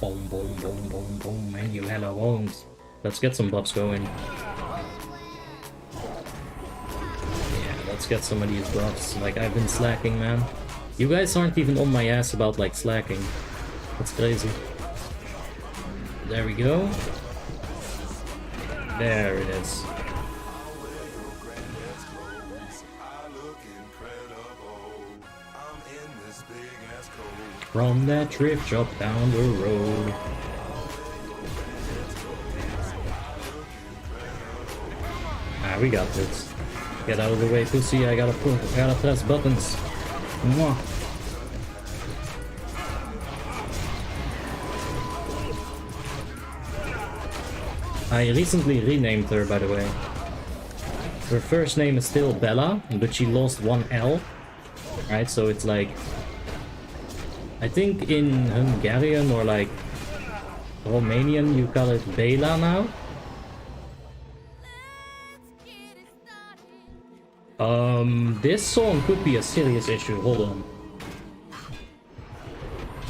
[SPEAKER 1] Boom, boom, boom, boom, boom, and you hello wounds. Let's get some buffs going. Let's get some of these buffs. Like, I've been slacking, man. You guys aren't even on my ass about, like, slacking. That's crazy. There we go. There it is. From that thrift shop down the road. Ah, we got this. Get out of the way, pussy. I gotta press buttons. Mwah. I recently renamed her, by the way. Her first name is still Bella, but she lost one L. Right, so it's like... I think in Hungarian or like Romanian you call it Bela now. This song could be a serious issue. Hold on.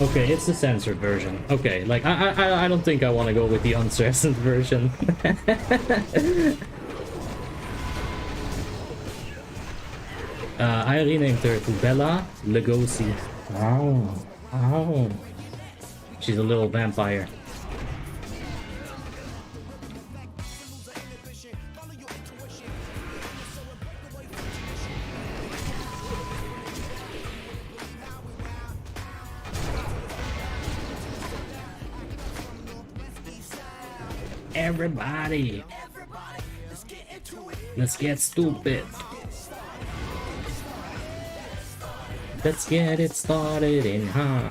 [SPEAKER 1] Okay, it's the censored version. Okay, like I don't think I want to go with the uncensored version. I renamed her to Bella Lugosi. Oh, oh. She's a little vampire. Everybody, let's get stupid. Let's get it started in huh.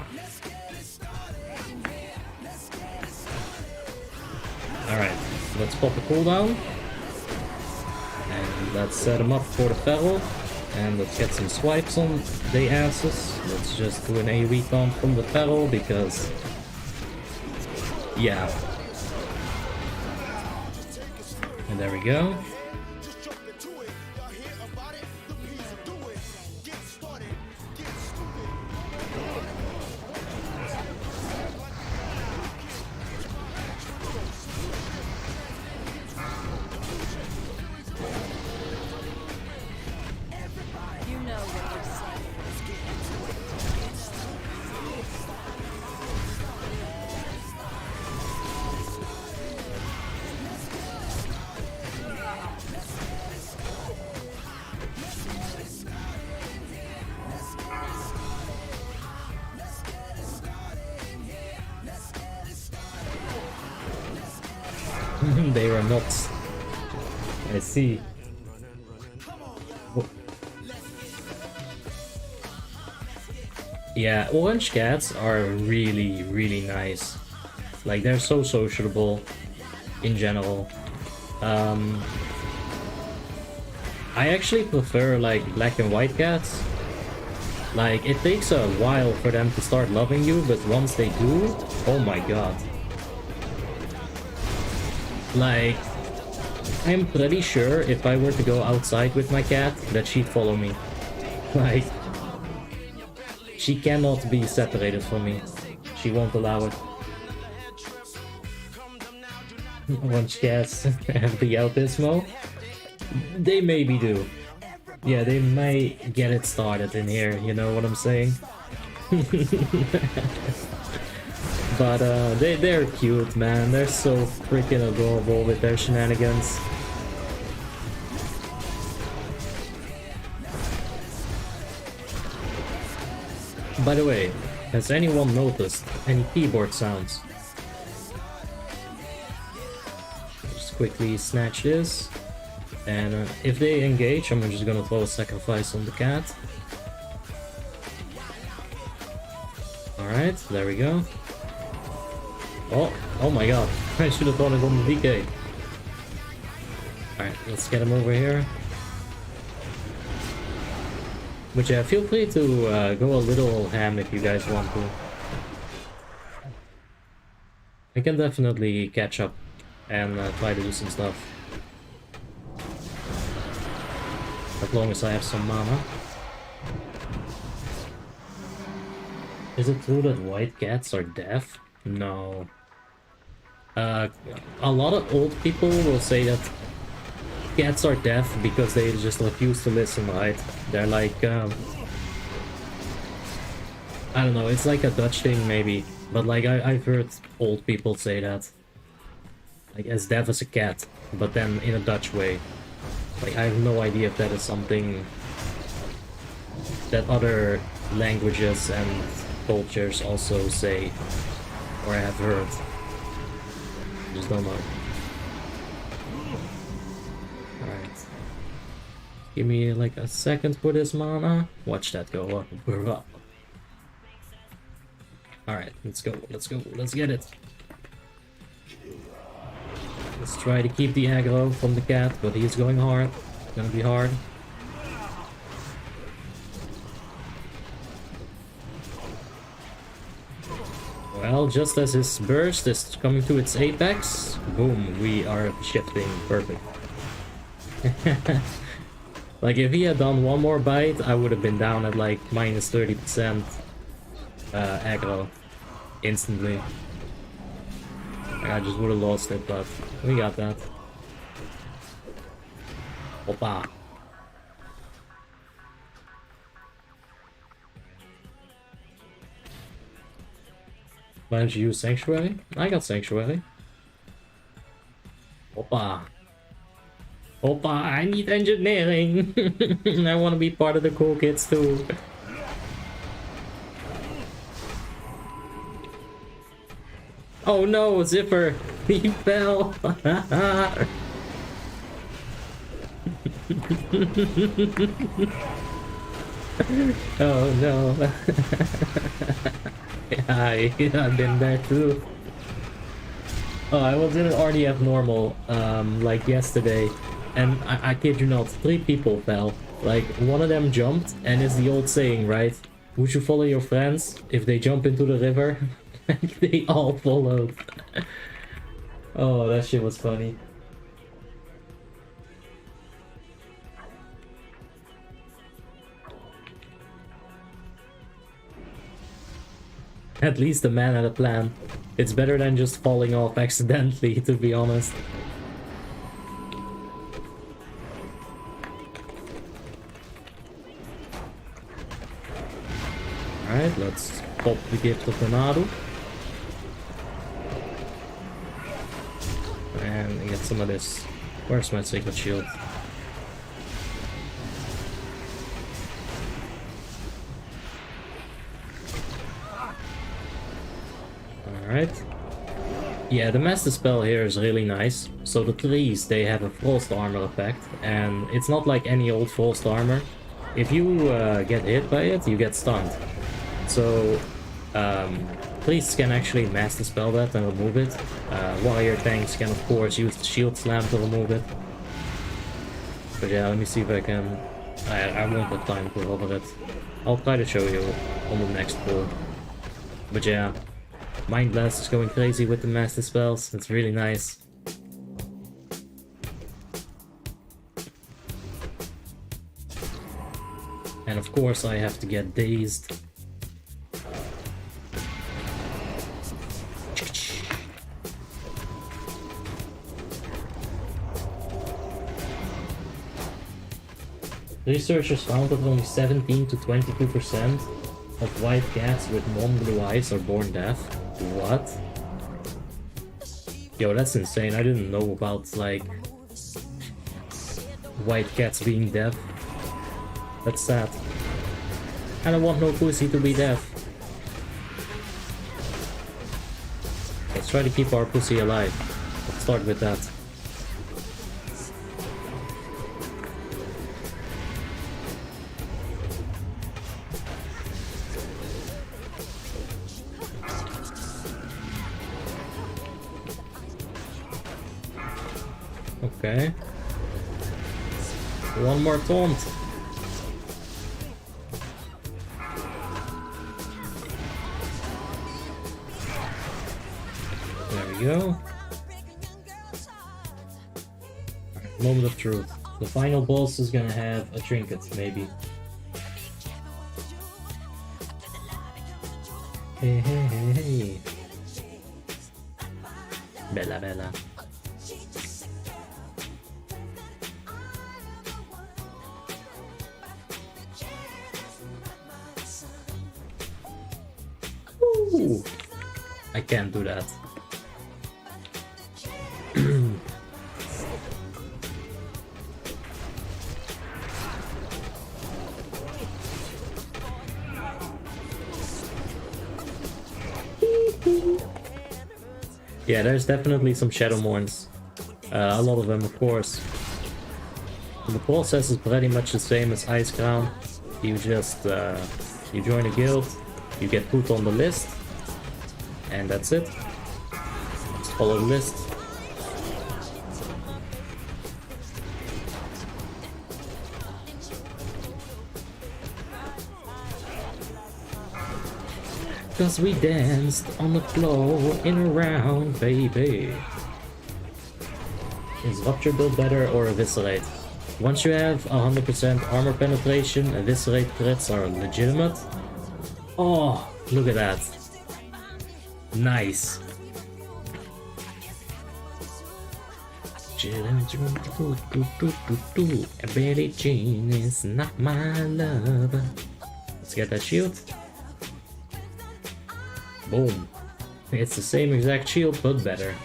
[SPEAKER 1] Alright, let's pop a cooldown. And let's set them up for the feral. And let's get some swipes on the asses. Let's just do an AoE taunt from the feral because... yeah. And there we go. They were not. I see. Yeah, orange cats are really, really nice. Like, they're so sociable in general. I actually prefer, like, black and white cats. Like, it takes a while for them to start loving you, but once they do, oh my god. Like, I'm pretty sure if I were to go outside with my cat, that she'd follow me. Like, she cannot be separated from me. She won't allow it. Orange cats have the autismo. They maybe do. Yeah, they may get it started in here, you know what I'm saying? But they're cute, man. They're so freaking adorable with their shenanigans. By the way, has anyone noticed any keyboard sounds? Just quickly snatch this. And if they engage, I'm just gonna throw a sacrifice on the cat. Alright, there we go. Oh my god, I should have thrown it on the DK. Alright, let's get him over here. But yeah, feel free to go a little ham if you guys want to. I can definitely catch up and try to do some stuff. As long as I have some mana. Is it true that white cats are deaf? No. A lot of old people will say that cats are deaf because they just refuse to listen, right? They're like, I don't know, it's like a Dutch thing maybe, but like I've heard old people say that. Like as deaf as a cat, but then in a Dutch way. Like I have no idea if that is something that other languages and cultures also say, or I have heard. Just don't know. Alright. Give me like a second for this mana. Watch that go up. Alright, let's go, let's go, let's get it. Let's try to keep the aggro from the cat, but he's going hard. It's gonna be hard. Well, just as his burst is coming to its apex, boom, we are shifting. Perfect. Like, if he had done one more bite, I would have been down at like minus 30% aggro instantly. I just would have lost it, but we got that. Opa. Why don't you use Sanctuary? I got Sanctuary. Opa. Opa, I need engineering. I want to be part of the cool kids too. Oh no, Zipper! He fell! Oh no. Yeah, I've been there too. Oh, I was in an RDF normal, like yesterday, and I kid you not, 3 people fell. Like, one of them jumped, and it's the old saying, right? Would you follow your friends if they jump into the river? They all followed. Oh, that shit was funny. At least the man had a plan. It's better than just falling off accidentally, to be honest. Alright, let's pop the gift of Tornado. And get some of this. Where's my Sacred Shield? Alright. Yeah, the Master Spell here is really nice. So the trees, they have a Frost Armor effect, and it's not like any old Frost Armor. If you get hit by it, you get stunned. So, priests can actually Master Spell that and remove it. Warrior tanks can of course use the Shield Slam to remove it. But yeah, let me see if I can... I won't have time to cover it. I'll try to show you on the next pull. But yeah. Mind Blast is going crazy with the Master Spells, it's really nice. And of course I have to get Dazed. Researchers found that only 17 to 22% of white cats with non-blue eyes are born deaf. What? Yo, that's insane. I didn't know about, like, white cats being deaf. That's sad. I don't want no pussy to be deaf. Let's try to keep our pussy alive. Let's start with that. Okay. One more taunt. There we go. Right, moment of truth. The final boss is gonna have a trinket, maybe. Hey, hey, hey, hey. Bella, bella. Ooh, I can't do that. Yeah, there's definitely some Shadowmourns. A lot of them, of course. And the process is pretty much the same as Ice Crown. You just, you join a guild, you get put on the list, and that's it. Just follow the list. Cause we danced on the floor in a round, baby. Is Rupture build better or Eviscerate? Once you have 100% armor penetration, Eviscerate crits are legitimate. Oh, look at that. Nice. Billie Jean is not my lover. Let's get that shield. Boom. It's the same exact shield, but better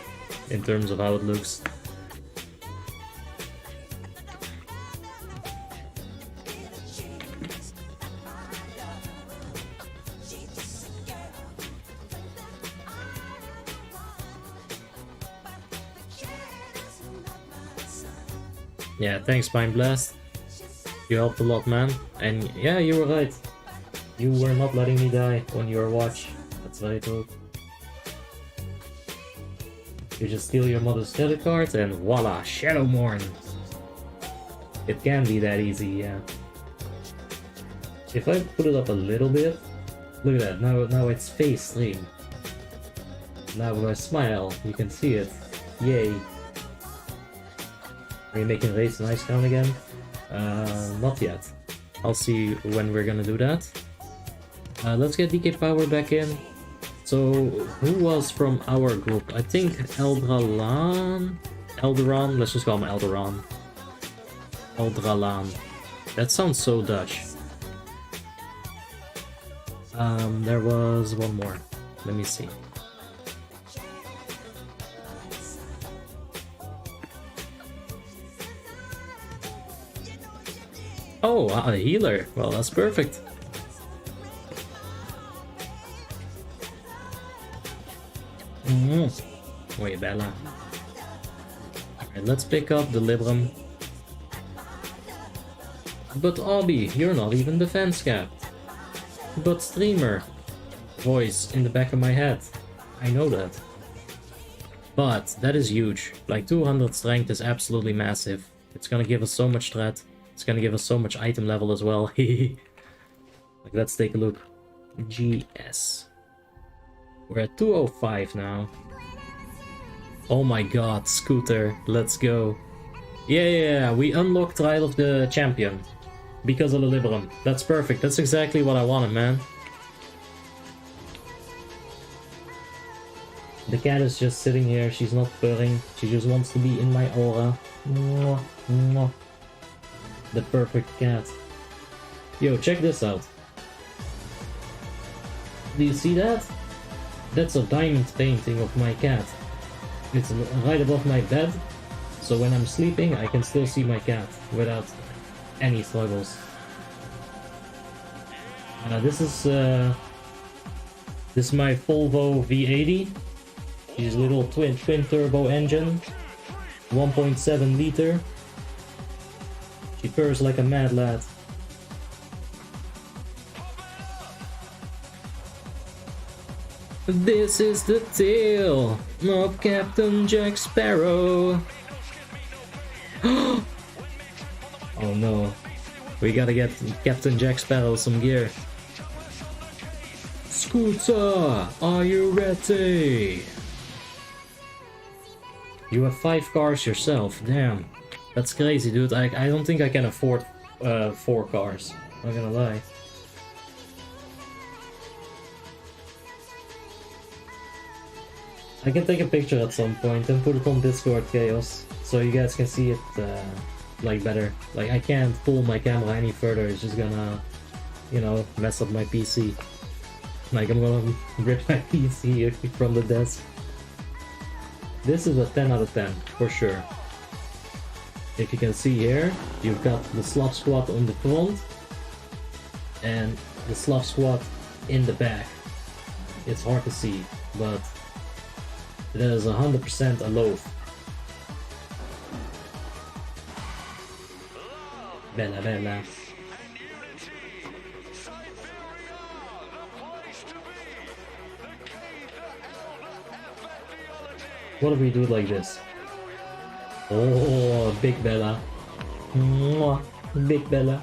[SPEAKER 1] in terms of how it looks. Yeah, thanks, Mind Blast. You helped a lot, man. And yeah, you were right. You were not letting me die on your watch. That's very true. You just steal your mother's credit card and voila, Shadowmourn. It can be that easy, yeah. If I put it up a little bit, look at that. Now it's face stream. Now when I smile, you can see it. Yay. Are you making race and ice count again? Not yet. I'll see when we're gonna do that. Let's get DK Power back in. So, who was from our group? I think Eldralan? Elderon? Let's just call him Elderon. Eldralan. That sounds so Dutch. There was one more. Let me see. Oh, a healer. Well, that's perfect. Wait, Bella. Alright, let's pick up the Libram. But Obby, you're not even defense cap. But streamer. Voice in the back of my head. I know that. But that is huge. Like 200 strength is absolutely massive. It's gonna give us so much threat. It's gonna give us so much item level as well. Like, let's take a look. GS. We're at 205 now. Oh my god, Scooter, let's go. Yeah, we unlocked Trial of the Champion. Because of the Libram. That's perfect, that's exactly what I wanted, man. The cat is just sitting here, she's not purring. She just wants to be in my aura. Mwah, mwah. The perfect cat. Yo, check this out. Do you see that? That's a diamond painting of my cat. It's right above my bed, so when I'm sleeping I can still see my cat without any struggles. This is my Volvo V80. His little twin turbo engine, 1.7 liter. She purrs like a mad lad. This is the tale of Captain Jack Sparrow. Oh no, we gotta get Captain Jack Sparrow some gear. Scooter, are you ready? You have 5 cars yourself, damn. That's crazy, dude. I don't think I can afford 4 cars, not gonna lie. I can take a picture at some point and put it on Discord Chaos, so you guys can see it like better. Like, I can't pull my camera any further, it's just gonna, you know, mess up my PC. Like, I'm gonna rip my PC from the desk. This is a 10 out of 10, for sure. If you can see here, you've got the Slav Squad on the front, and the Slav Squad in the back. It's hard to see, but It is 100% a loaf. Bella bella. What if we do it like this? Oh, big Bella. Mwah, big Bella.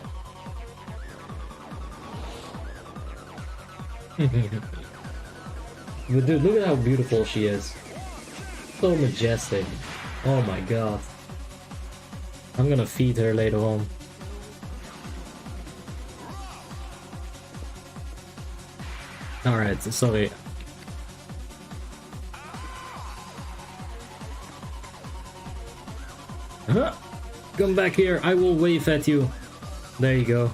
[SPEAKER 1] But dude, look at how beautiful she is. So majestic. Oh my god. I'm gonna feed her later on. Alright, sorry. Huh? Come back here, I will wave at you. There you go.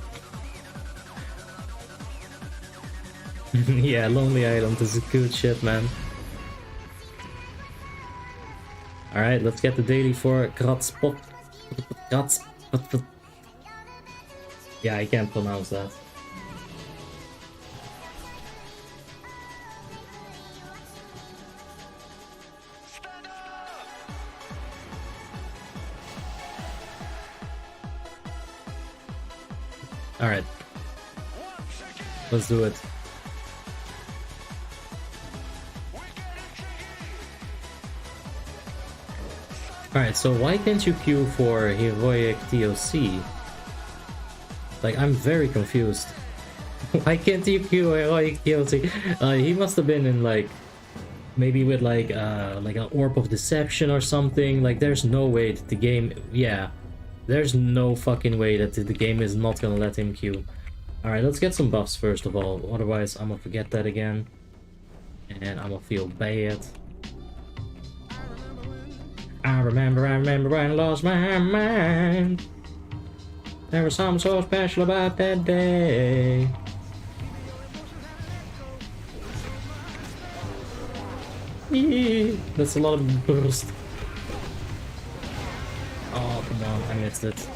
[SPEAKER 1] Yeah, Lonely Island is a good shit, man. Alright, let's get the daily for Kratspot. Yeah, I can't pronounce that. Alright. Let's do it. Alright, so why can't you queue for Heroic TOC? Like, I'm very confused. Why can't you queue Heroic TOC? He must have been in, like, maybe with, like an Orb of Deception or something. Like, there's no way that the game... Yeah. There's no fucking way that the game is not gonna let him queue. Alright, let's get some buffs first of all. Otherwise, I'm gonna forget that again. And I'm gonna feel bad. I remember when I lost my mind. There was something so special about that day. Eee, that's a lot of burst. Oh, come on, I missed it.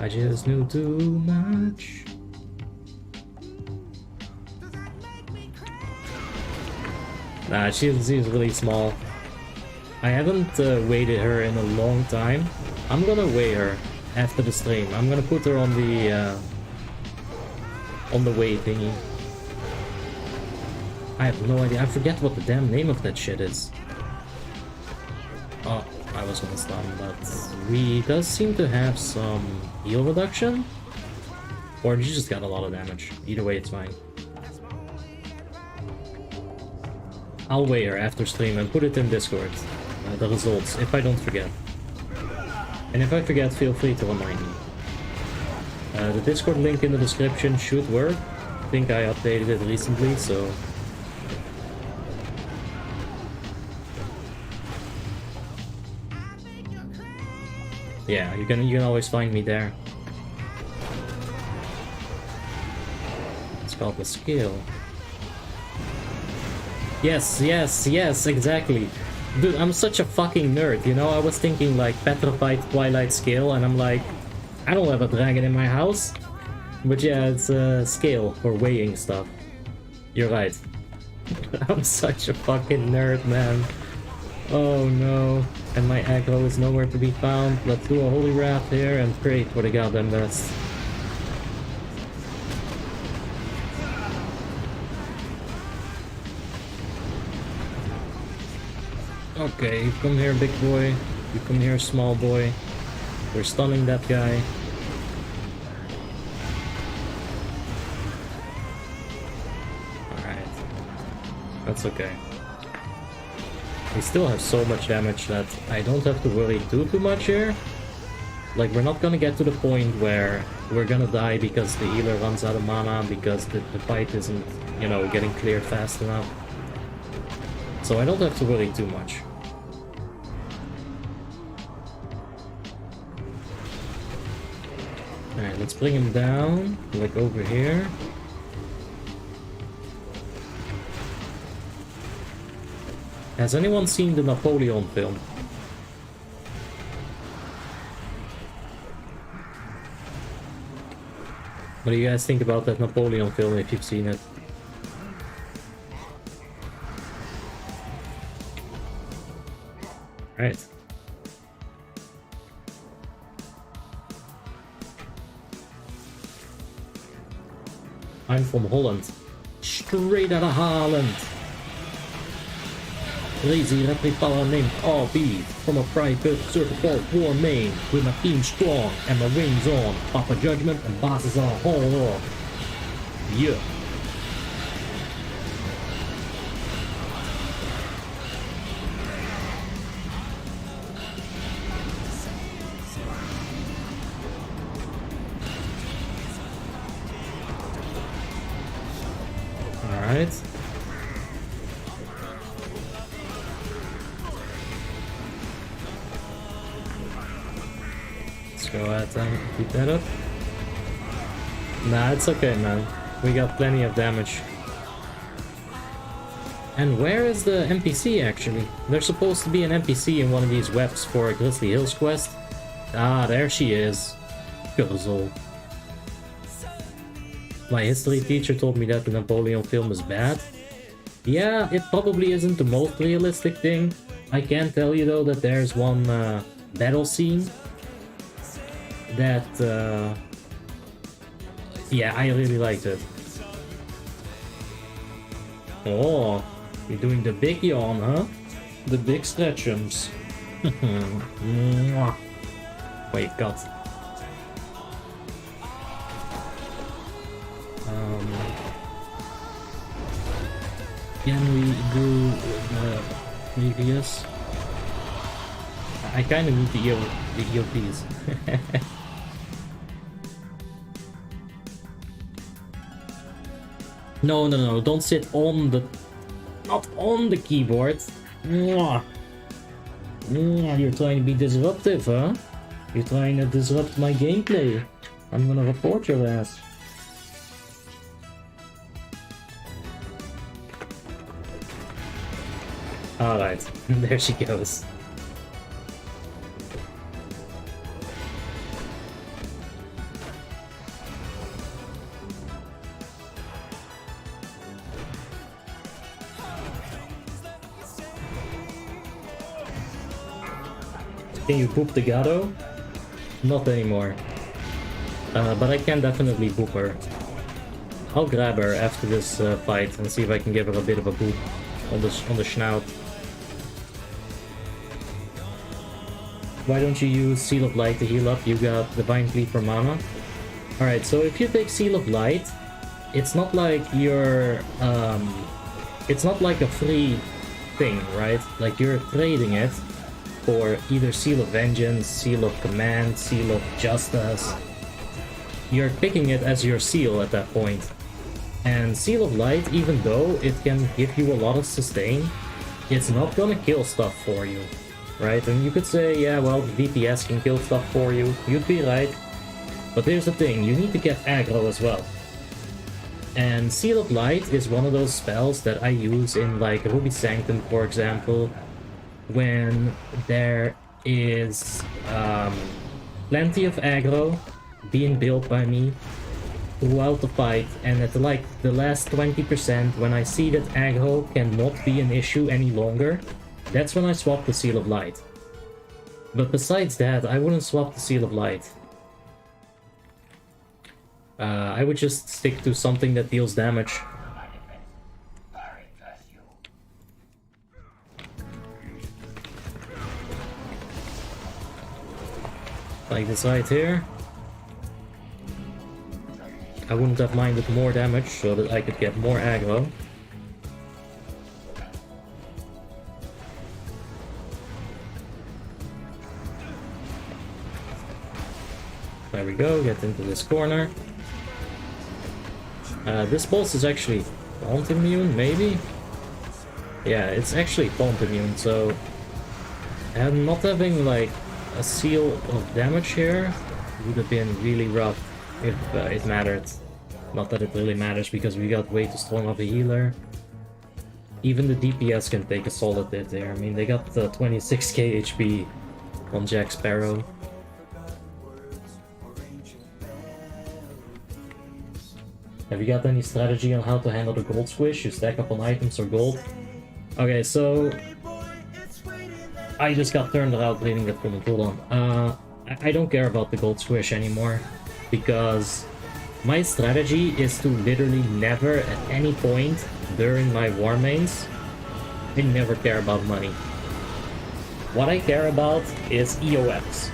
[SPEAKER 1] I just knew too much. Nah, she's really small. I haven't weighted her in a long time. I'm gonna weigh her after the stream. I'm gonna put her on the weigh thingy. I have no idea. I forget what the damn name of that shit is. Oh, I was gonna stun, but he does seem to have some heal reduction. Or he just got a lot of damage. Either way, it's fine. I'll weigh her after stream and put it in Discord. The results, if I don't forget. And if I forget, feel free to remind me. The Discord link in the description should work. I think I updated it recently, so... Yeah, you can always find me there. It's called the skill. Yes, yes, yes, exactly. Dude, I'm such a fucking nerd, you know? I was thinking like Petrified Twilight Scale, and I'm like, I don't have a dragon in my house. But yeah, it's a scale for weighing stuff. You're right. I'm such a fucking nerd, man. Oh no. And my aggro is nowhere to be found. Let's do a holy wrath here and pray for the goddamn best. Okay, you come here, big boy. You come here, small boy. We're stunning that guy. Alright. That's okay. We still have so much damage that I don't have to worry too much here. Like, we're not gonna get to the point where we're gonna die because the healer runs out of mana, because the fight isn't, you know, getting cleared fast enough. So I don't have to worry too much. Alright, let's bring him down, like over here. Has anyone seen the Napoleon film? What do you guys think about that Napoleon film if you've seen it? Right. I'm from Holland. Straight out of Holland. Lazy replica named RB from a private circle called Warmanes with my team strong and my wings on. Papa Judgment and bosses are hauled off. Yeah. Alright. Let's go ahead and keep that up. Nah, it's okay, man. We got plenty of damage. And where is the NPC actually? There's supposed to be an NPC in one of these webs for a Grizzly Hills quest. Ah, there she is. Guzzle. My history teacher told me that the Napoleon film is bad. Yeah, it probably isn't the most realistic thing. I can tell you though that there's one battle scene that yeah, I really liked it. Oh, you're doing the big yawn, huh? The big stretchums. Wait, God. Can we do the previous? I kind of need the EOPs. No, don't sit on the... Not on the keyboard. Mwah. Mwah, you're trying to be disruptive, huh? You're trying to disrupt my gameplay. I'm gonna report your ass. Alright, there she goes. Can you boop the Gato? Not anymore. But I can definitely boop her. I'll grab her after this fight and see if I can give her a bit of a boop on the snout. Why don't you use Seal of Light to heal up? You got Divine Cleave for mana. Alright, so if you take Seal of Light, it's not like you're... it's not like a free thing, right? Like you're trading it for either Seal of Vengeance, Seal of Command, Seal of Justice. You're picking it as your seal at that point. And Seal of Light, even though it can give you a lot of sustain, it's not gonna kill stuff for you, right? And you could say, yeah, well, the DPS can kill stuff for you. You'd be right. But here's the thing, you need to get aggro as well. And Seal of Light is one of those spells that I use in like Ruby Sanctum, for example, when there is plenty of aggro being built by me throughout the fight, and at like the last 20%, when I see that aggro cannot be an issue any longer, that's when I swap the Seal of Light. But besides that, I wouldn't swap the Seal of Light. I would just stick to something that deals damage. Like this right here. I wouldn't have minded more damage so that I could get more aggro. There we go, get into this corner. This boss is actually taunt immune, maybe? Yeah, it's actually taunt immune, so... And not having like a seal of damage here would have been really rough if it mattered. Not that it really matters because we got way too strong of a healer. Even the DPS can take a solid hit there. I mean, they got the 26k HP on Jack Sparrow. Have you got any strategy on how to handle the gold squish? You stack up on items or gold? Okay, so I just got turned around reading that comment. Hold on. I don't care about the gold squish anymore because my strategy is to literally never at any point during my Warmanes, I never care about money. What I care about is EOFs.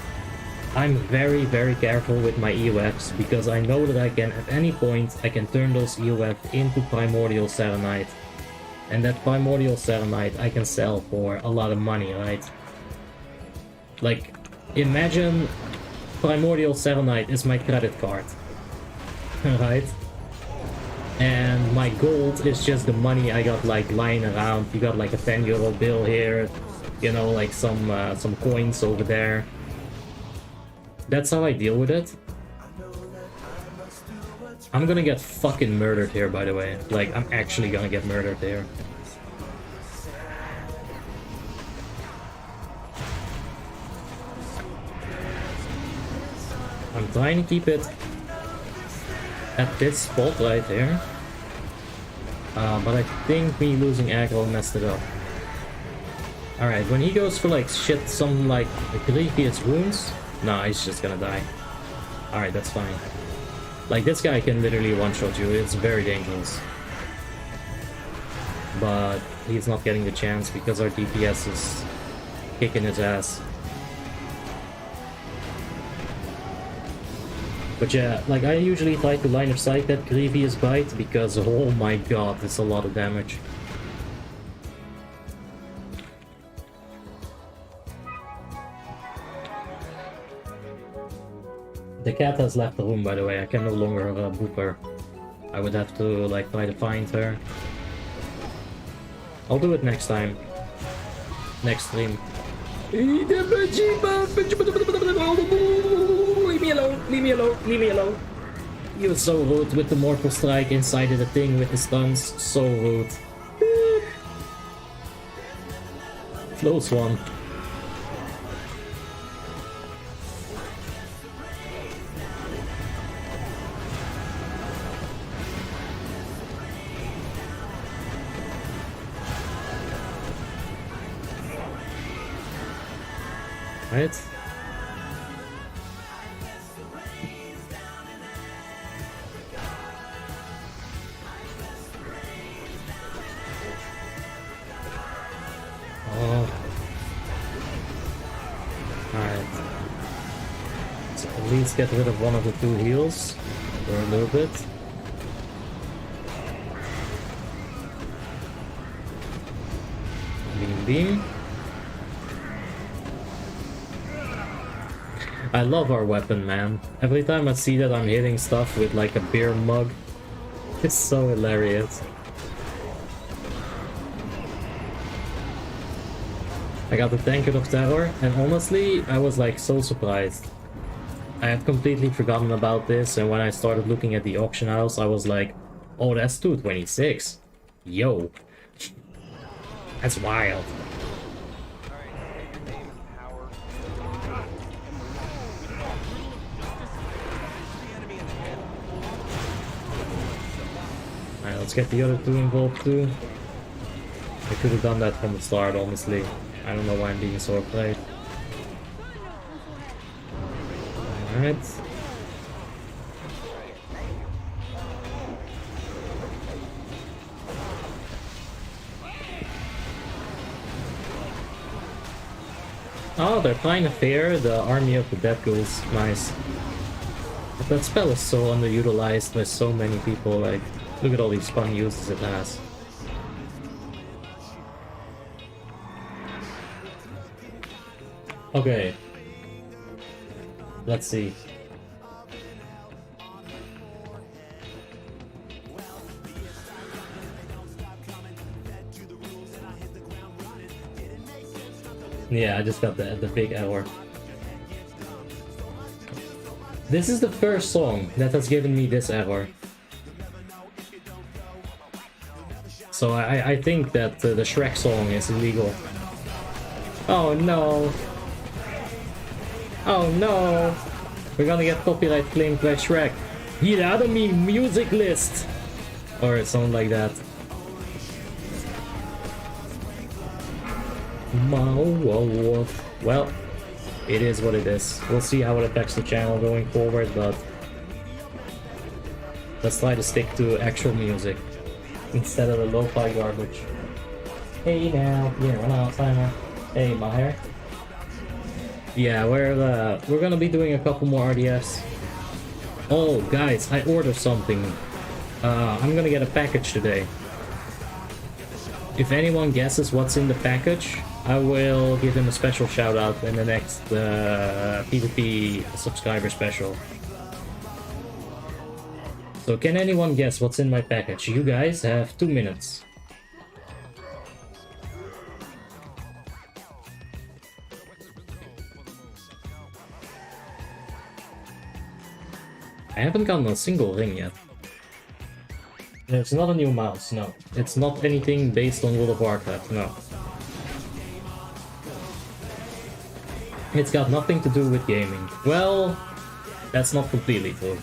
[SPEAKER 1] I'm very, very careful with my EOFs because I know that I can, at any point, I can turn those EOFs into Primordial Selenite. And that Primordial Selenite I can sell for a lot of money, right? Like, imagine Primordial Selenite is my credit card, right? And my gold is just the money I got like lying around. You got like a 10-euro bill here, you know, like some coins over there. That's how I deal with it. I'm gonna get fucking murdered here, by the way. Like, I'm actually gonna get murdered here. I'm trying to keep it at this spot right here. But I think me losing aggro messed it up. Alright, when he goes for like shit, some like previous wounds, nah, he's just gonna die. Alright, that's fine. Like, this guy can literally one-shot you, it's very dangerous. But he's not getting the chance because our DPS is kicking his ass. But yeah, like, I usually try to line of sight that previous bite because, oh my god, it's a lot of damage. The cat has left the room, by the way. I can no longer boop her. I would have to like try to find her. I'll do it next time. Next stream. Leave me alone, leave me alone, leave me alone. You're so rude with the Mortal Strike inside of the thing with the stuns. So rude. Close one. Right? Oh. Alright. So at least get rid of one of the two heals for a little bit. Beam beam. I love our weapon, man. Every time I see that I'm hitting stuff with like a beer mug, it's so hilarious. I got the Tankard of Terror, and honestly, I was like so surprised. I had completely forgotten about this, and when I started looking at the auction house, I was like, oh, that's 226. Yo. That's wild. Alright, let's get the other two involved too. I could have done that from the start, honestly. I don't know why I'm being so afraid. Alright. Oh, they're trying to fear the army of the dead ghouls. Nice. But that spell is so underutilized by so many people, like, look at all these fun uses it has. Okay. Let's see. Yeah, I just got the big error. This is the first song that has given me this error. So I think that the Shrek song is illegal. Oh no! Oh no! We're gonna get copyright claimed by Shrek. Get out of me, music list! Or something like that. Well, it is what it is. We'll see how it affects the channel going forward, but let's try to stick to actual music instead of the lo-fi garbage. Hey now, yeah, run out, timer. Hey, Maher. Yeah, we're gonna be doing a couple more RDFs. Oh, guys, I ordered something. I'm gonna get a package today. If anyone guesses what's in the package, I will give him a special shout out in the next PvP subscriber special. So can anyone guess what's in my package? You guys have 2 minutes. I haven't gotten a single ring yet. It's not a new mouse, no. It's not anything based on World of Warcraft, no. It's got nothing to do with gaming. Well, that's not completely true.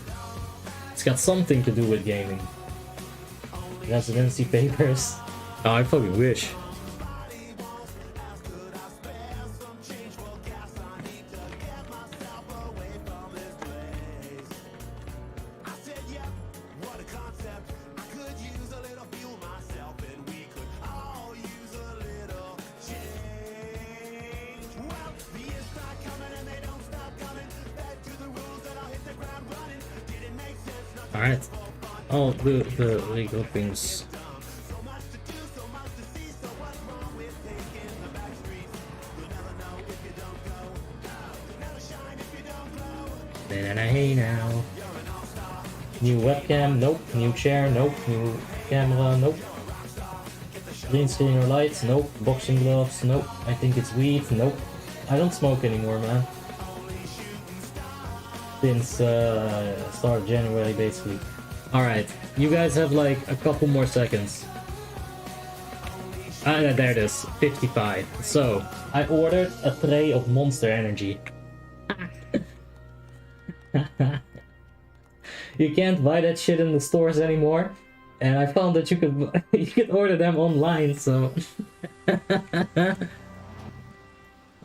[SPEAKER 1] It's got something to do with gaming. Residency papers. Oh, I fucking wish. Alright. Oh, the legal things. Hey now. New webcam, nope. New chair, nope. New camera, nope. Green screen or lights, nope. Boxing gloves, nope. I think it's weed, nope. I don't smoke anymore, man. Since start of January, basically. Alright, you guys have like a couple more seconds. There it is, 55. So, I ordered a tray of Monster Energy. You can't buy that shit in the stores anymore, and I found that you could you could order them online. So,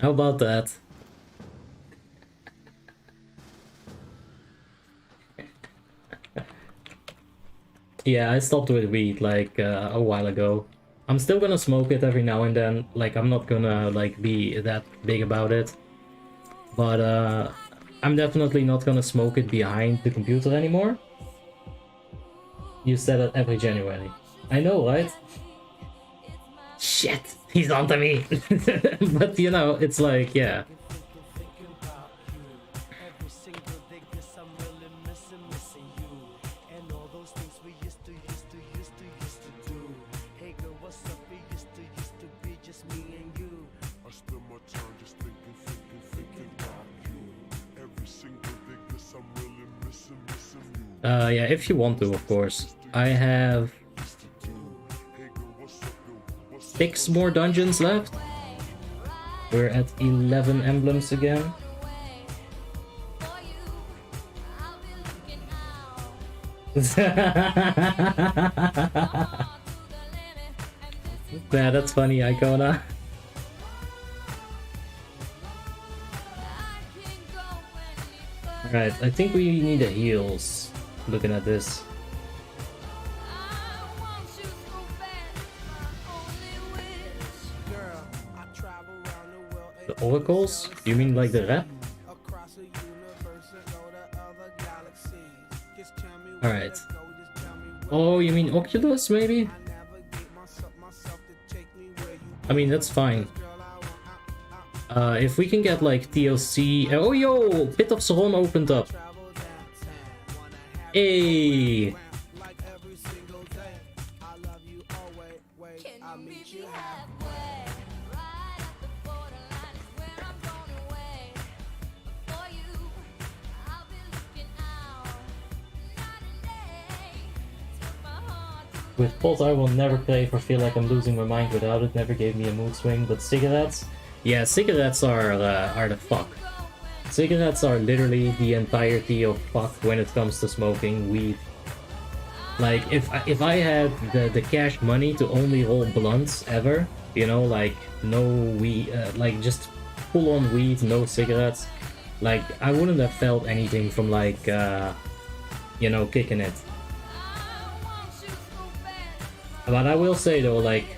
[SPEAKER 1] how about that? Yeah, I stopped with weed like a while ago. I'm still gonna smoke it every now and then. Like, I'm not gonna like be that big about it, but I'm definitely not gonna smoke it behind the computer anymore. You said it every January. I know, right? Shit, he's onto me. But you know, it's like, yeah. Yeah, if you want to, of course. I have 6 more dungeons left. We're at 11 emblems again. Yeah, that's funny, Icona. Alright, I think we need a heals. Looking at this. The oracles? You mean like the rep? Alright. Oh, you mean Oculus, maybe? I mean, that's fine. If we can get like TLC... Oh, yo! Pit of Saron opened up. Hey! With Pulse I will never play for feel like I'm losing my mind without it, never gave me a mood swing, but cigarettes? Yeah, cigarettes are the fuck. Cigarettes are literally the entirety of fuck when it comes to smoking weed. Like, if I had the cash money to only roll blunts ever, you know, like, no weed, like, just full-on weed, no cigarettes, like, I wouldn't have felt anything from, like, you know, kicking it. But I will say, though, like,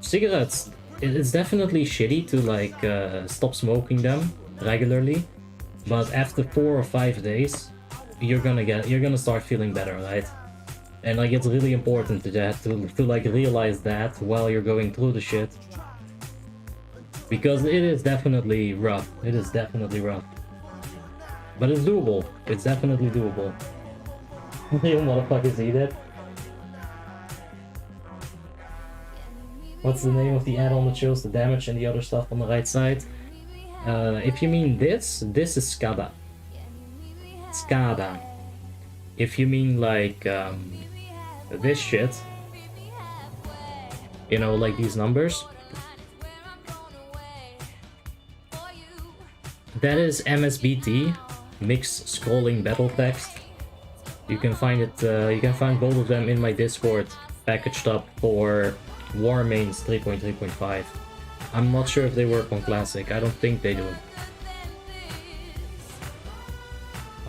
[SPEAKER 1] cigarettes, it's definitely shitty to, like, stop smoking them regularly, but after 4 or 5 days, you're gonna start feeling better, right? And like it's really important to like realize that while you're going through the shit, because it is definitely rough. It is definitely rough, but it's doable. It's definitely doable. You motherfuckers eat it. What's the name of the add-on that shows the damage and the other stuff on the right side? If you mean this is Skada. Skada. If you mean like this shit, you know, like these numbers, that is MSBT, mixed scrolling battle text. You can find it. You can find both of them in my Discord, packaged up for Warmanes 3.3.5. I'm not sure if they work on Classic. I don't think they do.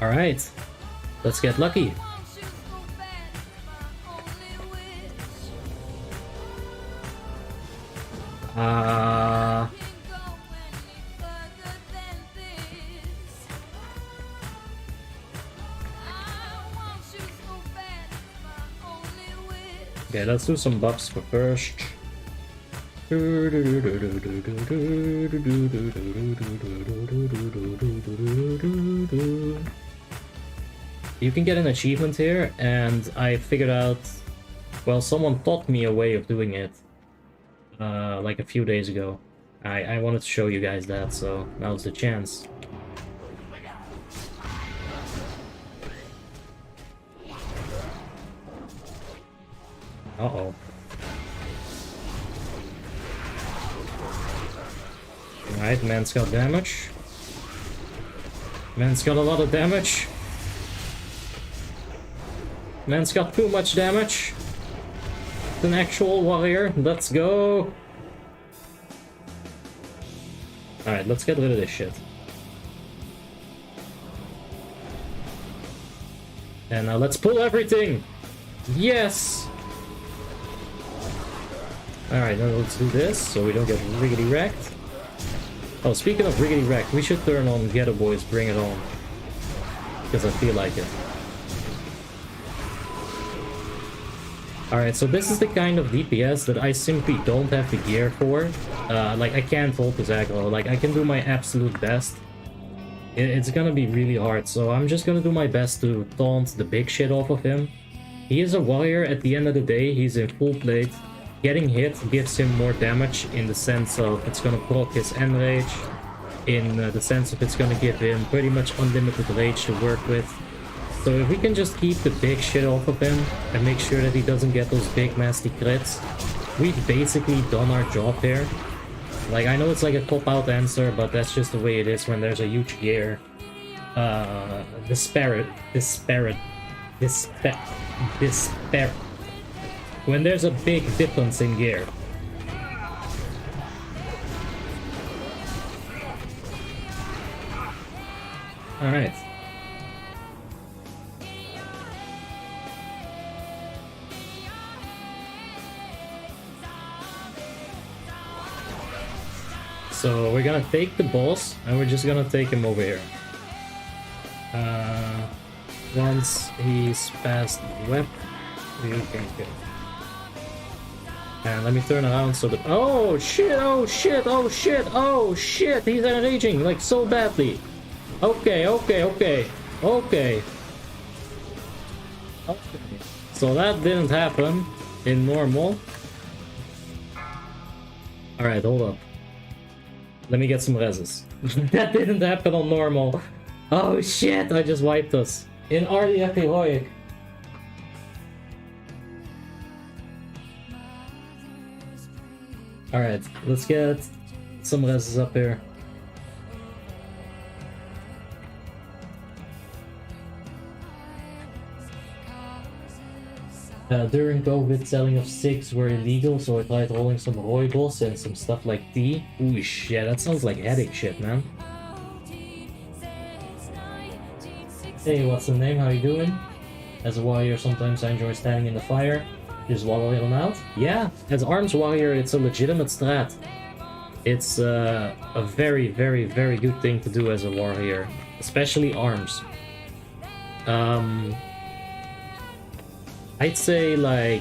[SPEAKER 1] Alright, let's get lucky. Okay, let's do some buffs for first. You can get an achievement here, and I figured out, well, someone taught me a way of doing it, like a few days ago. I wanted to show you guys that, so now's the chance. Uh-oh. Alright, man's got damage. Man's got a lot of damage. Man's got too much damage. It's an actual warrior. Let's go. Alright, let's get rid of this shit. And now let's pull everything. Yes. Alright, now let's do this so we don't get riggedy wrecked. Oh, speaking of riggedy wrecked, we should turn on Ghetto Boys, Bring It On. Because I feel like it. Alright, so this is the kind of DPS that I simply don't have the gear for. Like, I can't hold this aggro. Like, I can do my absolute best. It's gonna be really hard, so I'm just gonna do my best to taunt the big shit off of him. He is a warrior at the end of the day, he's in full plate. Getting hit gives him more damage in the sense of it's gonna proc his enrage, in the sense of it's gonna give him pretty much unlimited rage to work with. So if we can just keep the big shit off of him and make sure that he doesn't get those big nasty crits, we've basically done our job here. Like, I know it's like a cop-out answer, but that's just the way it is when there's a huge gear. When there's a big difference in gear. Alright. So we're gonna take the boss and we're just gonna take him over here. Once he's past the web, we can go. And let me turn around so that— oh shit, oh shit, oh shit, oh shit, he's enraging like so badly. Okay. So that didn't happen in normal. Alright, hold up. Let me get some reses. That didn't happen on normal. Oh shit, I just wiped us. In RDF Heroic. Alright, let's get some reses up here. During COVID, selling of sticks were illegal, so I tried rolling some rooibos and some stuff like tea. Ooh, shit, that sounds like headache shit, man. Hey, what's the name? How you doing? As a warrior, sometimes I enjoy standing in the fire. Just wallow it on out. Yeah, as arms warrior, it's a legitimate strat. It's a very, very, very good thing to do as a warrior, especially arms. I'd say like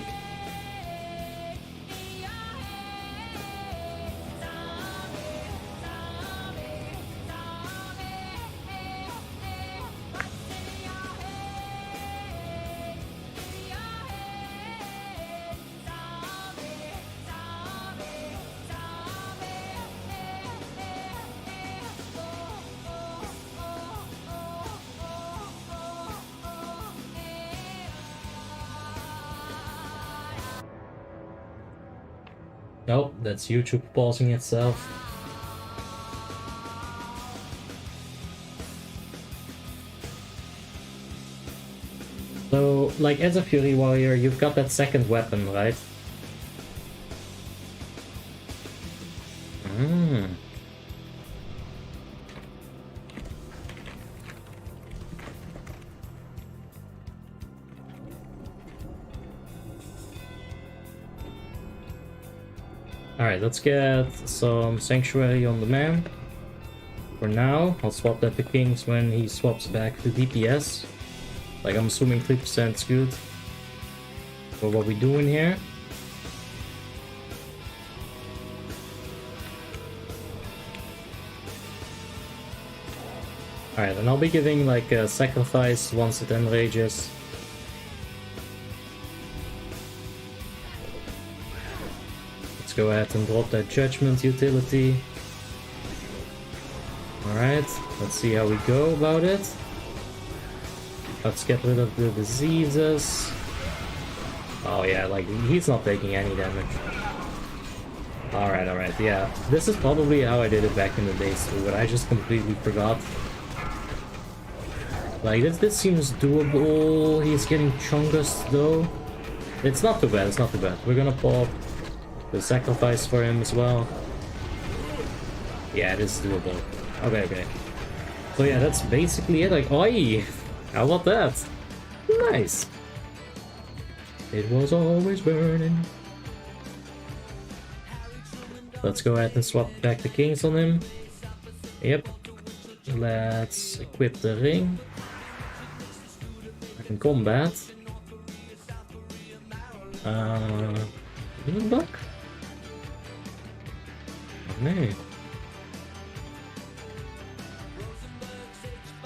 [SPEAKER 1] nope, that's YouTube pausing itself. So, like, as a Fury Warrior, you've got that second weapon, right? Alright, let's get some Sanctuary on the man. For now, I'll swap that to Kings when he swaps back to DPS. Like, I'm assuming 3% is good for what we're doing here. Alright, and I'll be giving like a sacrifice once it enrages. Let's go ahead and drop that judgment utility. Alright, let's see how we go about it. Let's get rid of the diseases. Oh yeah, like he's not taking any damage. Alright, yeah. This is probably how I did it back in the days too, but I just completely forgot. Like this seems doable. He's getting Chungus though. It's not too bad, it's not too bad. We're gonna pop the sacrifice for him as well. Yeah, it is doable. Okay. So yeah, that's basically it. Like, oi! How about that? Nice! It was always burning. Let's go ahead and swap back the kings on him. Yep. Let's equip the ring. In combat. Is it back? Oh, no.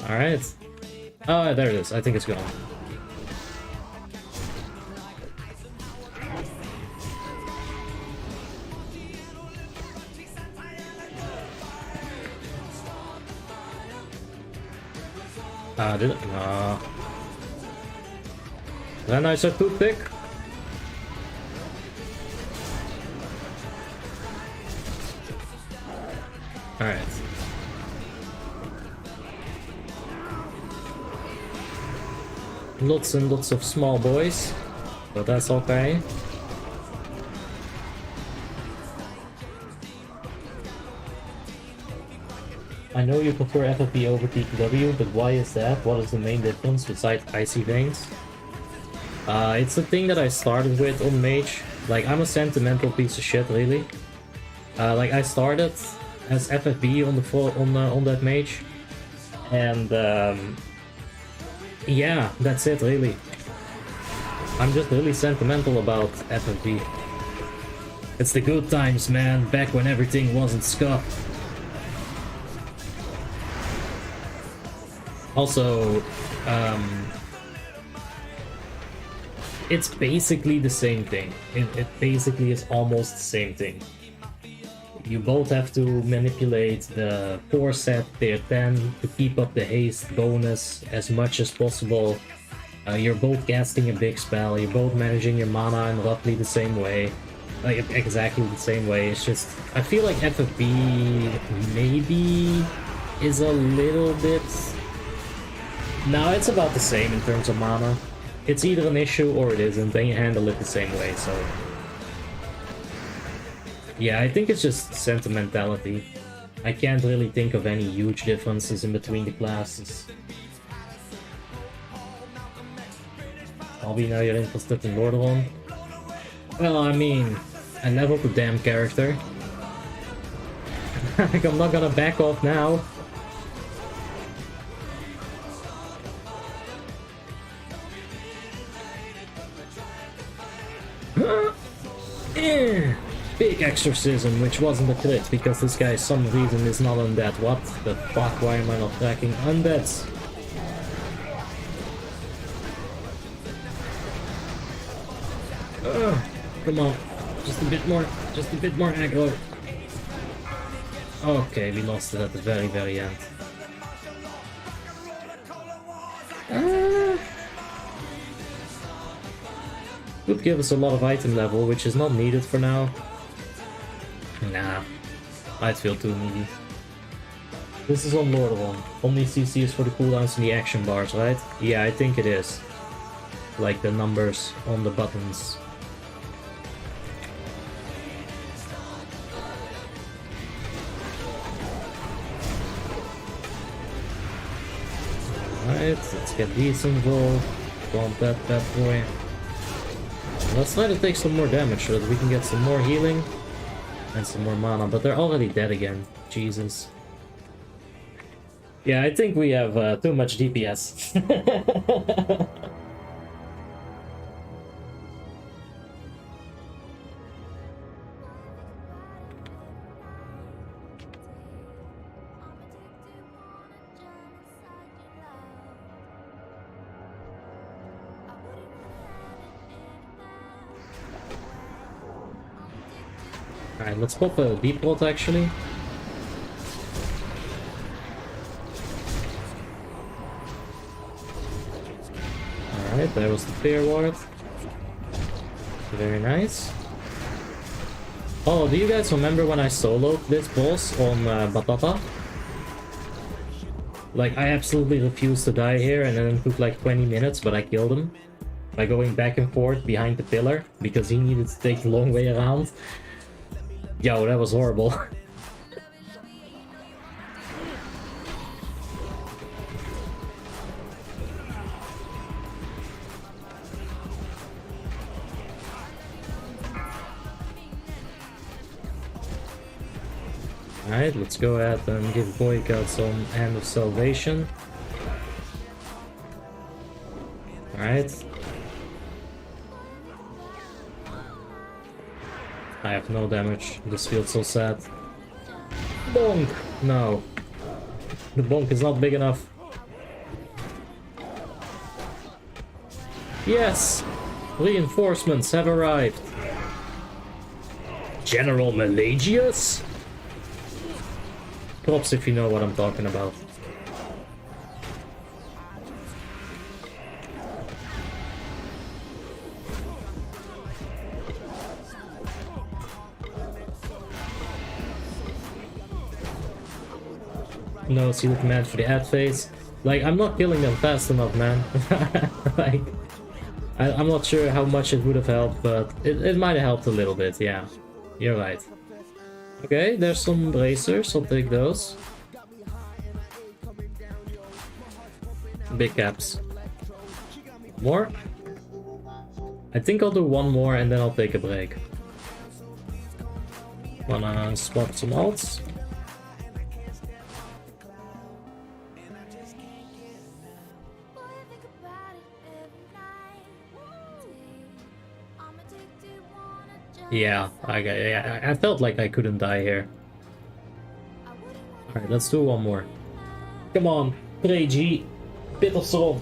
[SPEAKER 1] Alright. Oh, there it is. I think it's gone. Did it? No. Then I said toothpick. Alright. Lots and lots of small boys, but that's okay. I know you prefer FFP over TPW, but why is that? What is the main difference besides icy veins? It's the thing that I started with on Mage. Like, I'm a sentimental piece of shit, really. Like, I started as FFB on that Mage, and yeah, that's it, really. I'm just really sentimental about FFB. It's the good times, man, back when everything wasn't scuffed. Also, it's basically the same thing. It basically is almost the same thing. You both have to manipulate the 4 set tier 10 to keep up the haste bonus as much as possible. You're both casting a big spell, you're both managing your mana in roughly the same way. Exactly the same way. It's just, I feel like FFB maybe is a little bit... No, it's about the same in terms of mana. it's either an issue or it isn't, and you handle it the same way, so... Yeah, I think it's just sentimentality. I can't really think of any huge differences in between the classes. Bobby, now you're interested in Lordaeron? Well, I mean, I leveled the damn character. Like, I'm not gonna back off now. Big exorcism, which wasn't a crit, because this guy, some reason, is not undead. What the fuck? Why am I not tracking undeads? Come on, just a bit more aggro. Okay, we lost it at the very end. Would give us a lot of item level, which is not needed for now. Nah, I'd feel too needy. This is on Lordaeron. Only CC is for the cooldowns and the action bars, right? Yeah, I think it is. Like the numbers on the buttons. Alright, let's get these involved. Don't that bad boy. Let's try to take some more damage so that we can get some more healing and some more mana, but they're already dead again. Jesus. Yeah, I think we have too much DPS. Alright, let's pop a deep vault actually. Alright, there was the fear ward. Very nice. Oh, do you guys remember when I soloed this boss on Batata? Like, I absolutely refused to die here, and then it took like 20 minutes, but I killed him. By going back and forth behind the pillar, because he needed to take the long way around. Yo, that was horrible. Alright, let's go ahead and give Boycott some Hand of Salvation. Alright. I have no damage. This feels so sad. Bonk! No. The bonk is not big enough. Yes! Reinforcements have arrived. General Malagius? Props if you know what I'm talking about. No, see the command for the ad phase. Like, I'm not killing them fast enough, man. Like, I'm not sure how much it would have helped, but it might have helped a little bit, yeah. You're right. Okay, there's some bracers, I'll take those. Big caps. More? I think I'll do one more and then I'll take a break. Wanna swap some alts? Yeah, I felt like I couldn't die here. Alright, let's do one more. Come on, Prey G. Bit of soul.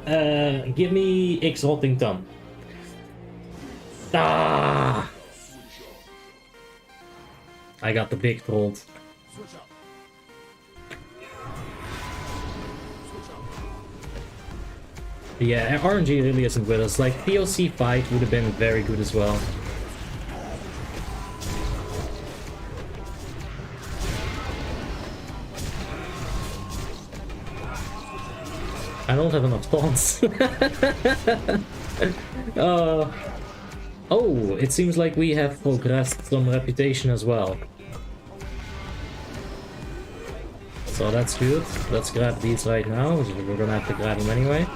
[SPEAKER 1] Give me X Rottington. Ah! I got the big trolled. Yeah, RNG really isn't with us. Like, POC fight would have been very good as well. I don't have enough taunts. Oh, it seems like we have progressed some reputation as well. So that's good. Let's grab these right now. We're gonna have to grab them anyway.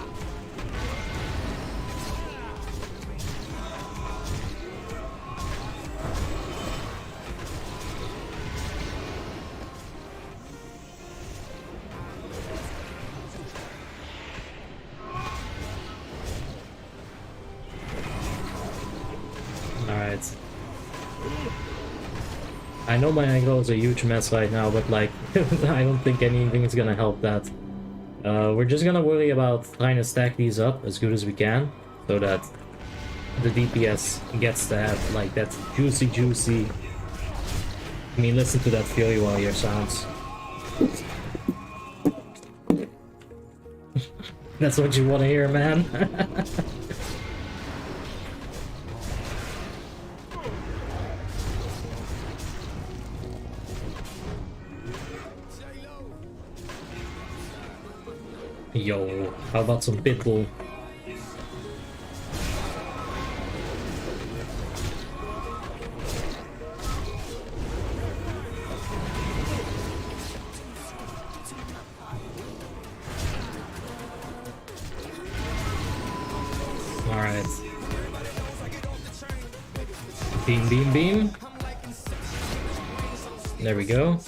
[SPEAKER 1] Alright. I know my aggro is a huge mess right now, but like, I don't think anything is gonna help that. We're just gonna worry about trying to stack these up as good as we can, so that the DPS gets to have like that juicy... I mean, listen to that Fury Warrior sounds. That's what you want to hear, man. Yo, how about some Pitbull? Alright. Beam, beam, beam. There we go.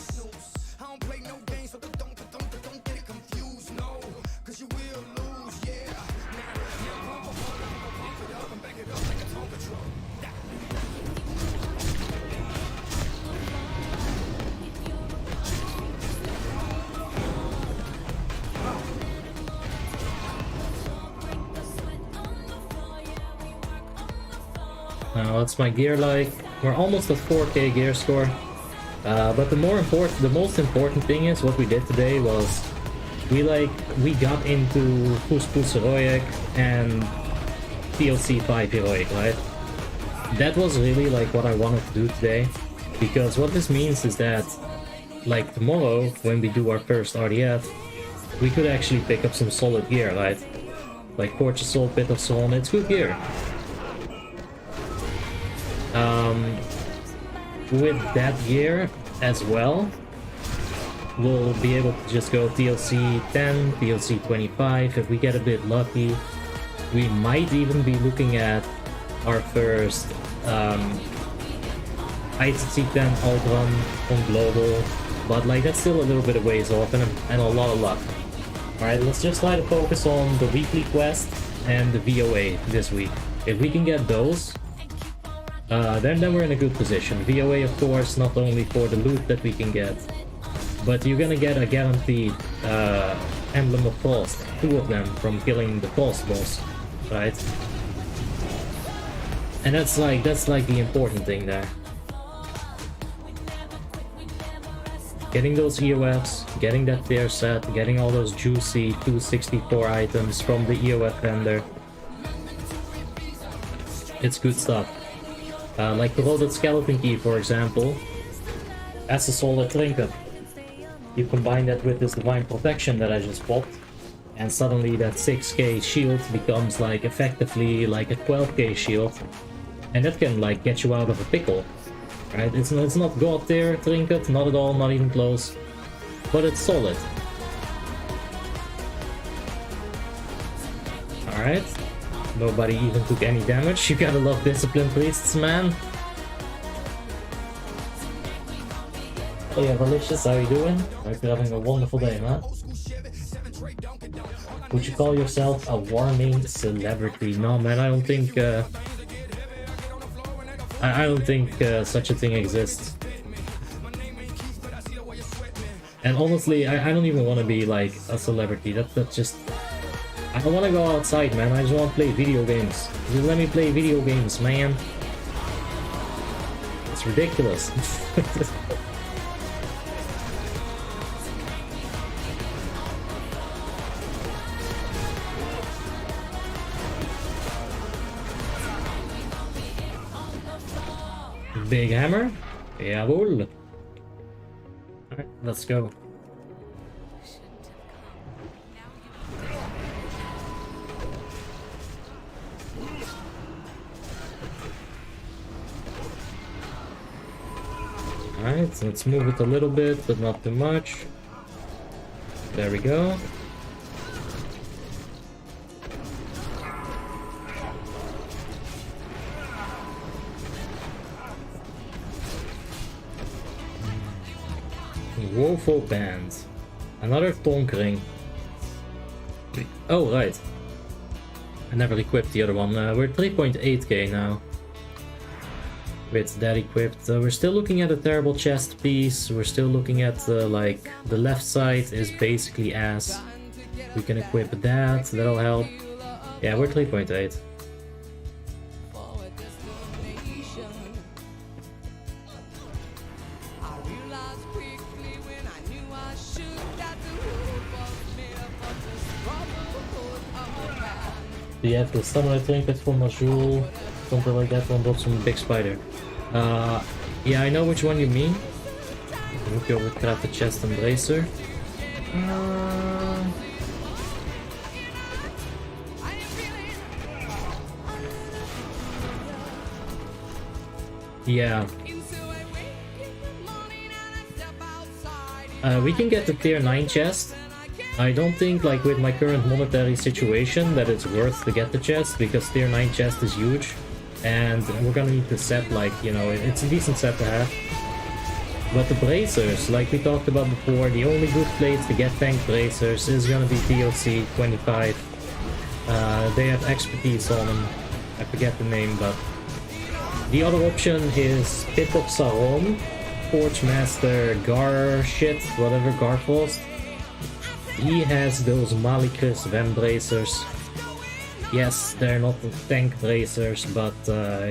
[SPEAKER 1] What's my gear like? We're almost at 4k gear score. But the most important thing is what we did today was we got into Puss Heroic and DLC 5 Heroic, right? That was really like what I wanted to do today, because what this means is that like tomorrow when we do our first RDF, we could actually pick up some solid gear, right? Like Torch of Soul, Pit of Soul, and it's good gear. With that gear as well, we'll be able to just go DLC 10, DLC 25. If we get a bit lucky, we might even be looking at our first ITC 10 alt run on global, but like that's still a little bit of ways off and a lot of luck. Alright, let's just try to focus on the weekly quest and the VOA this week. If we can get those, then we're in a good position. VOA, of course, not only for the loot that we can get, but you're gonna get a guaranteed Emblem of Frost, 2 of them from killing the Frost boss, right? And that's like the important thing there. Getting those EOFs, getting that tier set, getting all those juicy 264 items from the EOF vendor. It's good stuff. Like the Loaded Skeleton Key, for example, as a solid trinket. You combine that with this Divine Protection that I just popped, and suddenly that 6k shield becomes like effectively like a 12k shield, and that can like get you out of a pickle, right? It's not god tier trinket, not at all, not even close, but it's solid. Alright. Nobody even took any damage. You gotta love Discipline Priests, man. Oh yeah, Malicious, how you doing? Hope you're having a wonderful day, man. Would you call yourself a Warmane celebrity? No, man, I don't think I don't think such a thing exists. And honestly, I don't even want to be like a celebrity. That's just... I don't want to go outside, man. I just want to play video games. Just let me play video games, man. It's ridiculous. Big hammer? Jawohl. Alright, let's go. Alright, so let's move it a little bit, but not too much. There we go. Woeful Band. Another Tonk Ring. Oh, right. I never equipped the other one. We're 3.8k now. With that equipped. We're still looking at a terrible chest piece. We're still looking at, like, the left side is basically ass. We can equip that. That'll help. Yeah, we're 3.8. Do you have the samurai trinket for Majul? Something like that one, drops from a big spider. Yeah, I know which one you mean. Look over craft the chest and bracer. Yeah. We can get the tier 9 chest. I don't think, like, with my current monetary situation that it's worth to get the chest, because tier 9 chest is huge. And we're gonna need the set, like, you know, it's a decent set to have. But the bracers, like we talked about before, the only good place to get tank bracers is gonna be TOC 25. They have expertise on them. I forget the name, but... The other option is Pit of Saron, Forge Master Gar shit, whatever, Garfrost. He has those Malicus Vem bracers. Yes, they're not tank bracers, but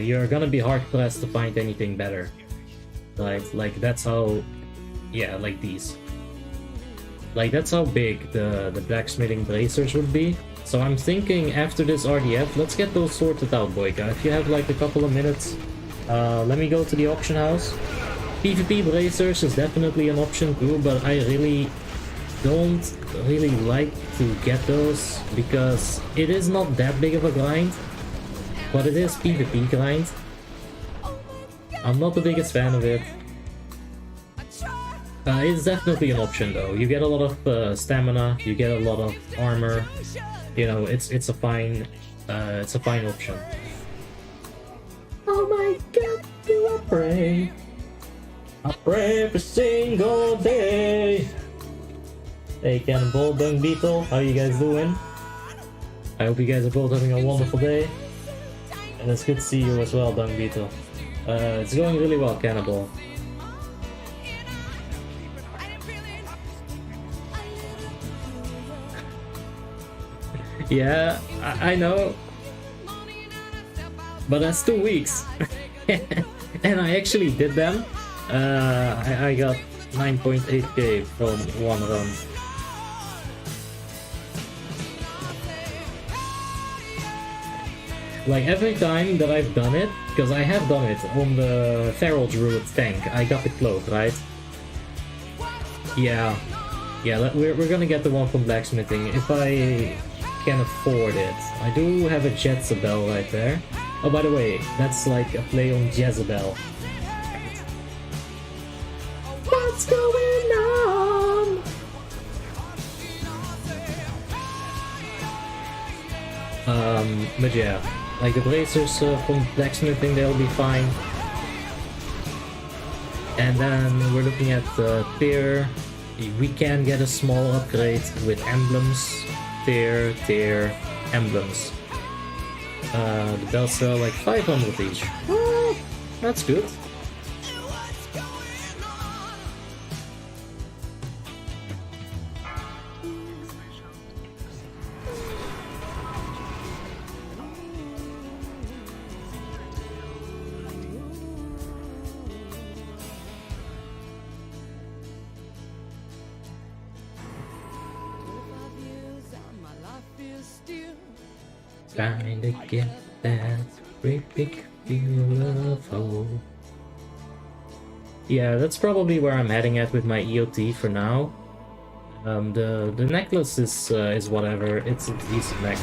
[SPEAKER 1] you're gonna be hard pressed to find anything better. Right? Like, that's how... Yeah, like these. Like, that's how big the blacksmithing bracers would be. So I'm thinking after this RDF, let's get those sorted out, Boyka. If you have like a couple of minutes, let me go to the auction house. PvP bracers is definitely an option too, but I don't really like to get those because it is not that big of a grind, but it is PvP grind. I'm not the biggest fan of it. It's definitely an option though. You get a lot of stamina, you get a lot of armor. You know, it's a fine option. Oh my God, do I pray? I pray every single day. Hey Cannonball, Dung Beetle, how you guys doing? I hope you guys are both having a wonderful day. And it's good to see you as well, Dung Beetle. It's going really well, Cannonball. Yeah, I know. But that's 2 weeks. And I actually did them. I got 9.8k from one run. Like every time that I've done it, because I have done it on the Feral Druid tank, I got the cloak, right? Yeah, we're gonna get the one from blacksmithing if I can afford it. I do have a Jezebel right there. Oh, by the way, that's like a play on Jezebel. What's going on? But yeah, like the bracers from blacksmithing, they'll be fine. And then we're looking at the tier. We can get a small upgrade with emblems. Tier emblems. They'll sell like 500 each. Well, that's good. Trying to get that great big feel of home. Yeah, that's probably where I'm heading at with my EOT for now. The necklace is whatever. It's a decent neck.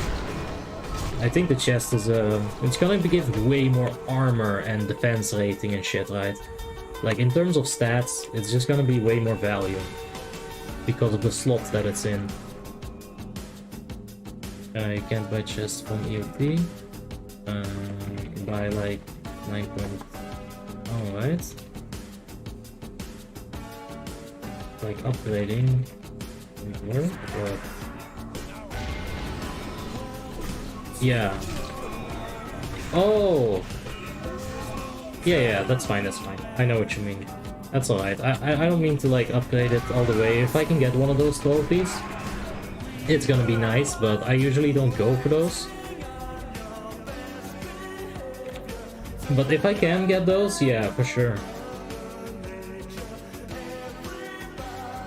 [SPEAKER 1] I think the chest is it's gonna give way more armor and defense rating and shit, right? Like, in terms of stats, it's just gonna be way more value because of the slot that it's in. You can't buy chests from EOT. You can buy like 9 point... Alright. Like upgrading... Work? Or... Yeah. Oh! Yeah, that's fine, that's fine. I know what you mean. That's alright. I don't mean to like upgrade it all the way. If I can get one of those trophies, it's gonna be nice, but I usually don't go for those. But if I can get those, yeah, for sure.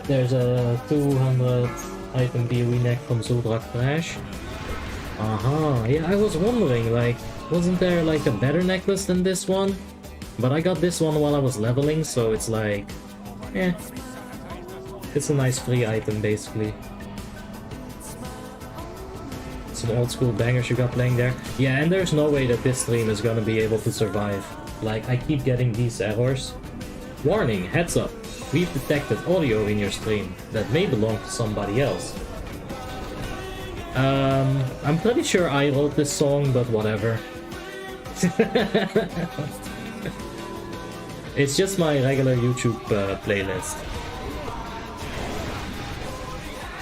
[SPEAKER 1] There's a 200 item BOE neck from Zuldrak Crash. Yeah, I was wondering, like, wasn't there like a better necklace than this one? But I got this one while I was leveling, so it's like, eh. It's a nice free item, basically. Some old school bangers you got playing there. Yeah, and there's no way that this stream is gonna be able to survive. Like, I keep getting these errors. Warning, heads up. We've detected audio in your stream that may belong to somebody else. I'm pretty sure I wrote this song, but whatever. It's just my regular YouTube playlist.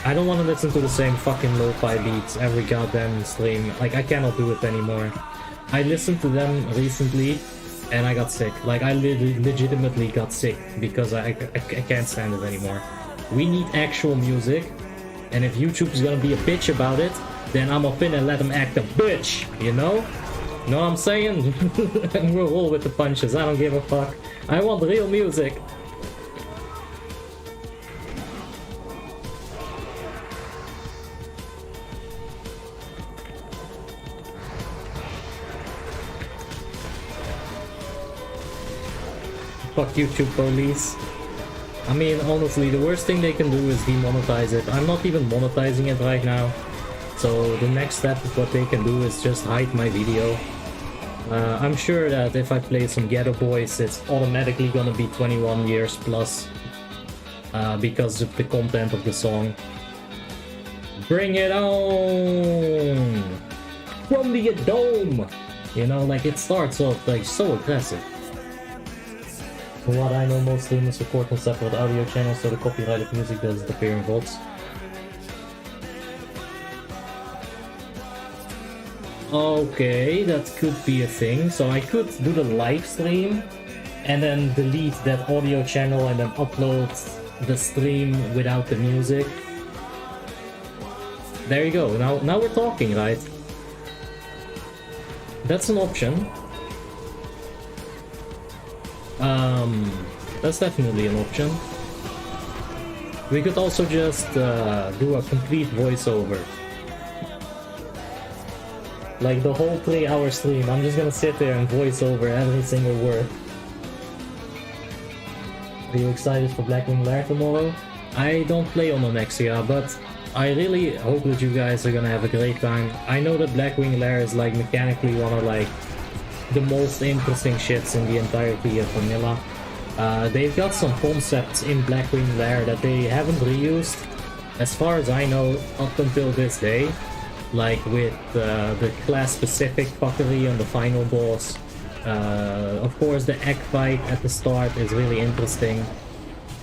[SPEAKER 1] I don't want to listen to the same fucking lo-fi beats every goddamn stream. Like, I cannot do it anymore. I listened to them recently, and I got sick. Like, I legitimately got sick because I can't stand it anymore. We need actual music, and if YouTube is gonna be a bitch about it, then I'm up in and let them act a bitch, you know? Know what I'm saying? We'll roll with the punches, I don't give a fuck. I want real music. Fuck YouTube police. I mean, honestly, the worst thing they can do is demonetize it. I'm not even monetizing it right now. So the next step of what they can do is just hide my video. I'm sure that if I play some Ghetto Boys, it's automatically gonna be 21 years plus. Because of the content of the song. Bring it on! From the dome! You know, like, it starts off like so aggressive. From what I know, most streamers support on separate audio channels, so the copyrighted music doesn't appear in VODs. Okay, that could be a thing. So I could do the live stream and then delete that audio channel and then upload the stream without the music. There you go. Now we're talking, right? That's an option. That's definitely an option. We could also just do a complete voiceover. Like the whole 3-hour stream, I'm just gonna sit there and voice over every single word. Are you excited for Blackwing Lair tomorrow? I don't play on Onexia, but I really hope that you guys are gonna have a great time. I know that Blackwing Lair is like mechanically one of like the most interesting shits in the entirety of vanilla. They've got some concepts in Blackwing Lair that they haven't reused, as far as I know, up until this day. Like with the class-specific fuckery on the final boss. Of course, the egg fight at the start is really interesting.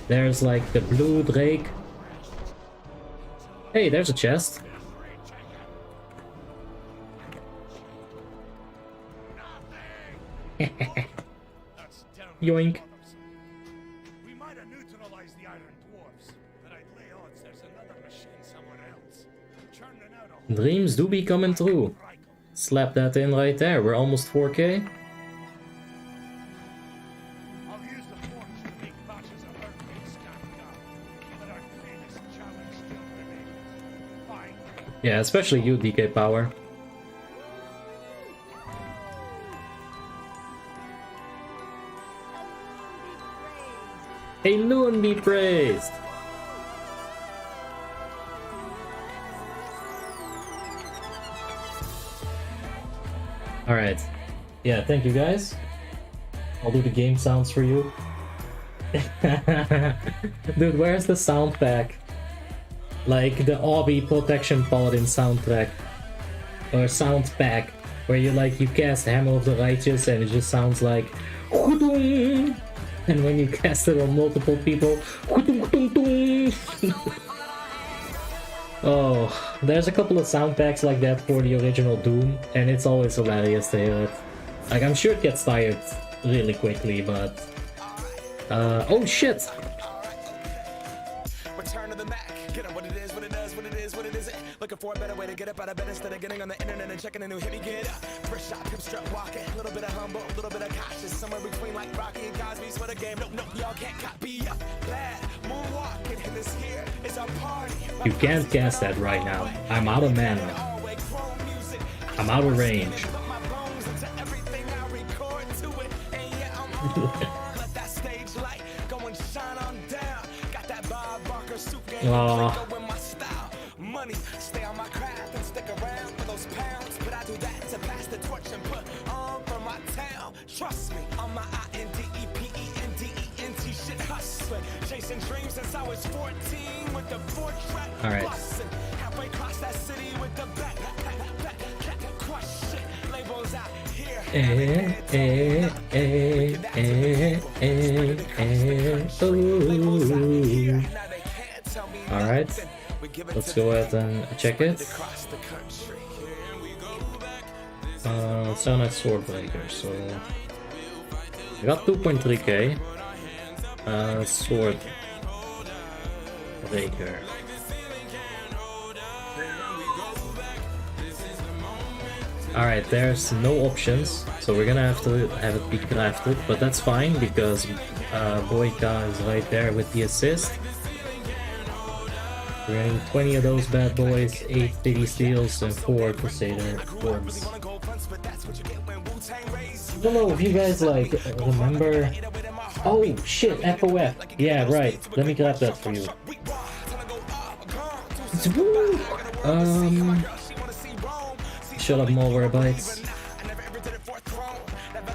[SPEAKER 1] There's like the blue drake. Hey, there's a chest. Yoink.
[SPEAKER 2] We might have neutralized the Iron Dwarfs, but I'd lay odds there's another machine somewhere else. Churning out a whole
[SPEAKER 1] Dreams do be coming true. Slap that in right there. We're almost 4K.
[SPEAKER 2] I'll use the forge to make batches of earthquake stacked up, but our greatest challenge still remains. Fine.
[SPEAKER 1] Yeah, especially you, DK Power. Hey, Loon be praised! Alright. Yeah, thank you guys. I'll do the game sounds for you. Dude, where's the sound pack? Like the Obby Protection Paladin soundtrack. Or sound pack. Where you cast Hammer of the Righteous and it just sounds like and when you cast it on multiple people oh, there's a couple of sound packs like that for the original Doom, and it's always hilarious to hear it. Like, I'm sure it gets tired really quickly, but oh shit!
[SPEAKER 2] Return to the Mac. Get up what it is, what it does, what it is, what it isn't. Looking for a better way to get up out of bed instead of getting on the internet and checking a new hit. Me get up. First shot, pimp strut walking. A little bit of humble, a little bit of cautious. Somewhere between like Rocky and Cosby's for the game. Nope, nope, y'all can't copy up. Glad moonwalking in this here is a party.
[SPEAKER 1] You can't cast that right now. I'm out of mana. I'm out of range.
[SPEAKER 2] Money, stay on my craft and stick around for those pounds. But I do that to pass the torch and put on for my town. Trust me, on my INDEPENDENT shit hustling. Chasing dreams since I was 14 with the 4-track.
[SPEAKER 1] All right.
[SPEAKER 2] Halfway across that city with the back. Crush shit. Labels out here.
[SPEAKER 1] All right. Let's go ahead and check it. Sound at Swordbreaker, so I got 2.3k. Swordbreaker. Alright, there's no options, so we're gonna have to have it be crafted, but that's fine because Boyka is right there with the assist. We're getting 20 of those bad boys, 8 Pity Steals, and 4 Crusader Orbs. I don't know if you guys remember. Oh shit, FOF. Yeah, right. Let me grab that for you. Shut up, malware bites.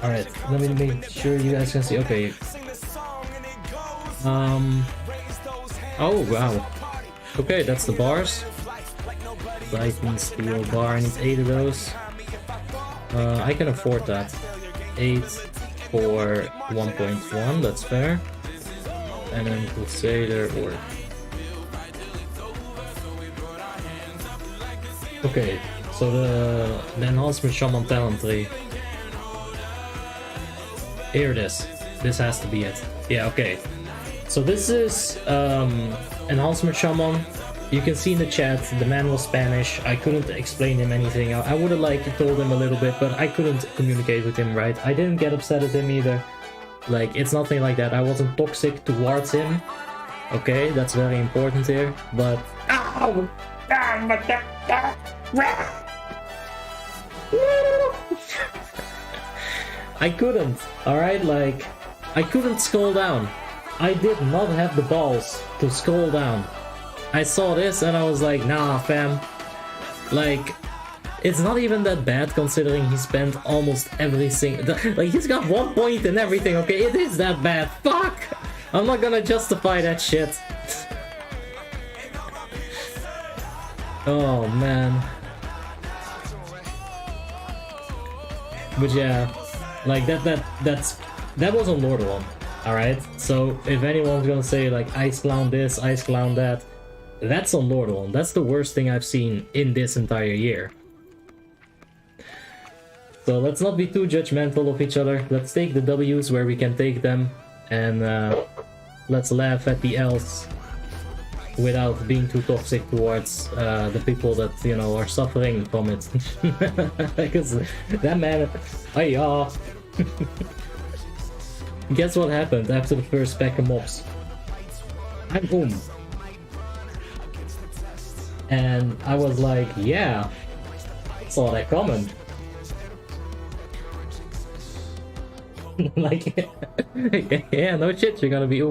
[SPEAKER 1] Alright, let me make sure you guys can see. Okay. Oh wow. Okay, that's the bars. Titan steel bar, I need 8 of those. I can afford that. 8 for 1.1, that's fair. And then Crusader Orb. Okay, so the enhancement Shaman talent tree. Here it is. This has to be it. Yeah, okay. So this is enhancement Shaman. You can see in the chat, the man was Spanish. I couldn't explain him anything. I would have told him a little bit, but I couldn't communicate with him right. I didn't get upset at him either. It's nothing like that. I wasn't toxic towards him. Okay, that's very important here. But ow! I couldn't. All right, I couldn't scroll down. I did not have the balls to scroll down. I saw this and I was like, nah, fam. It's not even that bad considering he spent almost everything. He's got 1 point and everything, okay? It is that bad. Fuck! I'm not gonna justify that shit. Oh, man. But yeah, that was on Lordaeron. Alright? So if anyone's gonna say Ice Clown this, Ice Clown that, that's on Lordaeron. That's the worst thing I've seen in this entire year. So let's not be too judgmental of each other. Let's take the W's where we can take them, and let's laugh at the L's without being too toxic towards the people that, you know, are suffering from it. Because that man, guess what happened after the first pack of mobs? I'm boom. And I was like, yeah, saw that coming. Yeah, no shit, you're gonna be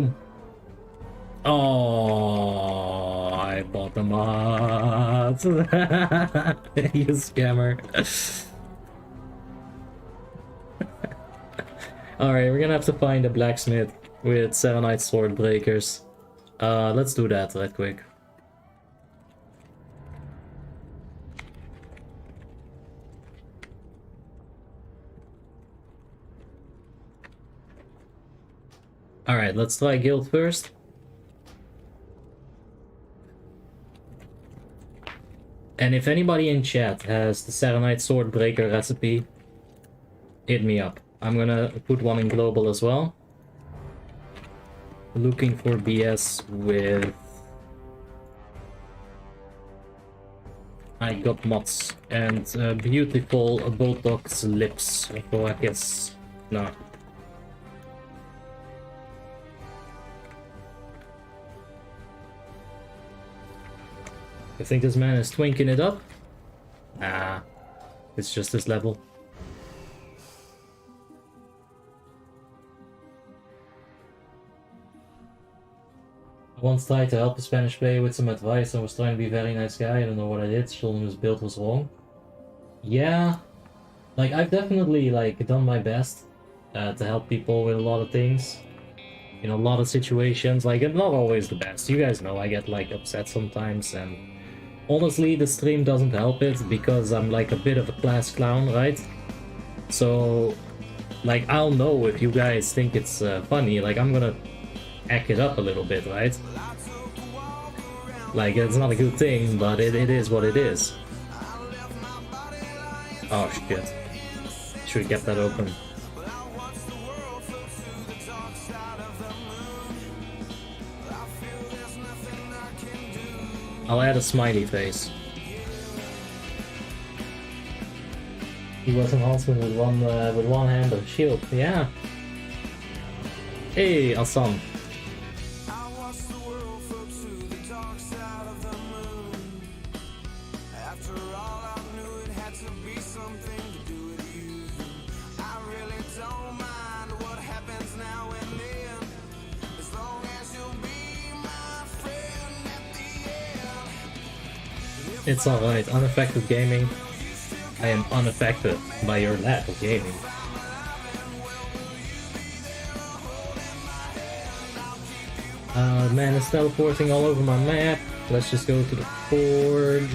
[SPEAKER 1] Oh, I bought the mods. You scammer. Alright, we're gonna have to find a blacksmith with Serenite Sword Breakers. Let's do that right quick. Alright, let's try guild first. And if anybody in chat has the Serenite Sword Breaker recipe, hit me up. I'm gonna put one in global as well. Looking for BS with... I got mods and beautiful Botox lips. So I guess... no. I think this man is twinking it up. Nah, it's just this level. I once tried to help a Spanish player with some advice. I was trying to be a very nice guy. I don't know what I did. Told him his build was wrong. Yeah, like I've definitely like done my best to help people with a lot of things. In a lot of situations, like it's not always the best. You guys know I get like upset sometimes, and honestly the stream doesn't help it because I'm like a bit of a class clown, right? So like I'll know if you guys think it's funny, like I'm gonna act it up a little bit, right? Like it's not a good thing, but it is what it is. Oh shit. Should have kept that open. I'll add a smiley face. He was an huntsman with one hand of shield. Yeah. Hey, Assam. It's alright, unaffected gaming. I am unaffected by your lack of gaming. Man is teleporting all over my map. Let's just go to the forge.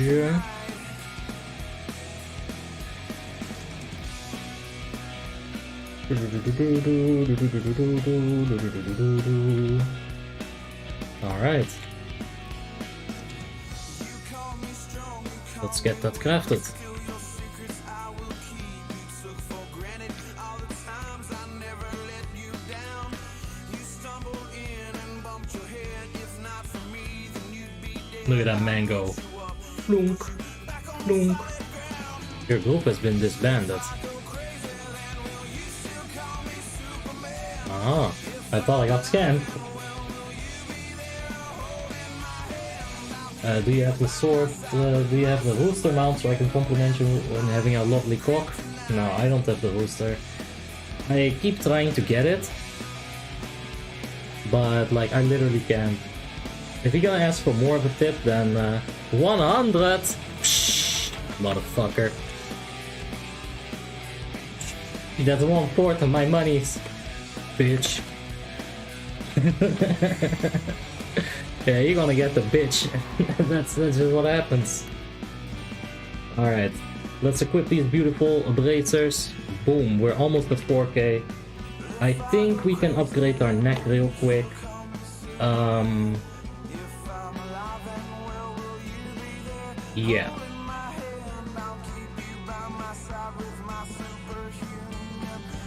[SPEAKER 1] Alright. Let's get that crafted. Look at that mango. Flunk. Flunk. Your group has been disbanded. Ah, I thought I got scammed. Do you have the sword? Do you have the rooster mount so I can compliment you on having a lovely cock? No, I don't have the rooster. I keep trying to get it, but like I literally can't. If you're gonna ask for more of a tip, then 100. Psh, motherfucker. That's 1/4 of my monies, bitch. Yeah, you're gonna get the bitch. that's just what happens. Alright, let's equip these beautiful bracers. Boom, we're almost at 4k. I think we can upgrade our neck real quick. Yeah.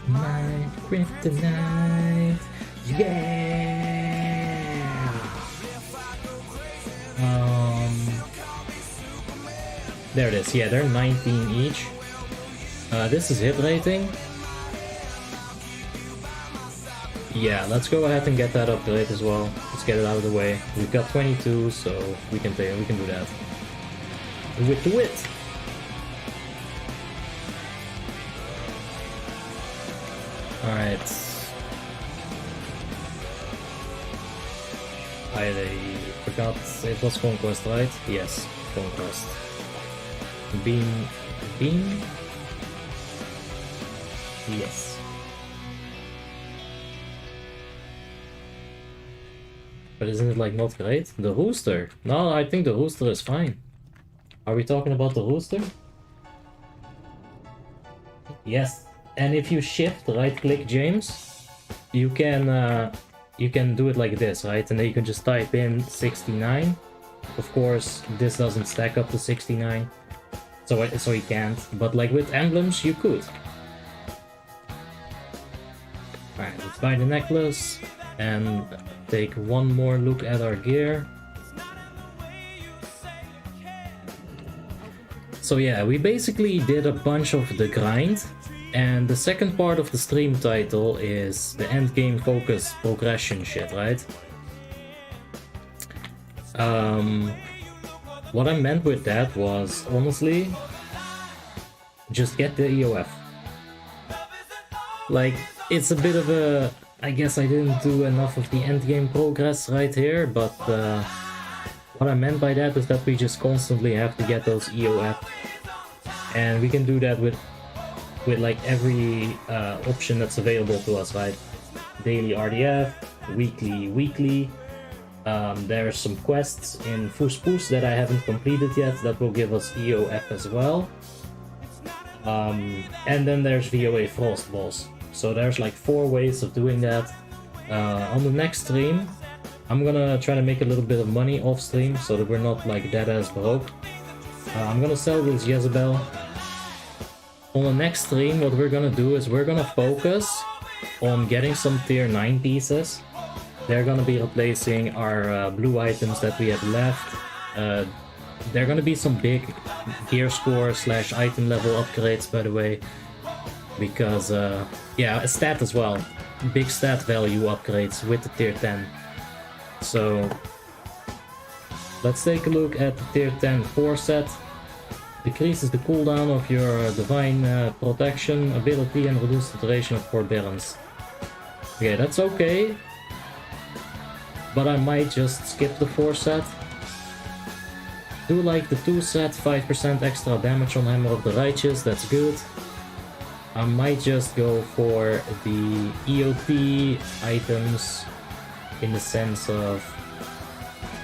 [SPEAKER 1] My kryptonite. Yeah. There it is. Yeah, they're 19 each. This is hit rating. Yeah, let's go ahead and get that upgrade as well. Let's get it out of the way. We've got 22, so we can do that. With the wit. Alright. I forgot it was Conquest, right? Yes, Conquest. Beam. But isn't it like not great? The rooster? No, I think the rooster is fine. Are we talking about the rooster? Yes. And if you shift right click James, you can do it like this, right? And then you can just type in 69. Of course, this doesn't stack up to 69, so you can't. But like with emblems, you could. Alright, let's buy the necklace and take one more look at our gear. So yeah, we basically did a bunch of the grind, and the second part of the stream title is the endgame focus progression shit, right? What I meant with that was, honestly, just get the EOF. Like, it's a bit of a... I guess I didn't do enough of the endgame progress right here, but what I meant by that is that we just constantly have to get those EOF. And we can do that with like every option that's available to us, right? Daily RDF, weekly. There's some quests in Fuspus that I haven't completed yet that will give us EOF as well. And then there's VOA Frost Balls. So there's like 4 ways of doing that. On the next stream, I'm gonna try to make a little bit of money off stream so that we're not like dead ass broke. I'm gonna sell this Jezebel. On the next stream, what we're gonna do is we're gonna focus on getting some tier 9 pieces. They're gonna be replacing our blue items that we have left. They're gonna be some big gear score / item level upgrades, by the way. Because, yeah, a stat as well. Big stat value upgrades with the tier 10. So, let's take a look at the tier 10 4 set. Decreases the cooldown of your divine protection ability and reduces the duration of forbearance. Okay, that's okay. But I might just skip the 4 set. Do like the 2 set, 5% extra damage on Hammer of the Righteous, that's good. I might just go for the EOT items in the sense of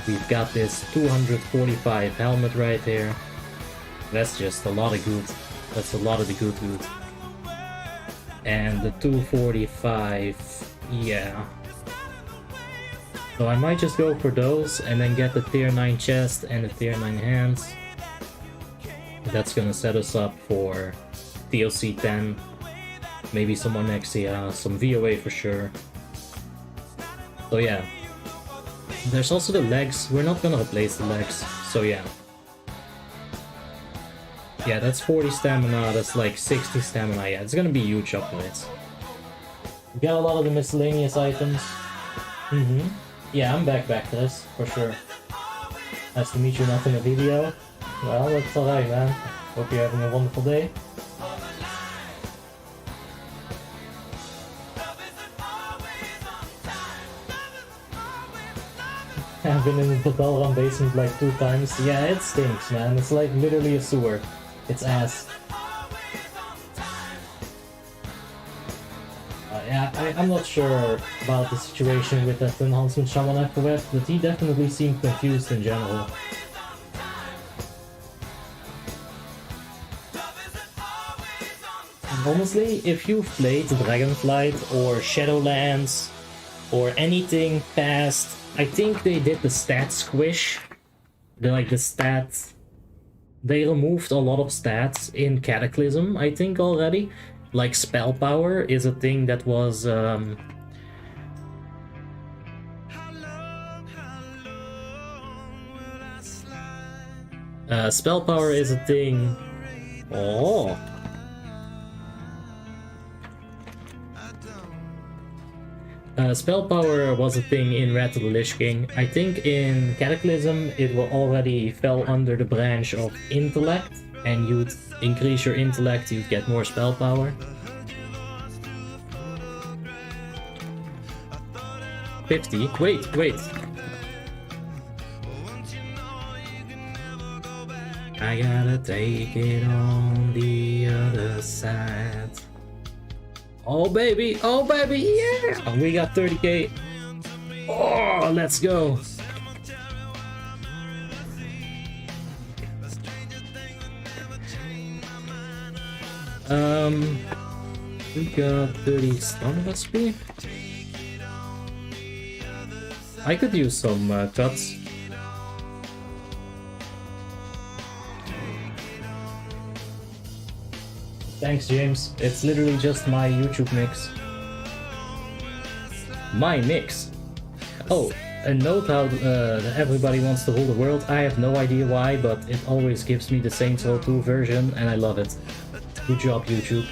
[SPEAKER 1] we've got this 245 helmet right here. That's just a lot of good. That's a lot of the good. And the 245, yeah. So I might just go for those and then get the tier 9 chest and the tier 9 hands. That's gonna set us up for DLC 10, maybe some Onyxia, some VOA for sure. So yeah. There's also the legs. We're not gonna replace the legs, so yeah. Yeah, that's 40 stamina, that's like 60 stamina, yeah, it's gonna be huge upgrades. We got a lot of the miscellaneous items. Yeah, I'm back to this, for sure. Nice to meet you not in a video. Well, that's alright, man. Hope you're having a wonderful day. I've been in the Lordaeron basement like 2 times. Yeah, it stinks, man. It's like literally a sewer. It's ass. Yeah, I'm not sure about the situation with that enhancement Shaman after West, but he definitely seemed confused in general. And honestly, if you've played Dragonflight or Shadowlands or anything past, I think they did the stat squish. They removed a lot of stats in Cataclysm, I think, already. Like, spell power is a thing that was, spell power is a thing... Oh! Spell power was a thing in Wrath of the Lich King. I think in Cataclysm it already fell under the branch of intellect, and you'd increase your intellect, you'd get more spell power. 50? Wait. I gotta take it on the other side. Oh baby, yeah! We got 30k. Oh! Oh, let's go. We got 30 stun recipe. I could use some cuts. Thanks, James. It's literally just my YouTube mix. My mix. Oh, a note how everybody wants to rule the world. I have no idea why, but it always gives me the Saints Row 2 version, and I love it. Good job, YouTube.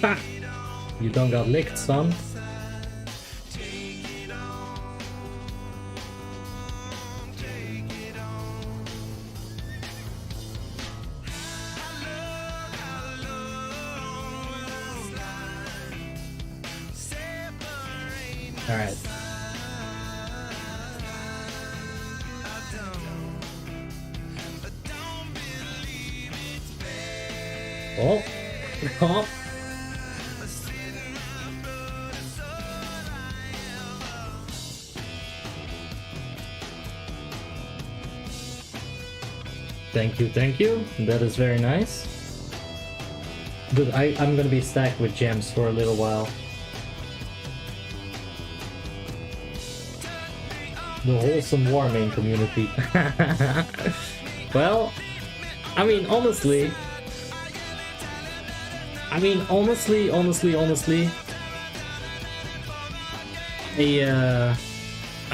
[SPEAKER 1] Ha! You don't got licked, son. Alright. Oh! Oh! Thank you. That is very nice. Dude, I'm gonna be stacked with gems for a little while. The wholesome Warmane community. Well, I mean, honestly, I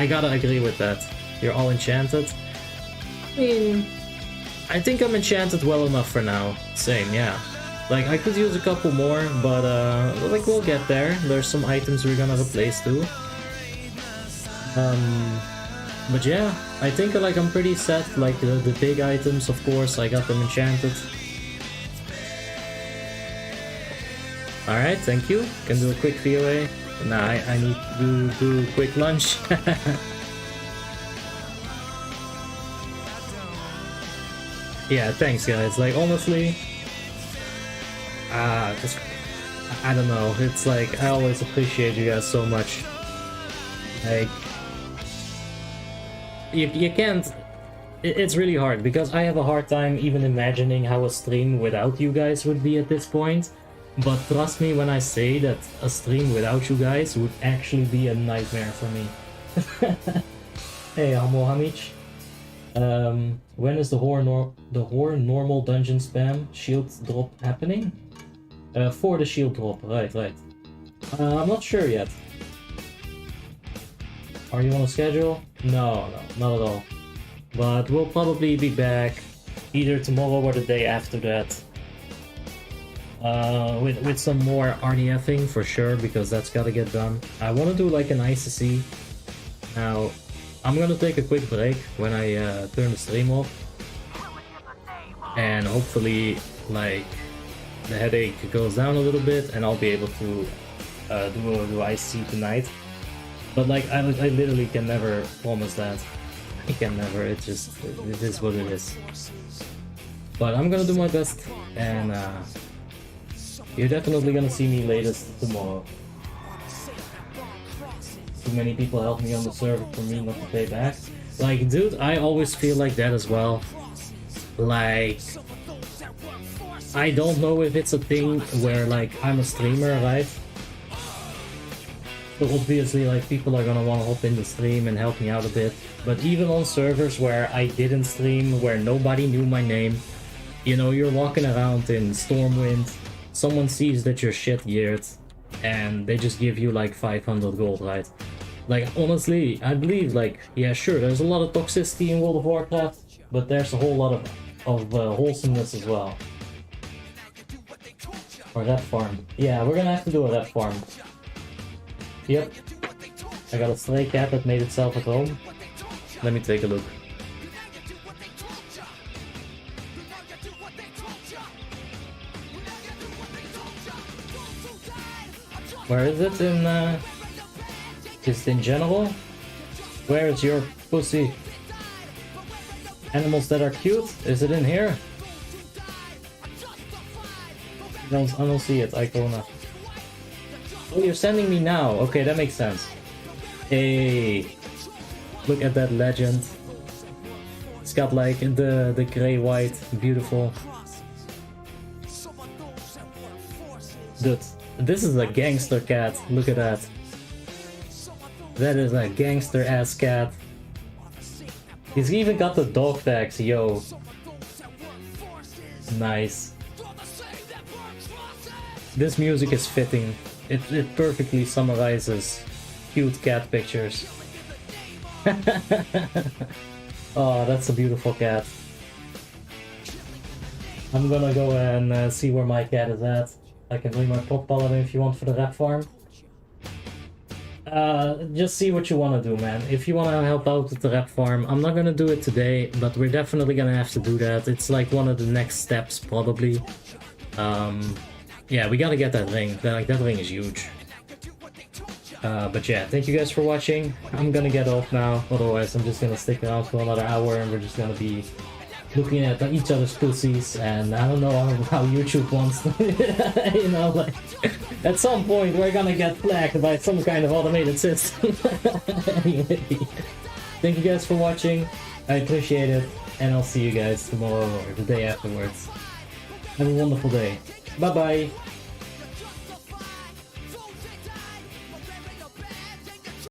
[SPEAKER 1] gotta agree with that. You're all enchanted. I mean, I think I'm enchanted well enough for now. Same, yeah. Like, I could use a couple more, but like, we'll get there. There's some items we're gonna replace too. But yeah, I think like I'm pretty set. Like the big items, of course, I got them enchanted. Alright, thank you. Can do a quick VOA. Nah, I need to do a quick lunch. Yeah, thanks guys. Like honestly, just I don't know. It's like I always appreciate you guys so much. Like you can't. It's really hard because I have a hard time even imagining how a stream without you guys would be at this point. But trust me when I say that a stream without you guys would actually be a nightmare for me. Hey, Hamo Hamich. When is the Horde normal dungeon spam shield drop happening? For the shield drop, right. I'm not sure yet. Are you on a schedule? No, not at all. But we'll probably be back either tomorrow or the day after that. With some more RDFing for sure, because that's gotta get done. I want to do like an ICC. Now, I'm gonna take a quick break when I turn the stream off. And hopefully, like, the headache goes down a little bit and I'll be able to do ICC tonight. But like, I literally can never promise that. I can never, it is what it is. But I'm gonna do my best, and you're definitely gonna see me latest tomorrow. Too many people help me on the server for me not to pay back. Like, dude, I always feel like that as well. Like, I don't know if it's a thing where, like, I'm a streamer, right? So obviously, like, people are gonna want to hop in the stream and help me out a bit. But even on servers where I didn't stream, where nobody knew my name, you know, you're walking around in Stormwind, someone sees that you're shit geared, and they just give you like 500 gold, right? Like, honestly, I believe, like, yeah, sure, there's a lot of toxicity in World of Warcraft, but there's a whole lot of wholesomeness as well. Or rep farm. Yeah, we're gonna have to do a rep farm. Yep. I got a stray cat that made itself at home. Let me take a look. Where is it in, just in general? Where is your pussy? Animals that are cute? Is it in here? I don't see it, Icona. Oh, you're sending me now. Okay, that makes sense. Hey, look at that legend. It's got like the gray-white, beautiful. Dude, this is a gangster cat. Look at that. That is a gangster-ass cat. He's even got the dog tags, yo. Nice. This music is fitting. It perfectly summarizes cute cat pictures. Oh, that's a beautiful cat. I'm gonna go and see where my cat is at. I can bring my pop paladin if you want for the rep farm. Just see what you want to do, man. If you want to help out with the rep farm, I'm not gonna do it today, but we're definitely gonna have to do that. It's like one of the next steps, probably. Yeah, we gotta get that ring. That ring is huge. But yeah, thank you guys for watching. I'm gonna get off now, otherwise I'm just gonna stick around for another hour and we're just gonna be looking at each other's pussies, and I don't know how YouTube wants to, you know, like, at some point we're gonna get flagged by some kind of automated system. Anyway, thank you guys for watching, I appreciate it, and I'll see you guys tomorrow or the day afterwards. Have a wonderful day. Bye bye!